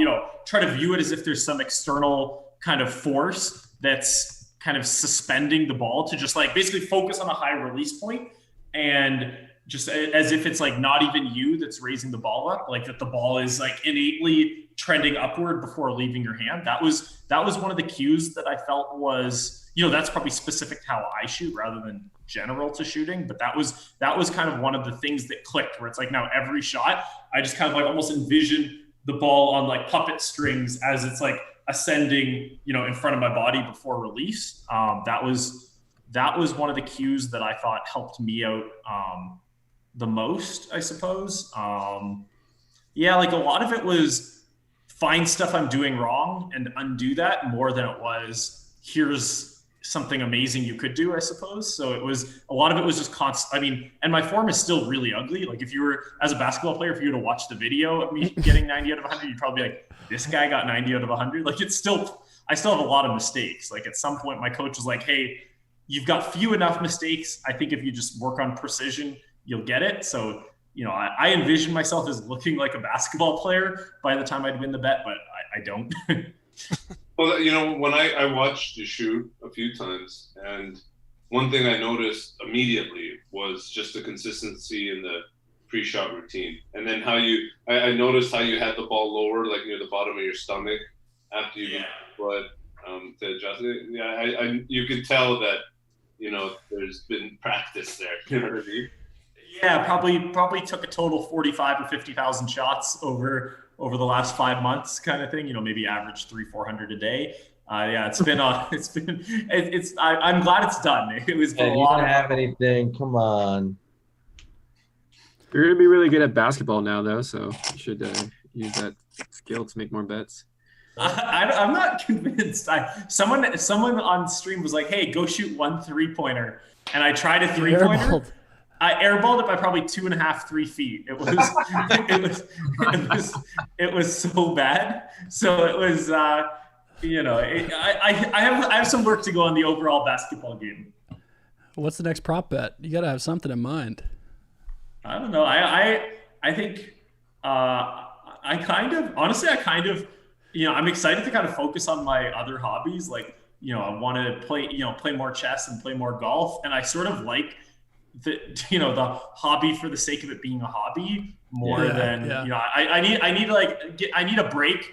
try to view it as if there's some external kind of force that's kind of suspending the ball to just like basically focus on a high release point, and just as if it's like not even you that's raising the ball up, like that the ball is like innately trending upward before leaving your hand. That was one of the cues that I felt was, that's probably specific to how I shoot rather than general to shooting, but that was kind of one of the things that clicked, where it's like now every shot I just kind of like almost envision the ball on like puppet strings as it's like ascending, in front of my body before release. That was one of the cues that I thought helped me out the most, I suppose. Like a lot of it was find stuff I'm doing wrong and undo that more than it was here's something amazing you could do, I suppose. So a lot of it was just constant. And my form is still really ugly. Like if you were, as a basketball player, if you were to watch the video of me getting 90 out of 100, you'd probably be like, this guy got 90 out of 100. Like I still have a lot of mistakes. Like at some point my coach was like, hey, you've got few enough mistakes. I think if you just work on precision, you'll get it. So, I envision myself as looking like a basketball player by the time I'd win the bet, but I don't. Well, when I watched you shoot a few times, and one thing I noticed immediately was just the consistency in the pre-shot routine. And then I noticed how you had the ball lower, like near the bottom of your stomach after you but to adjust it. Yeah, you could tell that, there's been practice there. You know what I mean? Yeah, probably took a total 45 or 50,000 shots over the last 5 months, kind of thing. Maybe average 300-400 a day. I'm glad it's done. It was a lot. You don't have anything. Come on. You're gonna be really good at basketball now, though, so you should use that skill to make more bets. I'm not convinced. Someone on stream was like, "Hey, go shoot 1 3-pointer," and I tried a 3-pointer. I airballed it by probably 2.5-3 feet. It was so bad. So it was, I have some work to go on the overall basketball game. What's the next prop bet? You got to have something in mind. I don't know. I think I kind of honestly I'm excited to kind of focus on my other hobbies. Like, I want to play more chess and play more golf, and I sort of like the hobby for the sake of it being a hobby more than I need a break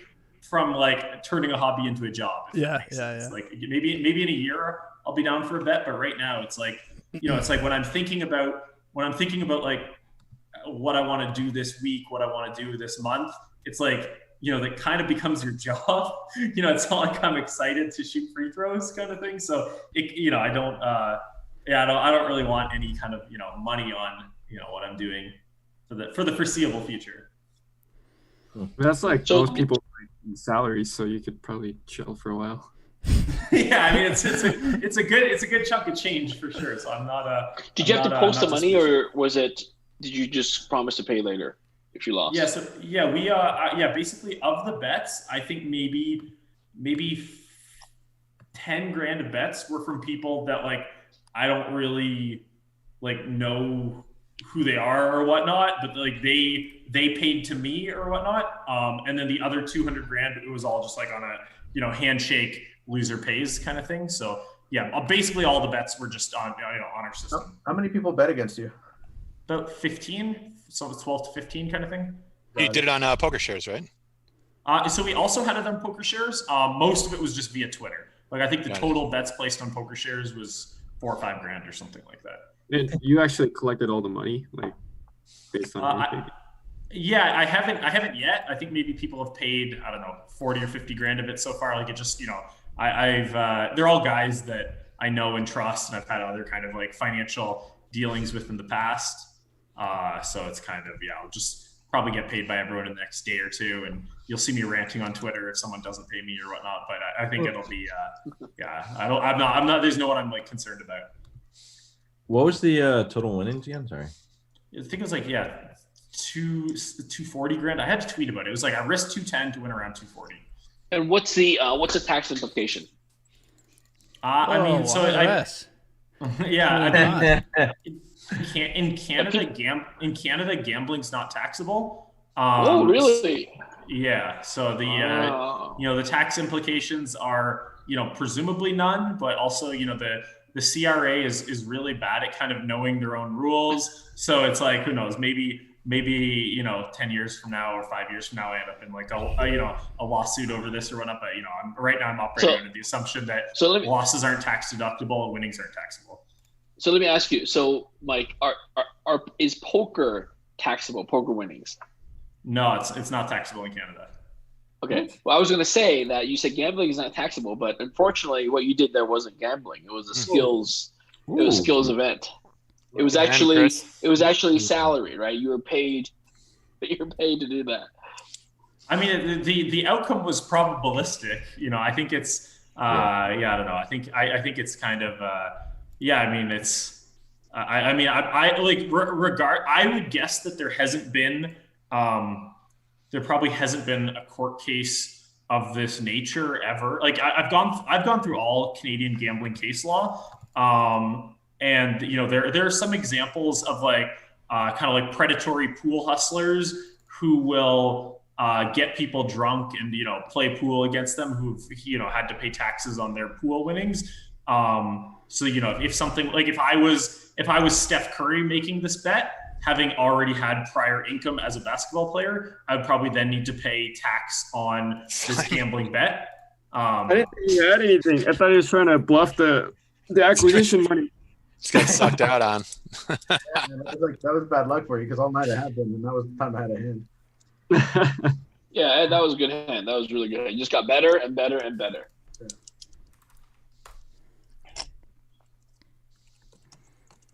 from like turning a hobby into a job. Like maybe in a year I'll be down for a bet, but right now it's like it's like when I'm thinking about like what I want to do this week, what I want to do this month, it's like that kind of becomes your job. It's not like I'm excited to shoot free throws kind of thing. So I don't really want any kind of money on what I'm doing for the foreseeable future. That's like most people salaries, so you could probably chill for a while. Yeah, I mean it's a good chunk of change for sure. So I'm not. Did you have to post the money, or did you just promise to pay later if you lost? Yeah. So we basically of the bets, I think maybe 10 grand of bets were from people that like I don't really like know who they are or whatnot, but like they paid to me or whatnot. And then the other 200 grand, it was all just like on a handshake, loser pays kind of thing. So yeah, basically all the bets were just on on our system. How many people bet against you? About 15, so it's 12 to 15 kind of thing. You did it on poker shares, right? So we also had it on poker shares. Most of it was just via Twitter. Like I think the total bets placed on poker shares was 4 or 5 grand or something like that. And you actually collected all the money, like based on yeah, I haven't yet. I think maybe people have paid, I don't know, 40 or 50 grand of it so far. Like it just, I've they're all guys that I know and trust, and I've had other kind of like financial dealings with in the past. So it's kind of, I'll just probably get paid by everyone in the next day or two, and you'll see me ranting on Twitter if someone doesn't pay me or whatnot. But I think it'll be, I'm not. There's no one I'm like concerned about. What was the total winnings again? Sorry. I think it was like 240 grand. I had to tweet about it. It was like I risked 210 to win around 240. And what's the tax implication? I mean, so IRS. In Canada, gambling's not taxable. Oh, really? Yeah. So the tax implications are presumably none, but also the CRA is really bad at kind of knowing their own rules. So it's like, who knows, maybe 10 years from now or 5 years from now, I end up in like a lawsuit over this or whatnot. But right now I'm operating under the assumption that losses aren't tax deductible and winnings aren't taxable. So let me ask you. So Mike, is poker taxable? Poker winnings? No, it's not taxable in Canada. Okay. Well, I was going to say that you said gambling is not taxable, but unfortunately, what you did there wasn't gambling. It was a skills. It was a skills event. It was actually salary, right? You were paid to do that. I mean, the outcome was probabilistic. I think it's I don't know. I think it's kind of I mean, it's I would guess that there hasn't been there probably hasn't been a court case of this nature ever. Like I've gone through all Canadian gambling case law. And there are some examples of like kind of like predatory pool hustlers who will get people drunk and play pool against them who've had to pay taxes on their pool winnings. So if something like if I was Steph Curry making this bet, having already had prior income as a basketball player, I would probably then need to pay tax on this gambling bet. I didn't think you had anything. I thought he was trying to bluff the acquisition money. It's got sucked out on. That was bad luck for you because all night I had them, and that was the time I had a hand. Yeah, that was a good hand. That was really good. You just got better and better and better. Yeah.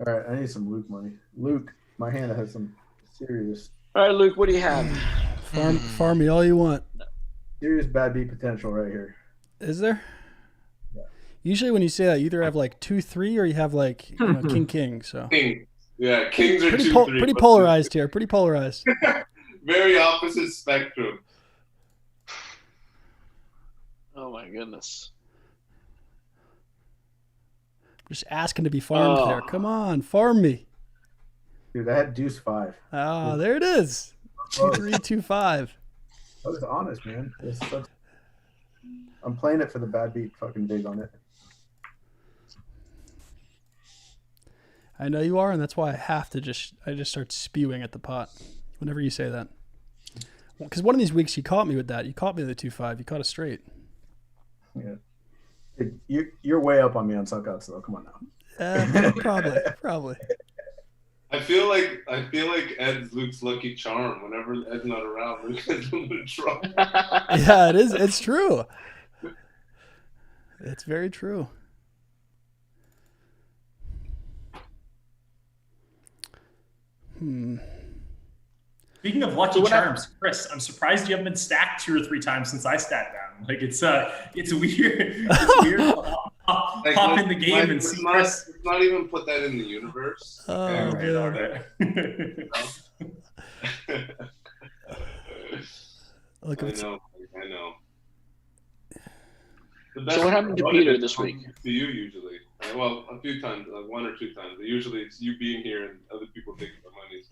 All right, I need some Luke money. Luke, my hand has some serious. All right, Luke, what do you have? Farm me all you want. Serious bad beat potential right here. Is there? Usually when you say that, you either have like 2-3 or you have like king. So King. Yeah, kings are pretty 2-3. pretty polarized here. Pretty polarized. Very opposite spectrum. Oh my goodness. Just asking to be farmed there. Come on, farm me. Dude, I had deuce 5. Ah, there it is. 2-3, 2-5. I was honest, man. I'm playing it for the bad beat fucking big on it. I know you are, and that's why I just start spewing at the pot whenever you say that. Because one of these weeks you caught me with that. You caught me with the 2-5. You caught it straight. Yeah. You're way up on me on suckouts though. Come on now. Probably. I feel like Ed's Luke's lucky charm. Whenever Ed's not around, Luke has a little trouble. Yeah, it is. It's true. It's very true. Speaking of lucky charms, Chris, I'm surprised you haven't been stacked 2 or 3 times since I sat down. Like it's weird. It's weird. Hop in the game and see Chris. Let's not even put that in the universe. Oh, okay, Look, I know. So what happened to Peter this week? To you usually. Well, a few times, like 1 or 2 times. Usually it's you being here and other people taking the money.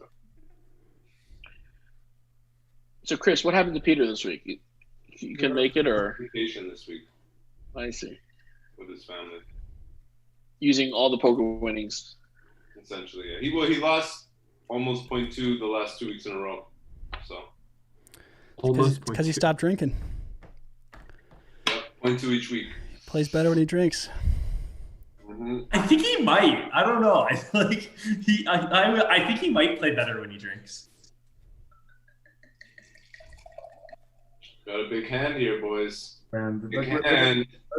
So Chris, what happened to Peter this week? You can make it or vacation this week. I see. With his family. Using all the poker winnings. Essentially, yeah. He lost almost 0.2 the last 2 weeks in a row. So because he stopped drinking. Yep, 0.2 each week. Plays better when he drinks. Mm-hmm. I think he might. I don't know. I think he might play better when he drinks. Got a big hand here, boys. Man, look at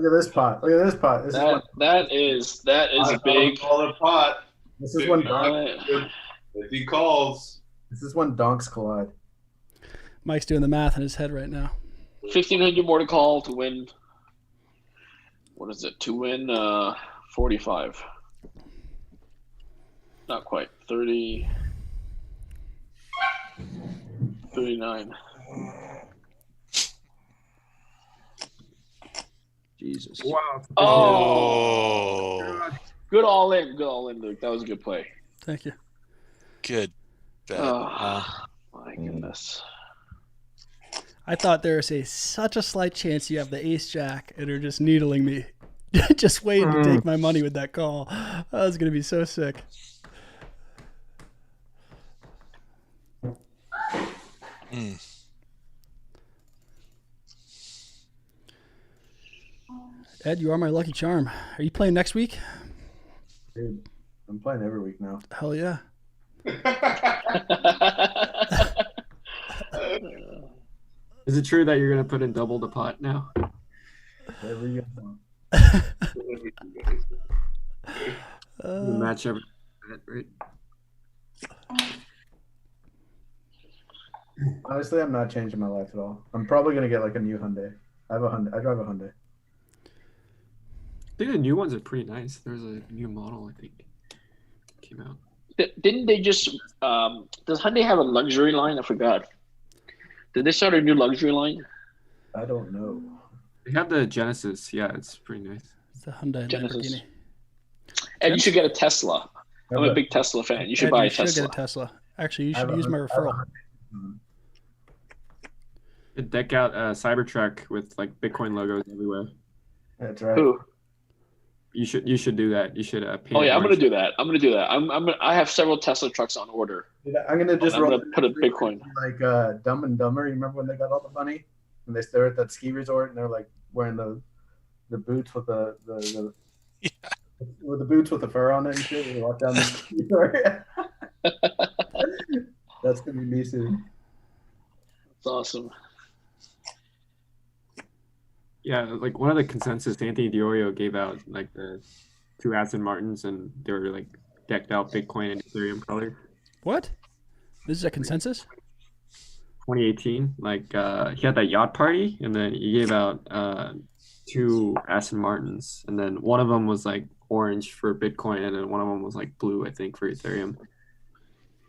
this pot. Look at this pot. That is a big pot. This is when if he calls. This is when donks collide. Mike's doing the math in his head right now. 1,500 more to call to win. What is it? To win 45. Not quite. 30. 39. Jesus. Wow. Oh. Good all in, Luke. That was a good play. Thank you. Good. My goodness. I thought there was such a slight chance you have the ace jack and are just needling me. Just waiting to take my money with that call. That was going to be so sick. Ed, you are my lucky charm. Are you playing next week? Dude, I'm playing every week now. Hell yeah. Is it true that you're going to put in double the pot now? Whatever you want. Match every right? Honestly, I'm not changing my life at all. I'm probably going to get like a new Hyundai. I drive a Hyundai. I think the new ones are pretty nice. There's a new model, I think, came out. Didn't they just does Hyundai have a luxury line? I forgot. Did they start a new luxury line? I don't know. They have the Genesis. Yeah, it's pretty nice. It's the Hyundai Genesis. Lamborghini. And you should get a Tesla. I'm a big Tesla fan. You should buy a Tesla. You should get a Tesla. Actually, you should use my referral. They deck out a Cybertruck with like Bitcoin logos everywhere. That's right. Who? You should do that. You should paint. Oh yeah, I'm gonna do that. I have several Tesla trucks on order. I'm gonna just put a Bitcoin. Like Dumb and Dumber. You remember when they got all the money and they were at that ski resort and they're like wearing the boots with the with the boots with the fur on it and shit. They walk down the ski resort. That's gonna be me soon. That's awesome. Yeah, like one of the consensus Anthony Diorio gave out like the 2 Aston Martins and they were like decked out Bitcoin and Ethereum color. What? This is a consensus? 2018. Like he had that yacht party and then he gave out 2 Aston Martins and then one of them was like orange for Bitcoin and then one of them was like blue, I think, for Ethereum.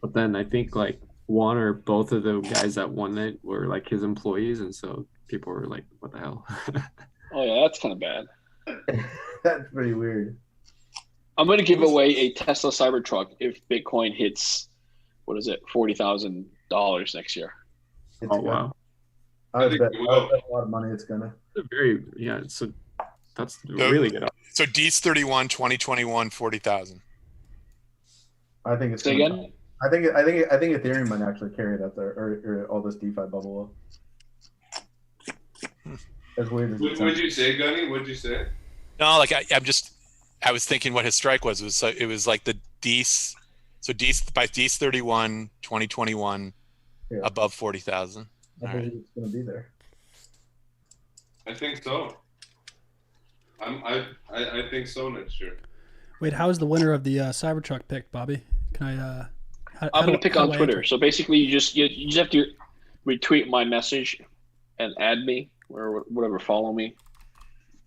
But then I think like one or both of the guys that won it were like his employees and so people were like, what the hell? Oh yeah, that's kind of bad. That's pretty weird. I'm going to give away a Tesla Cybertruck if Bitcoin hits, what is it, $40,000 next year. It's Oh good. wow, I would bet a lot of money it's gonna. That's really good. So D's 31, 2021, 40,000. I think it's Say gonna, again? I think Ethereum might actually carry it up there, or all this DeFi bubble up. As weird as it What'd sounds. you say, Gunny? What'd you say? No, like I was thinking what his strike was. It was like the D's. So D's by D's 31, 2021, Yeah. above 40,000. I believe it's gonna be there. I think so. I think so next year. Wait, how is the winner of the Cybertruck picked, Bobby? Can I? I'm going to pick on Twitter. So basically, you just have to retweet my message and add me or whatever, follow me.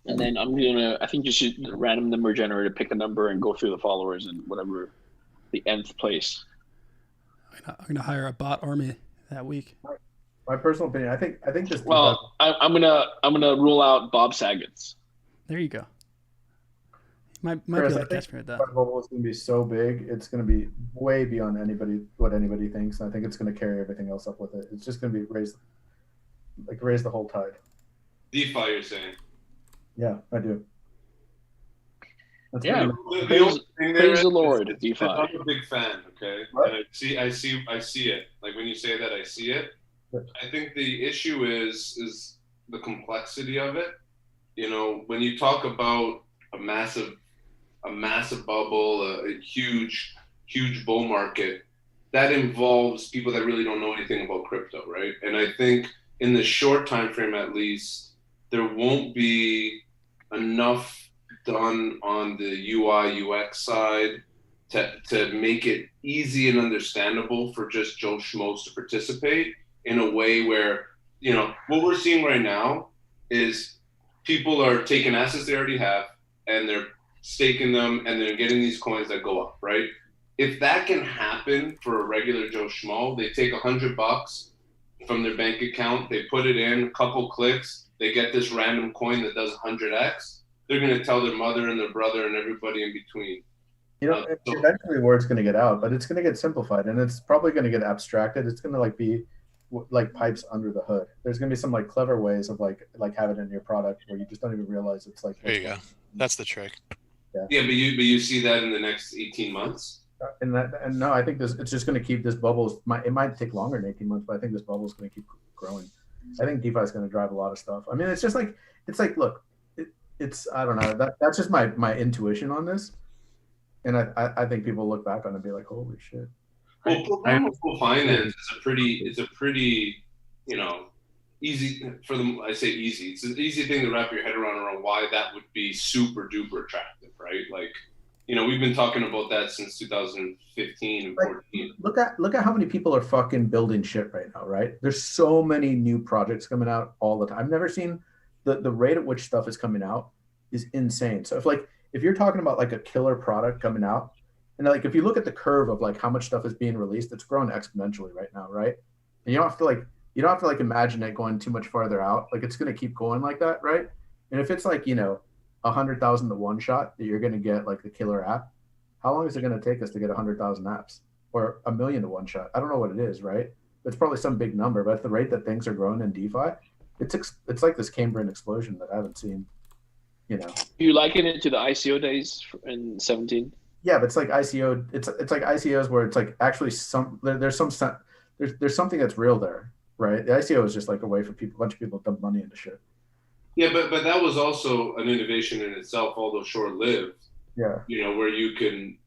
And then I think just use the random number generator, pick a number and go through the followers and whatever the nth place. I'm gonna hire a bot army that week. My personal opinion, I think this. Well, I'm gonna rule out Bob Saget's. There you go. Might be Chris, like I think that for that. the bubble is going to be so big, it's going to be way beyond what anybody thinks. And I think it's going to carry everything else up with it. It's just going to be raise the whole tide. DeFi, you're saying? Yeah, I do. That's Yeah, pretty praise the Lord, DeFi. I'm a big fan. Okay, What? and I see it. Like when you say that, I see it. I think the issue is the complexity of it. You know, when you talk about a massive bubble, a huge bull market, that involves people that really don't know anything about crypto, right? And I think in the short time frame, at least, there won't be enough done on the UI UX side to make it easy and understandable for just Joe Schmoes to participate in a way where, you know, what we're seeing right now is people are taking assets they already have and they're staking them and they're getting these coins that go up, right? If that can happen for a regular Joe Schmo, they take $100 from their bank account, they put it in, a couple clicks, they get this random coin that does 100x. They're going to tell their mother and their brother and everybody in between. You know, eventually word's going to get out, but it's going to get simplified and it's probably going to get abstracted. It's going to be like pipes under the hood. There's going to be some like clever ways of like have it in your product where you just don't even realize it's like. There you go. That's the trick. Yeah, but you see that in the next 18 months. And no, I think it's just going to keep this bubble. It might take longer than 18 months, but I think this bubble is going to keep growing. I think DeFi is going to drive a lot of stuff. I mean, it's like look, it's I don't know. That's just my intuition on this, and I think people look back on it and be like, holy shit. Well, programmable finance is a pretty, you know, easy for them. I say easy. It's an easy thing to wrap your head around why that would be super duper attractive, right? Like, you know, we've been talking about that since 2015 and 14. Look at how many people are fucking building shit right now, right? There's so many new projects coming out all the time. I've never seen the rate at which stuff is coming out is insane. So if you're talking about like a killer product coming out, and like if you look at the curve of like how much stuff is being released, it's growing exponentially right now, right? And you don't have to imagine it going too much farther out. Like it's going to keep going like that, right? And if it's like, you know, 100,000 to one shot that you're going to get like the killer app, how long is it going to take us to get 100,000 apps or 1 million to one shot? I don't know what it is, right? It's probably some big number, but at the rate that things are growing in DeFi, it's like this Cambrian explosion that I haven't seen, you know. You liken it to the ICO days in 17? Yeah, but it's like ICO. It's like ICOs where it's like actually there's something that's real there, right? The ICO is just like a way for a bunch of people to dump money into shit. Yeah, but that was also an innovation in itself, although short-lived. Yeah. You know, where you can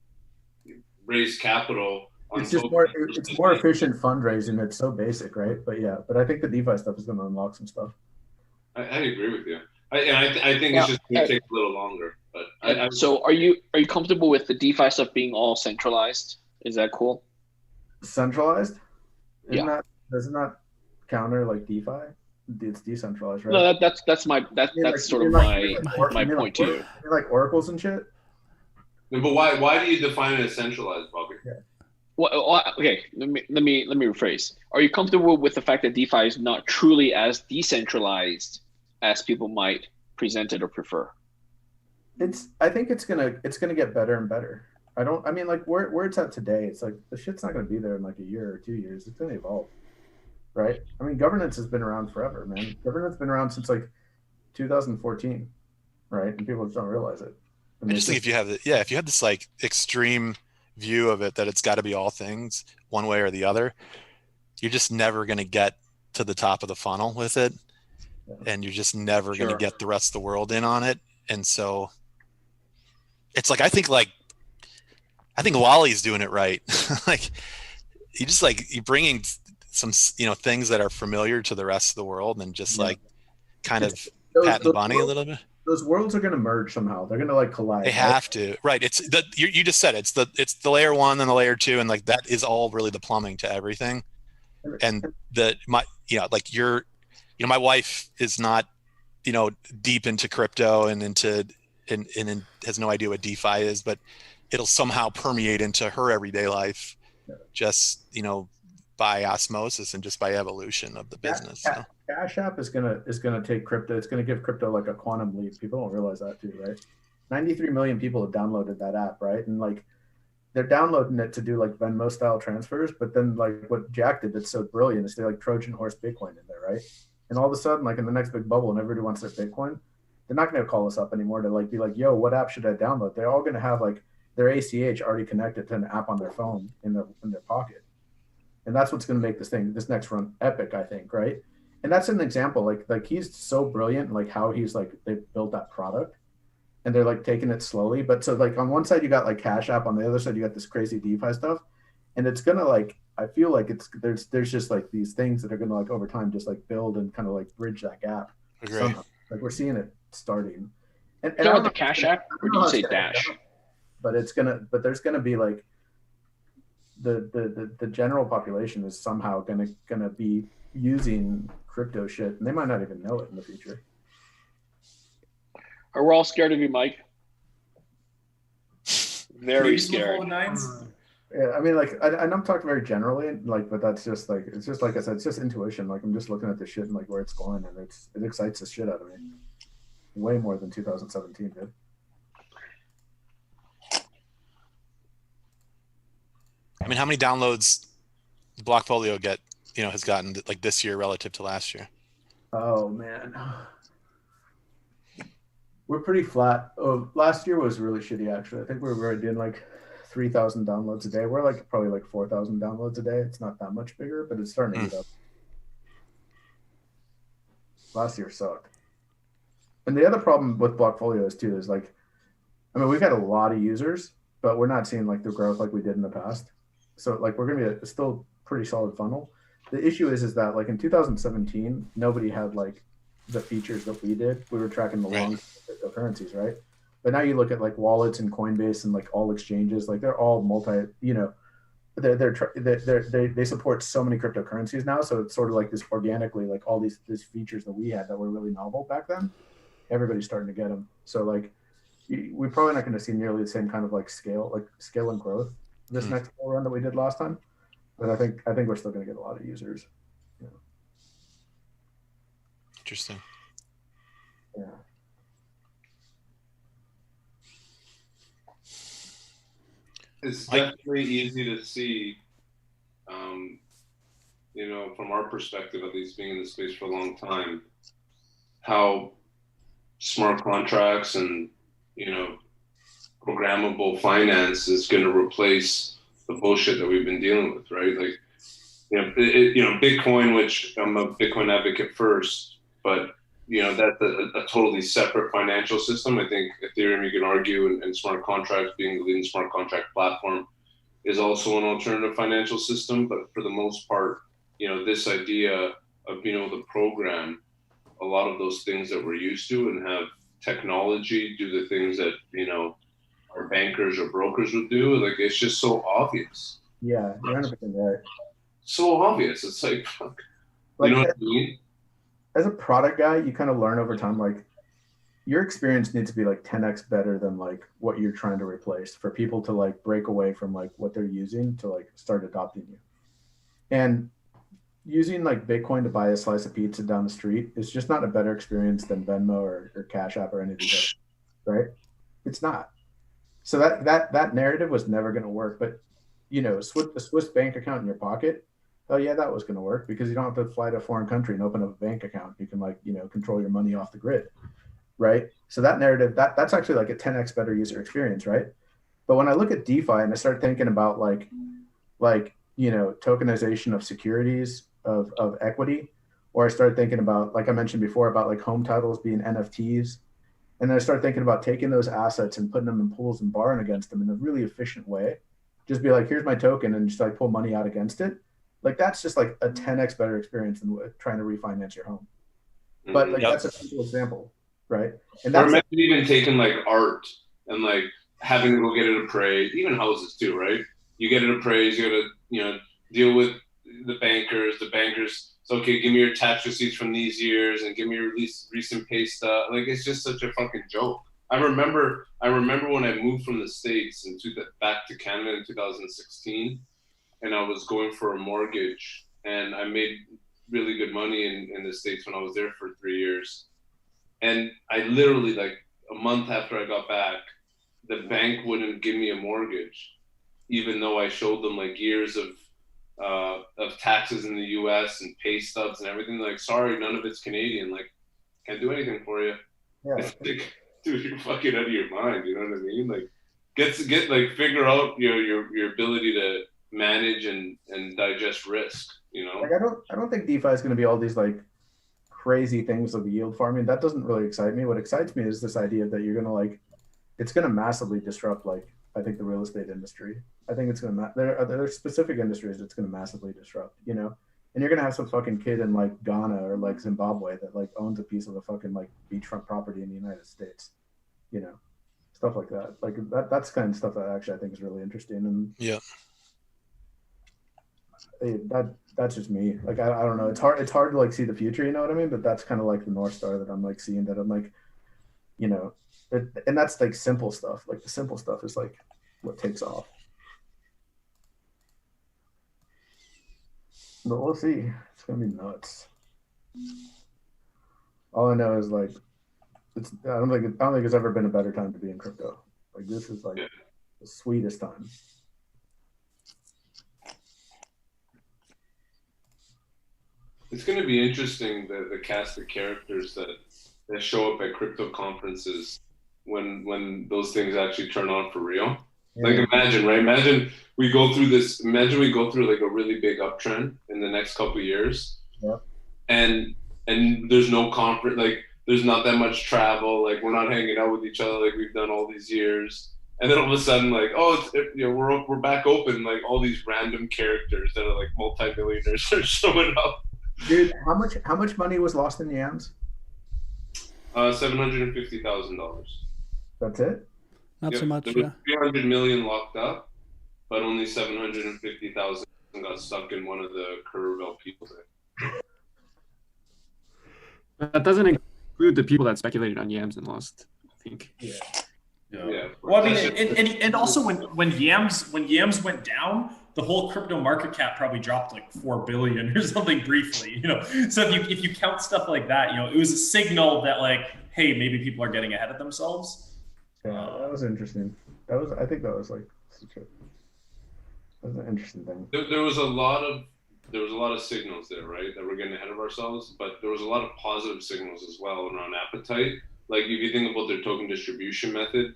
raise capital. It's just more efficient fundraising. It's so basic, right? But yeah, but I think the DeFi stuff is going to unlock some stuff. I agree with you. I think it's just going to take a little longer. But so are you comfortable with the DeFi stuff being all centralized? Is that cool? Centralized? Yeah. Doesn't that counter like DeFi? It's decentralized, right? No, that's my point to you. Like oracles and shit. But why do you define it as centralized, Bobby? Yeah. Well, okay. Let me rephrase. Are you comfortable with the fact that DeFi is not truly as decentralized as people might present it or prefer? I think it's gonna get better and better. I mean, like where it's at today, it's like the shit's not gonna be there in like a year or 2 years. It's gonna evolve, right? I mean, governance has been around forever, man. Governance has been around since like 2014, right? And people just don't realize it. I just think if you have if you have this like extreme view of it that it's got to be all things one way or the other, you're just never going to get to the top of the funnel with it, and you're just never going to get the rest of the world in on it. And so it's like I think Wally's doing it right. Like you're bringing some things that are familiar to the rest of the world and just like kind of patting the bunny a little bit. Those worlds are going to merge somehow. They're going to like collide. They have to, right? It's you just said it's the layer 1 and the layer 2, and like that is all really the plumbing to everything. And my wife is not deep into crypto and has no idea what DeFi is, but it'll somehow permeate into her everyday life, just by osmosis and just by evolution of the business. Cash App is gonna take crypto. It's gonna give crypto like a quantum leap. People don't realize that too, right? 93 million people have downloaded that app, right? And like they're downloading it to do like Venmo style transfers, but then like what Jack did that's so brilliant is they like Trojan horse Bitcoin in there, right? And all of a sudden, like in the next big bubble and everybody wants their Bitcoin, they're not gonna call us up anymore to like be like, yo, what app should I download? They're all gonna have like their ACH already connected to an app on their phone in their pocket. And that's what's going to make this next run epic, I think, right? And that's an example. Like he's so brilliant, like how he's like they built that product, and they're like taking it slowly. But so like on one side you got like Cash App, on the other side you got this crazy DeFi stuff, and it's gonna like I feel like there's just like these things that are gonna like over time just like build and kind of like bridge that gap. Somehow. Like we're seeing it starting. And about the Cash App, or do you say Dash? But there's gonna be like the general population is somehow gonna be using crypto shit, and they might not even know it in the future. Are we all scared of you, Mike? Very scared. Yeah, I mean, like, and I'm talking very generally, like, but that's just like it's just like I said, it's just intuition. Like I'm just looking at the shit and like where it's going, and it excites the shit out of me, way more than 2017 did. I mean, how many downloads Blockfolio has gotten like this year relative to last year? Oh man, we're pretty flat. Oh, last year was really shitty actually. I think we were doing like 3,000 downloads a day. We're like probably like 4,000 downloads a day. It's not that much bigger, but it's starting to get up. Last year sucked. And the other problem with Blockfolio is like, I mean, we've had a lot of users, but we're not seeing like the growth like we did in the past. So like we're gonna be a still pretty solid funnel. The issue is that like in 2017, nobody had like the features that we did. We were tracking the long cryptocurrencies, right? But now you look at like wallets and Coinbase and like all exchanges, like they're all they support so many cryptocurrencies now. So it's sort of like this organically, like all these features that we had that were really novel back then. Everybody's starting to get them. So like we're probably not going to see nearly the same kind of like scale and growth this next run that we did last time. But I think we're still going to get a lot of users. Yeah. Interesting. Yeah. It's definitely easy to see, from our perspective, at least being in the space for a long time, how smart contracts and, programmable finance is going to replace the bullshit that we've been dealing with, right? Like, Bitcoin, which I'm a Bitcoin advocate first, but that's a totally separate financial system. I think Ethereum, you can argue, and smart contracts being the leading smart contract platform is also an alternative financial system. But for the most part, this idea of being able to program a lot of those things that we're used to and have technology do the things that, our bankers or brokers would do, like, it's just so obvious. Yeah, you're 100% right. So obvious. It's like, fuck. Like, you know what I mean? As a product guy, you kind of learn over time, like, your experience needs to be like 10x better than like what you're trying to replace for people to like break away from like what they're using to like start adopting you. And using like Bitcoin to buy a slice of pizza down the street is just not a better experience than Venmo or Cash App or any of these other, right? It's not. So that narrative was never going to work. But you know, a Swiss bank account in your pocket, oh yeah, that was going to work because you don't have to fly to a foreign country and open up a bank account. You can like, you know, control your money off the grid, right? So that narrative, that's actually like a 10x better user experience, right? But when I look at DeFi and I start thinking about like you know, tokenization of securities of equity, or I start thinking about, like I mentioned before, about like home titles being NFTs. And then I start thinking about taking those assets and putting them in pools and borrowing against them in a really efficient way. Just be like, here's my token, and just like pull money out against it. Like that's just like a 10x better experience than trying to refinance your home. But like that's a simple example, right? And that's or imagine even taking like art and like having to go get it appraised, even houses too, right? You get it appraised, you gotta, you know, deal with the bankers. The bankers, it's okay, give me your tax receipts from these years and give me your recent pay stuff. Like it's just such a fucking joke. I remember when I moved from the States and back to Canada in 2016, and I was going for a mortgage, and I made really good money in the States when I was there for 3 years. And I literally, like a month after I got back, the bank wouldn't give me a mortgage, even though I showed them like years of taxes in the U.S. and pay stubs and everything. Like, sorry, none of it's Canadian. Like, can't do anything for you. Yeah. It's like, dude, you're fucking out of your mind. You know what I mean? Like, get like figure out your ability to manage and digest risk. You know? Like I don't think DeFi is going to be all these like crazy things of yield farming. That doesn't really excite me. What excites me is this idea that you're going to like, it's going to massively disrupt like, I think, the real estate industry. I think it's going to, there are specific industries it's going to massively disrupt, you know? And you're going to have some fucking kid in like Ghana or like Zimbabwe that like owns a piece of a fucking like beachfront property in the United States, you know? Stuff like that. Like that's kind of stuff that actually I think is really interesting. And yeah, that's just me. Like, I don't know. It's hard to like see the future, you know what I mean? But that's kind of like the North Star that I'm like seeing, that I'm like, you know, and that's like simple stuff. Like the simple stuff is like what takes off. But we'll see. It's gonna be nuts. All I know is like, I don't think it's ever been a better time to be in crypto. Like this is like the sweetest time. It's going to be interesting, the cast of characters that show up at crypto conferences when those things actually turn on for real. Yeah. Like imagine, right? Imagine we go through like a really big uptrend in the next couple of years. Yeah. And there's no conference, like there's not that much travel, like we're not hanging out with each other like we've done all these years. And then all of a sudden, like, we're back open, like all these random characters that are like multi-millionaires are showing up. Dude, how much money was lost in yams? $750,000. That's it? Not so much. There was 300 million locked up, but only 750,000 got stuck in one of the curve LPs. That doesn't include the people that speculated on yams and lost, I think. Yeah. Well, I mean, and also when yams went down, the whole crypto market cap probably dropped like 4 billion or something briefly, you know. So if you count stuff like that, you know, it was a signal that like, hey, maybe people are getting ahead of themselves. Yeah, that was interesting. I think that was like that was an interesting thing. There was a lot of signals there, right, that we're getting ahead of ourselves, but there was a lot of positive signals as well around appetite. Like if you think about their token distribution method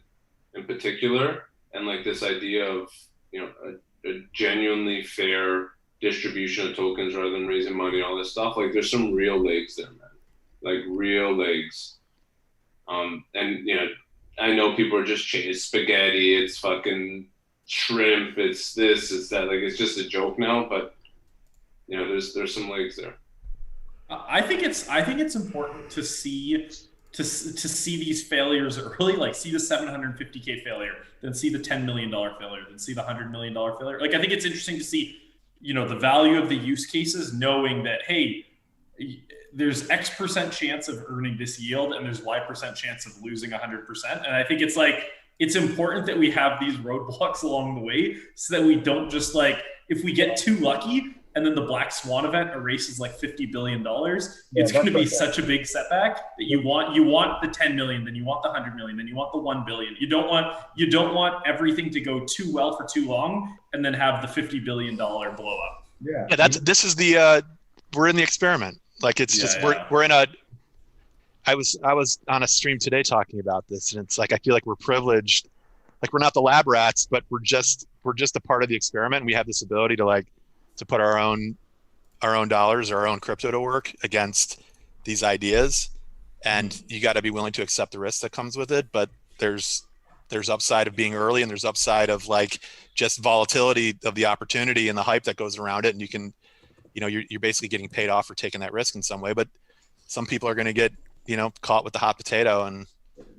in particular, and like this idea of, you know, a genuinely fair distribution of tokens rather than raising money, all this stuff, like there's some real legs there, man. Like real legs. And you know, I know people are just chasing spaghetti, it's fucking shrimp, it's this, it's that, like it's just a joke now, but you know, there's some legs there. I think it's important to see these failures early, like see the $750K failure, then see the $10 million failure, then see the $100 million failure. Like I think it's interesting to see, you know, the value of the use cases, knowing that, hey, there's X% chance of earning this yield and there's Y% chance of losing 100%. And I think it's like, it's important that we have these roadblocks along the way so that we don't just like, if we get too lucky and then the Black Swan event erases like $50 billion, Yeah, it's going to be that's like such a big setback that you want the 10 million, then you want the 100 million, then you want the 1 billion. You don't want everything to go too well for too long and then have the $50 billion blow up. Yeah. This is the we're in the experiment. Like it's just we're in a. I was on a stream today talking about this, and it's like I feel like we're privileged. Like we're not the lab rats, but we're just a part of the experiment. And we have this ability to put our own dollars, our own crypto to work against these ideas. And you got to be willing to accept the risk that comes with it. But there's upside of being early, and there's upside of like just volatility of the opportunity and the hype that goes around it. And you can, you're basically getting paid off for taking that risk in some way. But some people are going to get, caught with the hot potato, and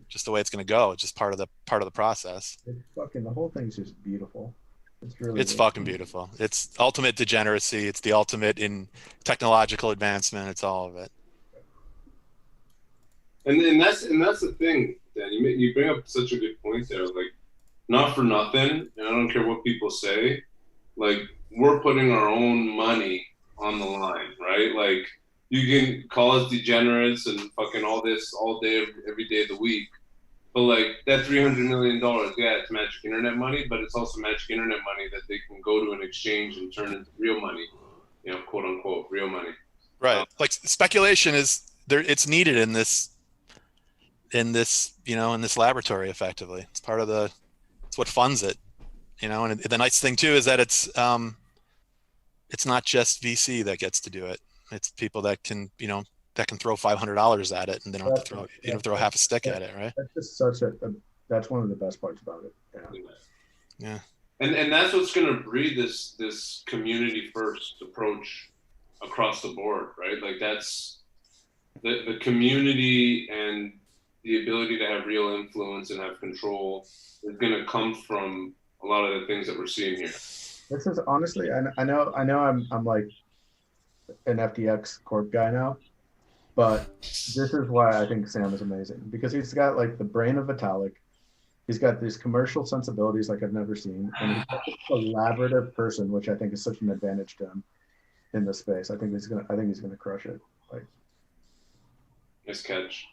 just the way it's going to go. It's just part of the process. It's fucking, the whole thing's just beautiful. It's fucking beautiful. It's ultimate degeneracy. It's the ultimate in technological advancement. It's all of it. And that's the thing, Dan. You bring up such a good point there. Like, not for nothing, and I don't care what people say. Like, we're putting our own money on the line, right? Like, you can call us degenerates and fucking all this all day, every day of the week. But like that $300 million, yeah, it's magic internet money, but it's also magic internet money that they can go to an exchange and turn into real money, quote unquote, real money. Right. Like speculation is there. It's needed in this, in this laboratory. Effectively, it's part of it's what funds it. And the nice thing too is that it's not just VC that gets to do it. It's people that can, that can throw $500 at it, and they don't have to throw half a stick at it, right? That's just that's one of the best parts about it. Yeah. And that's what's going to breed this community first approach across the board, right? Like that's the community and the ability to have real influence and have control is going to come from a lot of the things that we're seeing here. This is honestly, I know I'm like an FTX Corp guy now, but this is why I think Sam is amazing, because he's got like the brain of Vitalik. He's got these commercial sensibilities like I've never seen, and he's got a collaborative person, which I think is such an advantage to him in this space. I think he's gonna crush it. Like, nice catch.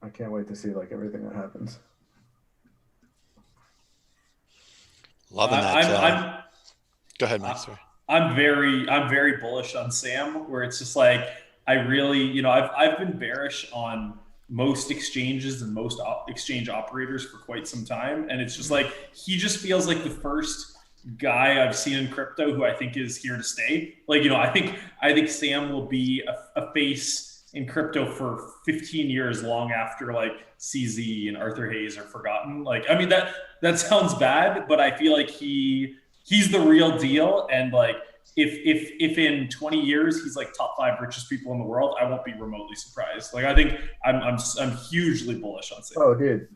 I can't wait to see like everything that happens. Loving that. Go ahead, Mike. Sorry. I'm very bullish on Sam, where it's just like I really, I've been bearish on most exchanges and most exchange operators for quite some time, and it's just like he just feels like the first guy I've seen in crypto who I think is here to stay. Like, I think Sam will be a face in crypto for 15 years, long after like CZ and Arthur Hayes are forgotten. Like, I mean, that sounds bad, but I feel like he's the real deal. And like, if in 20 years he's like top 5 richest people in the world, I won't be remotely surprised. Like, I think I'm hugely bullish on Sam. Oh, dude.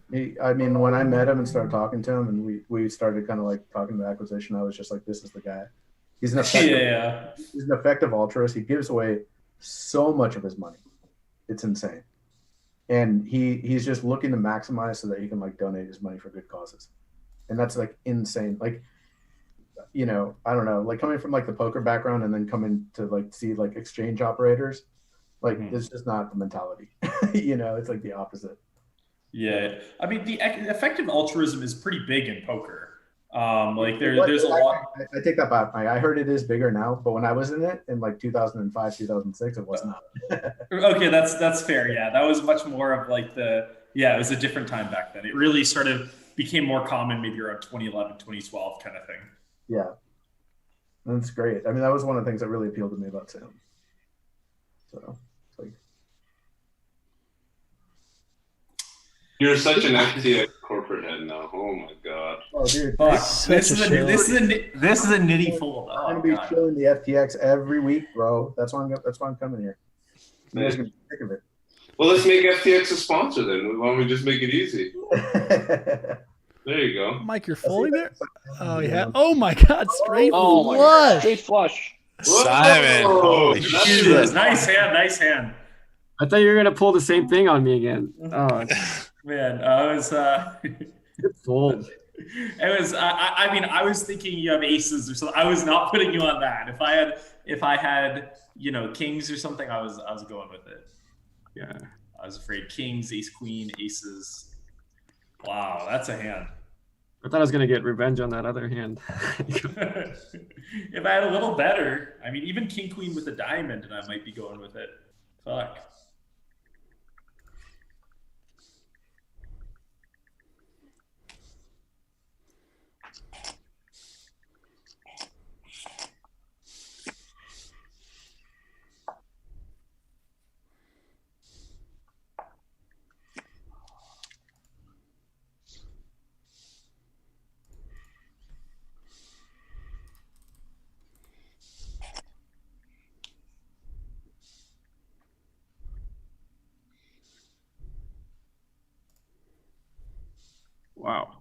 I mean, when I met him and started talking to him, and we started kind of like talking the acquisition, I was just like, this is the guy. He's an effective, he's an effective altruist. He gives away so much of his money. It's insane. And he's just looking to maximize so that he can like donate his money for good causes. And that's like insane. Like, I don't know, like coming from like the poker background and then coming to like see like exchange operators, like it's just not the mentality. It's like the opposite. Yeah. I mean, the effective altruism is pretty big in poker. Like there's a lot. I take that back. I heard it is bigger now, but when I was in it in like 2005, 2006, it was not. Okay, that's fair. Yeah, that was much more of like it was a different time back then. It really sort of became more common maybe around 2011, 2012 kind of thing. Yeah, that's great. I mean, that was one of the things that really appealed to me about Sam. So, it's like, you're such an FTX corporate head now. Oh my god. Oh, dude. This is a nitty full. I'm gonna be showing the FTX every week, bro. That's why I'm coming here. You guys can be sick of it. Well, let's make FTX a sponsor then. Why don't we just make it easy? There you go. Mike, you're fully there? Oh, yeah. Oh, my God. Straight flush. Straight flush. Simon. Holy shit. Nice hand. I thought you were going to pull the same thing on me again. Oh, man. I was. Good fold. It was. I mean, I was thinking you have aces or something. I was not putting you on that. If I had, kings or something, I was going with it. Yeah. I was afraid kings, ace, queen, aces. Wow, that's a hand. I thought I was gonna get revenge on that other hand. If I had a little better, I mean, even king, queen with a diamond, and I might be going with it. Fuck. Wow.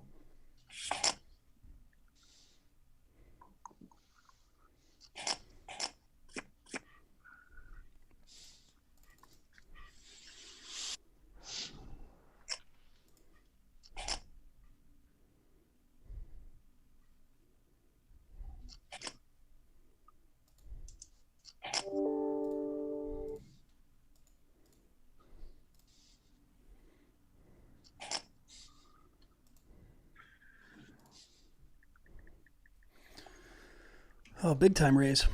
Oh, big time raise.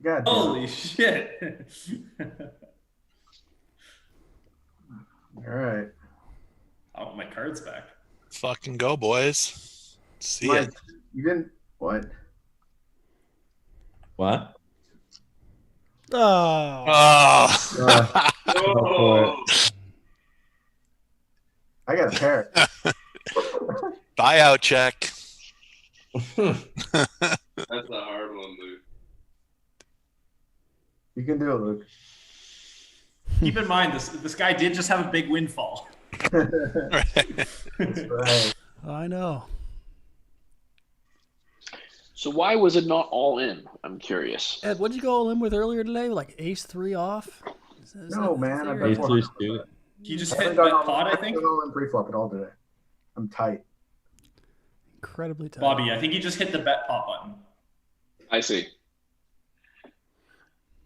God damn. Holy shit. All right. I want my cards back. Fucking go, boys. See Mike, it. you didn't what? What? Oh. Oh. Go for it. I got a pair. Buyout check. That's a hard one, Luke. You can do it, Luke. Keep in mind, this guy did just have a big windfall. That's right. I know. So why was it not all in? I'm curious. Ed, what did you go all in with earlier today? Like ace 3 off? Is No, that man. the I've theory? got Ace 3 suited. You just I hit haven't bet gone pot, all, I think. I've all in pre-flop at all today. I'm tight. Incredibly tight. Bobby, I think you just hit the bet pot button, I see.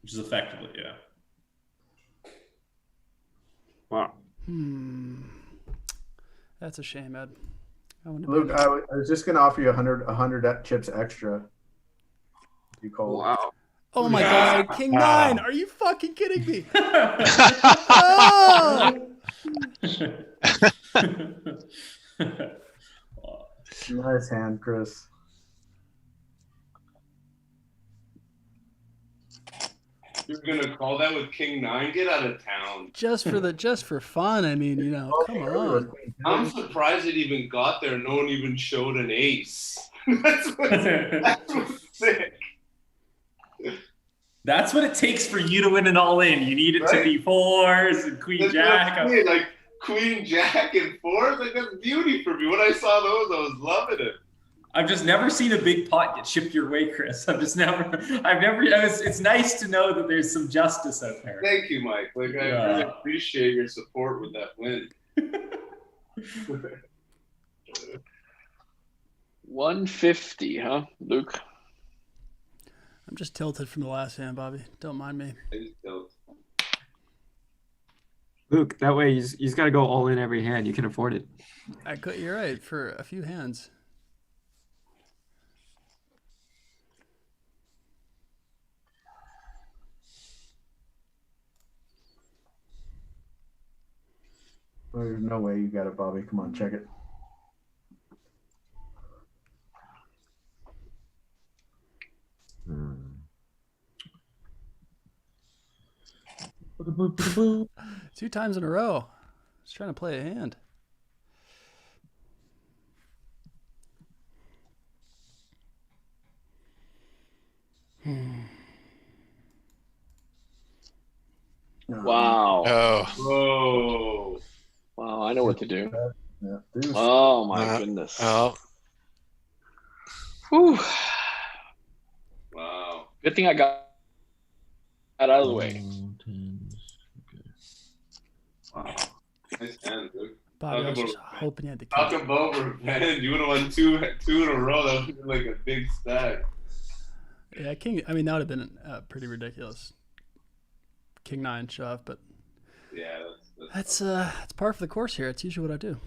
which is effectively, yeah. Wow. That's a shame, Ed. I wouldn't have Luke, been- I was just gonna offer you 100 chips extra. You called. Wow. Oh my Yeah. god, King 9! Are you fucking kidding me? Oh! Nice hand, Chris. You're gonna call that with King 9? Get out of town. Just for fun. I mean, come on. I'm surprised it even got there. No one even showed an ace. that's what's sick. That's what it takes for you to win an all-in. You need it to Right? be fours and queen That's jack. what I'm saying, like Queen Jack and fours. Like that's beauty for me. When I saw those, I was loving it. I've just never seen a big pot get chipped your way, Chris. It's nice to know that there's some justice out there. Thank you, Mike. Like I really appreciate your support with that win. 150, huh, Luke? I'm just tilted from the last hand, Bobby. Don't mind me. I just don't. Luke, that way he's got to go all in every hand. You can afford it. You're right, for a few hands. Well, there's no way you got it, Bobby. Come on, check it. Two times in a row. Just trying to play a hand. Wow. Oh. Whoa. Wow, I know what to do. Yeah, deuce. Oh my goodness. Oh. Whew. Wow. Good thing I got that out of the way. Wow. Nice hand, dude. Bobby, I was Talk just about hoping you had the Talk king. about revenge. You would have won two in a row. That would have been like a big stack. Yeah, king. I mean, that would have been pretty ridiculous. King 9 shove, but Yeah, that's par for the course here. It's usually what I do.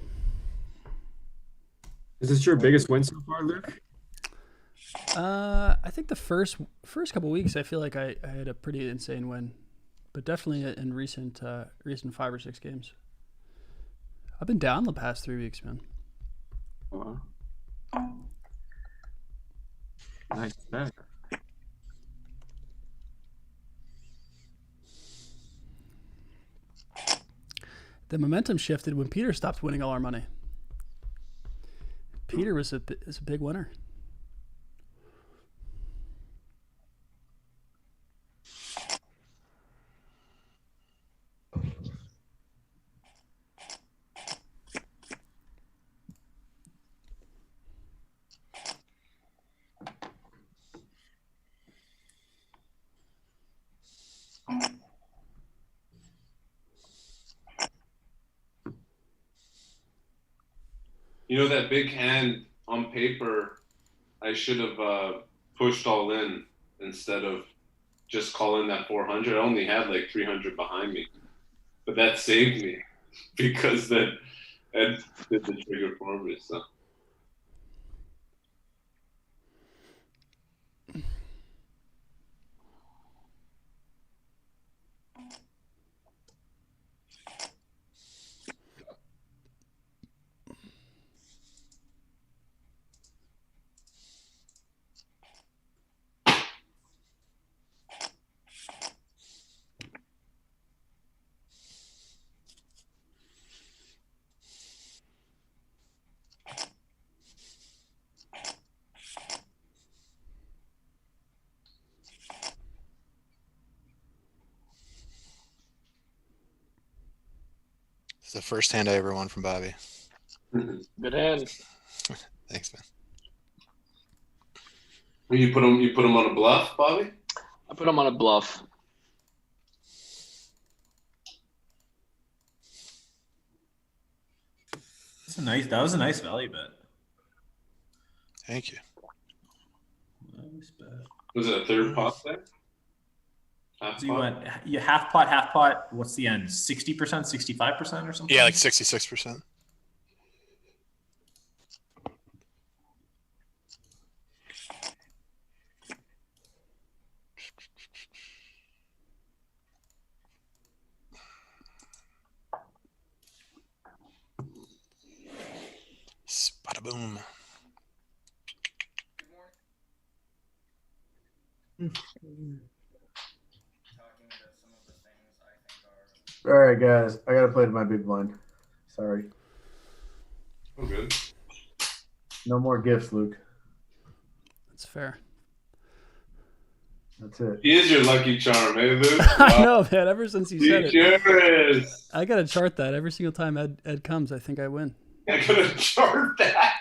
Is this your biggest win so far, Luke? I think the first couple weeks, I feel like I had a pretty insane win, but definitely in recent 5 or 6 games. I've been down the past 3 weeks, man. Nice bet. The momentum shifted when Peter stopped winning all our money. Peter was a big winner. You know, that big hand on paper, I should have pushed all in instead of just calling that 400. I only had like 300 behind me, but that saved me because then Ed did the trigger for me. So. It's the first hand I ever won from Bobby. Good hand. Thanks, man. You put him on a bluff, Bobby? I put him on a bluff. That was a nice value bet. Thank you. Nice bet. Was it a third pot there? So you went half pot. What's the end? 60%, 65% or something? Yeah, like 66%. Bada boom. All right, guys, I gotta play to my big blind. Sorry. Oh, good. No more gifts, Luke. That's fair. That's it. He is your lucky charm, eh, Luke? I know, man. Ever since you said it, Cheers. I gotta chart that every single time Ed comes. I think I win. I gotta chart that.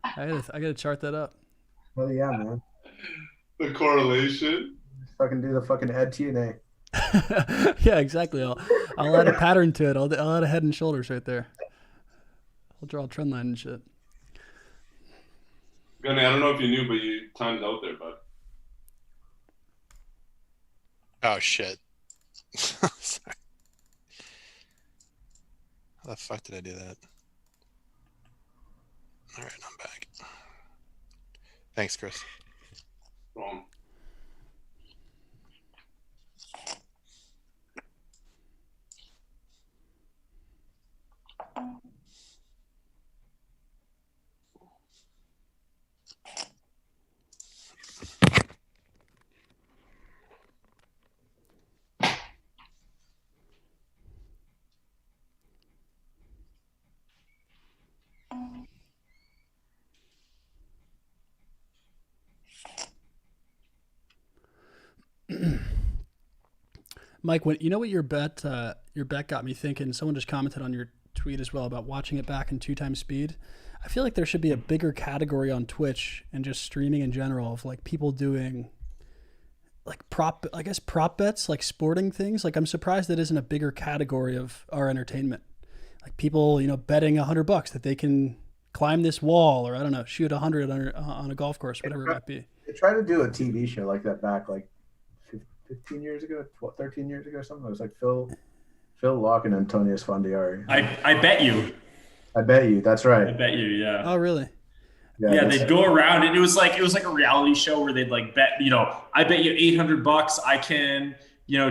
I gotta chart that up. Hell yeah, man. The correlation. Just fucking do the fucking Ed TNA. Yeah, exactly. I'll add a pattern to it. I'll add a head and shoulders right there. I'll draw a trend line and shit. Gunny, I don't know if you knew, but you timed out there, bud. Oh, shit. Sorry. How the fuck did I do that? All right, I'm back. Thanks, Chris. Wrong. Mike, what your bet got me thinking. Someone just commented on your tweet as well about watching it back in 2x speed. I feel like there should be a bigger category on Twitch and just streaming in general of like people doing like prop bets, like sporting things. Like I'm surprised that isn't a bigger category of our entertainment. Like people, betting $100 that they can climb this wall, or I don't know, shoot 100 on a golf course, whatever it might be. They tried to do a TV show like that back like 15 years ago, 13 years ago, or something. It was like Phil Locke and Antonius Fondiari. I bet you. I bet you. That's right. I bet you. Yeah. Oh, really? Yeah, they'd go around, and it was like a reality show where they'd like bet. I bet you $800 I can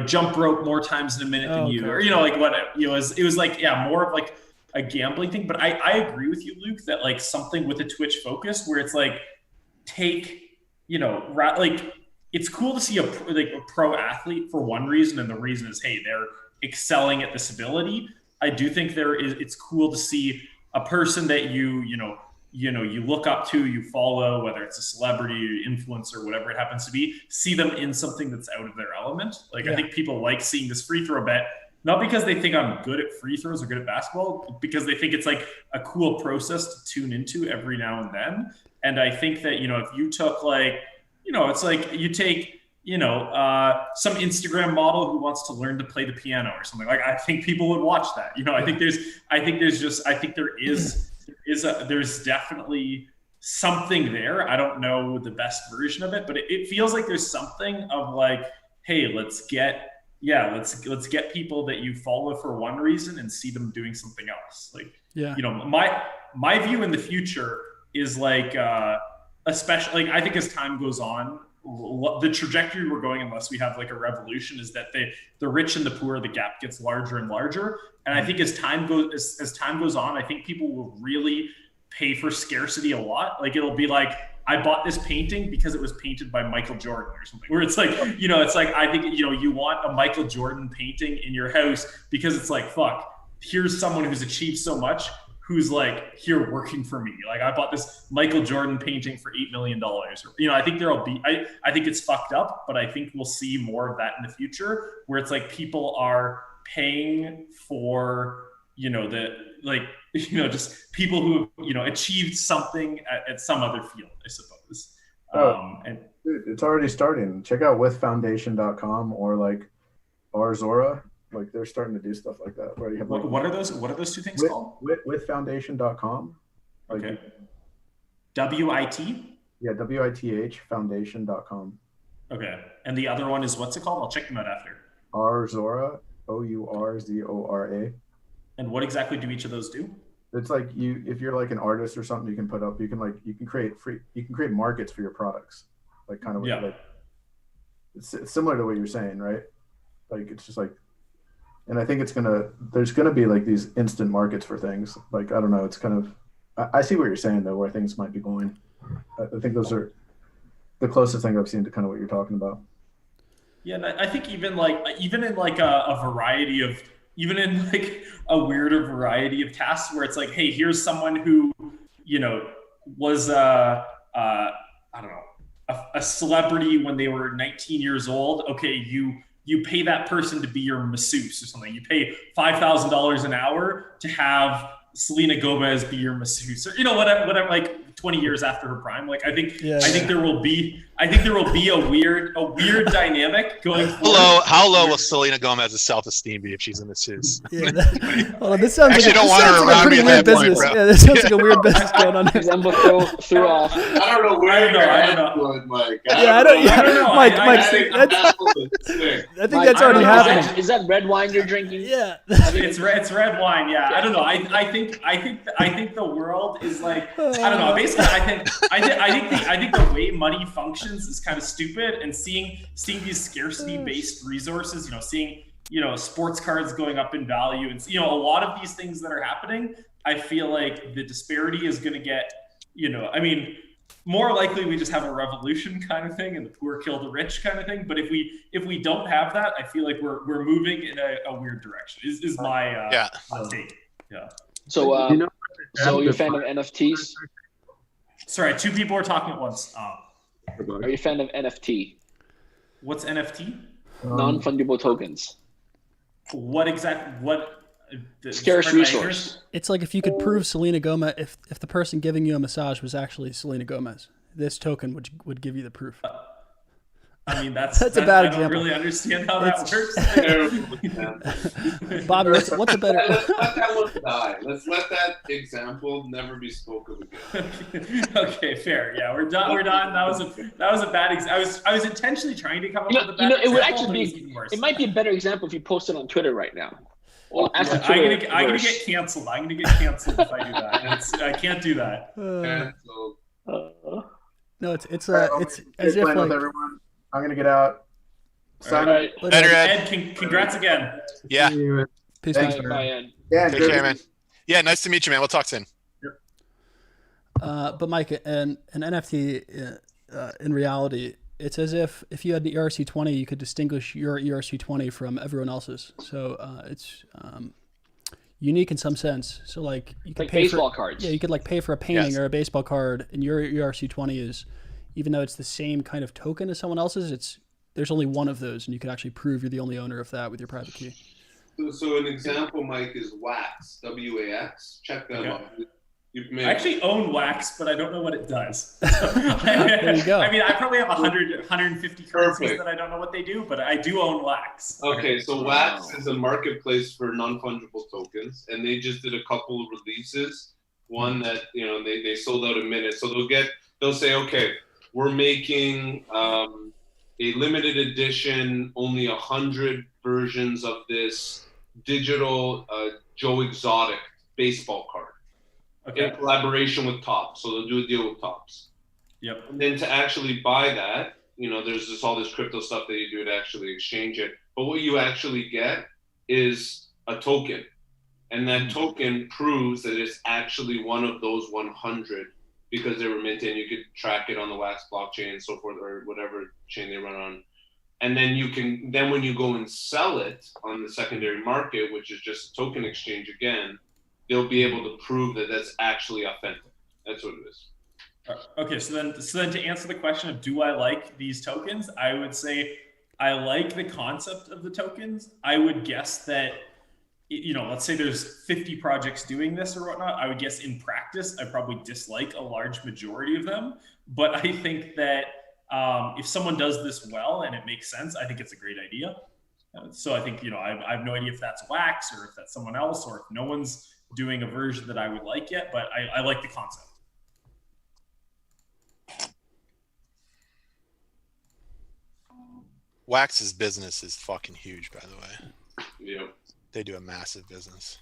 jump rope more times in a minute than you, or like what it was like more of like a gambling thing. But I agree with you, Luke, that like something with a Twitch focus where it's like like it's cool to see a pro athlete for one reason, and the reason is hey, they're excelling at this ability. I do think it's cool to see a person that you look up to, you follow, whether it's a celebrity, influencer, whatever it happens to be, see them in something that's out of their element. Like I think people like seeing this free throw bet, not because they think I'm good at free throws or good at basketball, because they think it's like a cool process to tune into every now and then. And I think that, if you took it's like you take, some Instagram model who wants to learn to play the piano or something, like I think people would watch that. I think there's definitely something there. I don't know the best version of it, but it feels like there's something of like, hey, let's get people that you follow for one reason and see them doing something else. Like, my view in the future is like, especially like I think as time goes on, the trajectory we're going, unless we have like a revolution, is that the rich and the poor, the gap gets larger and larger. And I think as time goes on, I think people will really pay for scarcity a lot. Like it'll be like, I bought this painting because it was painted by Michael Jordan or something, where it's like, it's like, I think, you want a Michael Jordan painting in your house because it's like, fuck, here's someone who's achieved so much, who's like here working for me. Like I bought this Michael Jordan painting for $8 million. I think I think it's fucked up, but I think we'll see more of that in the future where it's like people are paying for, just people who, achieved something at some other field, I suppose. Dude, it's already starting. Check out withfoundation.com or like Arzora. Like they're starting to do stuff like that. Where you have like, what are those two things called? Withfoundation.com. Like, okay. WIT? Yeah, WITH foundation.com. Okay. And the other one is, what's it called? I'll check them out after. Arzora, Ourzora. And what exactly do each of those do? It's like if you're like an artist or something, you can create markets for your products. Like kind of like it's similar to what you're saying, right? Like it's just like, and I think there's gonna be like these instant markets for things. Like, I don't know, it's kind of, I see what you're saying though, where things might be going. I think those are the closest thing I've seen to kind of what you're talking about. Yeah, and I think even in like a variety of, even in like a weirder variety of tasks where it's like, hey, here's someone who, was I don't know, a celebrity when they were 19 years old. Okay, you pay that person to be your masseuse or something. You pay $5,000 an hour to have Selena Gomez be your masseuse, or whatever, like 20 years after her prime. Like I think there will be a weird dynamic going forward. How low will Selena Gomez's self-esteem be if she's a masseuse? Yeah, this sounds actually like, don't want her around me at that point, bro. Yeah, this sounds like a weird business going on. Example threw off. I don't know where I don't know. Mike. I don't know. Mike, I think that's already happening. Is that red wine you're drinking? Yeah, it's red wine. Yeah, I don't know. I think the world is like, I don't know. Basically, I think the way money functions is kind of stupid, and seeing these scarcity-based resources, seeing sports cards going up in value, and a lot of these things that are happening, I feel like the disparity is going to get, more likely we just have a revolution kind of thing, and the poor kill the rich kind of thing. But if we don't have that, I feel like we're moving in a weird direction. Is my take. Yeah. So you're a fan of NFTs? Sorry, two people are talking at once. Are you a fan of NFT? What's NFT? Non-fungible tokens. what Scarce resource. It's like if you could prove Selena Gomez, if the person giving you a massage was actually Selena Gomez, this token would give you the proof. I mean, that's a bad I example. don't really understand how that works. Bobby, what's a better? Let's let that one die. Let's let that example never be spoken again. Okay, fair. Yeah, we're done. We're done. That was a bad example. I was intentionally trying to come up with a bad example. It would actually be. It might be a better example if you post it on Twitter right now. Well, I'm gonna get canceled. I'm gonna get canceled if I do that. I can't do that. No, it's as if like everyone. I'm gonna get out. Simon, Ed, congrats again. Yeah. Peace. Bye, Ed. Yeah, Take care, man. Yeah, nice to meet you, man. We'll talk soon. But Mike, an NFT in reality, it's as if you had an ERC20, you could distinguish your ERC20 from everyone else's. So it's unique in some sense. So like you could like pay baseball for, cards. Yeah, you could like pay for a painting Yes. or a baseball card, and your ERC20 is, even though it's the same kind of token as someone else's, there's only one of those, and you can actually prove you're the only owner of that with your private key. So an example, Mike, is Wax, WAX. Check them out. I actually own Wax, but I don't know what it does. There you go. I mean, I probably have 150 currencies that I don't know what they do, but I do own Wax. Okay, so Wax is a marketplace for non-fungible tokens, and they just did a couple of releases. One that they sold out in minutes. So they'll say, okay, we're making a limited edition, only 100 versions of this digital Joe Exotic baseball card. Okay. In collaboration with Topps. So they'll do a deal with Topps. Yep. And then to actually buy that, there's all this crypto stuff that you do to actually exchange it. But what you actually get is a token. And that token proves that it's actually one of those 100 because they were minted, and you could track it on the Wax blockchain and so forth, or whatever chain they run on. And then when you go and sell it on the secondary market, which is just a token exchange again, they'll be able to prove that that's actually authentic. That's what it is. Okay, so then to answer the question of do I like these tokens, I would say I like the concept of the tokens. I would guess that, let's say there's 50 projects doing this or whatnot. I would guess in practice, I probably dislike a large majority of them. But I think that if someone does this well and it makes sense, I think it's a great idea. So I think, I have no idea if that's Wax or if that's someone else or if no one's doing a version that I would like yet, but I like the concept. Wax's business is fucking huge, by the way. Yeah. They do a massive business.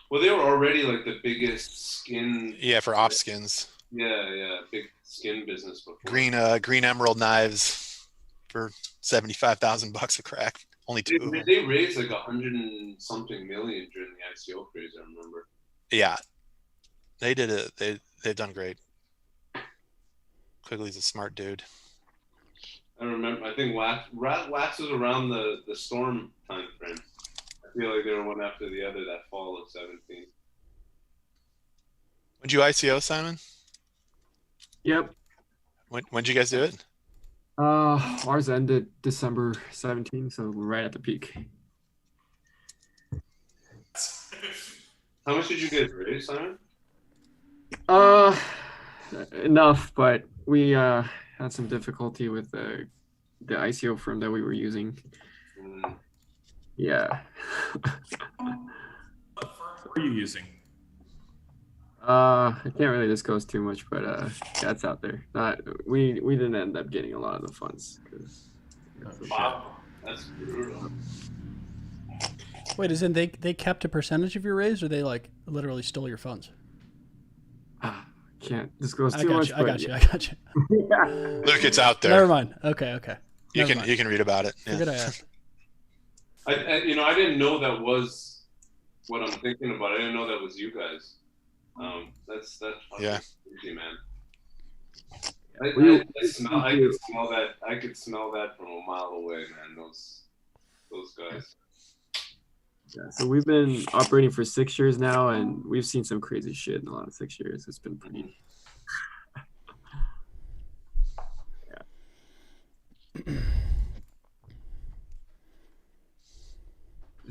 Well, they were already like the biggest skin. Yeah, for op skins. Yeah, big skin business before. Green emerald knives for $75,000 a crack. Only two. They raised like 100 and something million during the ICO craze, I remember. Yeah, they did it. They've done great. Quigley's a smart dude. I remember. I think Wax was around the storm time frame. I feel like they were one after the other that fall of 17. When'd you ICO, Simon? Yep. When'd you guys do it? Ours ended December 17th, so we're right at the peak. How much did you guys raise, Simon? Enough, but we had some difficulty with the ICO firm that we were using. Yeah. What firm were you using? I can't really disclose too much, but that's out there. We didn't end up getting a lot of the funds because. Wow, that's brutal. Wait, isn't they kept a percentage of your raise, or they like literally stole your funds? Can't disclose too much. I got you. Yeah. Luke, it's out there. Never mind. Okay. You can read about it. Yeah. Good I asked. I didn't know that was what I'm thinking about. I didn't know that was you guys. That's fucking crazy, man. I could smell that from a mile away, man. Those guys. Yeah, so we've been operating for 6 years now, and we've seen some crazy shit in the last 6 years. It's been pretty.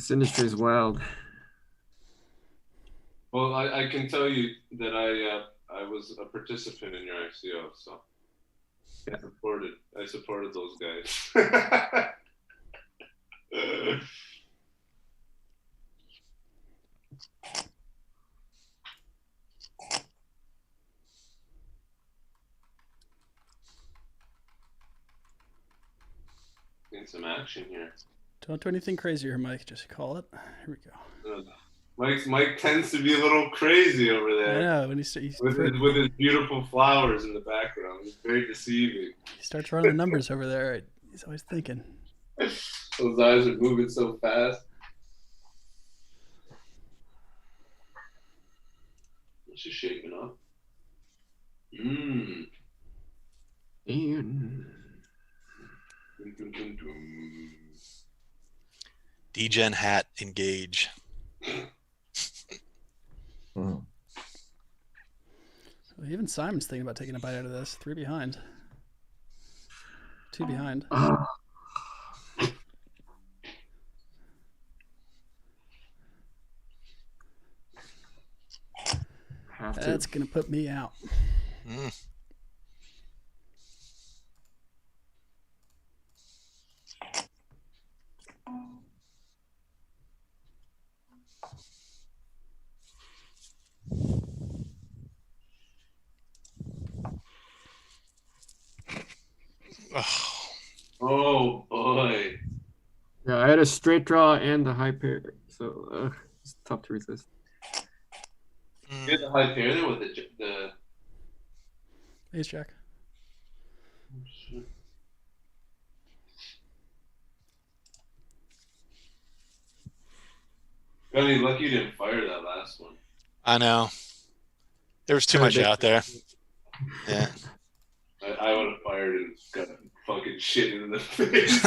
This industry is wild. Well, I can tell you that I was a participant in your ICO, so I supported those guys. Need some action here. Don't do anything crazy here, Mike. Just call it. Here we go. Mike tends to be a little crazy over there. I know. When he's with his beautiful flowers in the background, it's very deceiving. He starts running the numbers over there. He's always thinking. Those eyes are moving so fast. It's just shaping up. Mmm. Degen hat engage. Well, even Simon's thinking about taking a bite out of this. 3 behind. 2 behind. That's going to put me out. Oh boy. Yeah, I had a straight draw and a high pair, so it's tough to resist. You had the high pair there with the Ace jack. Got any lucky you didn't fire that last one. I know. There was too much out there. Yeah. I would have fired and got fucking shit in the face.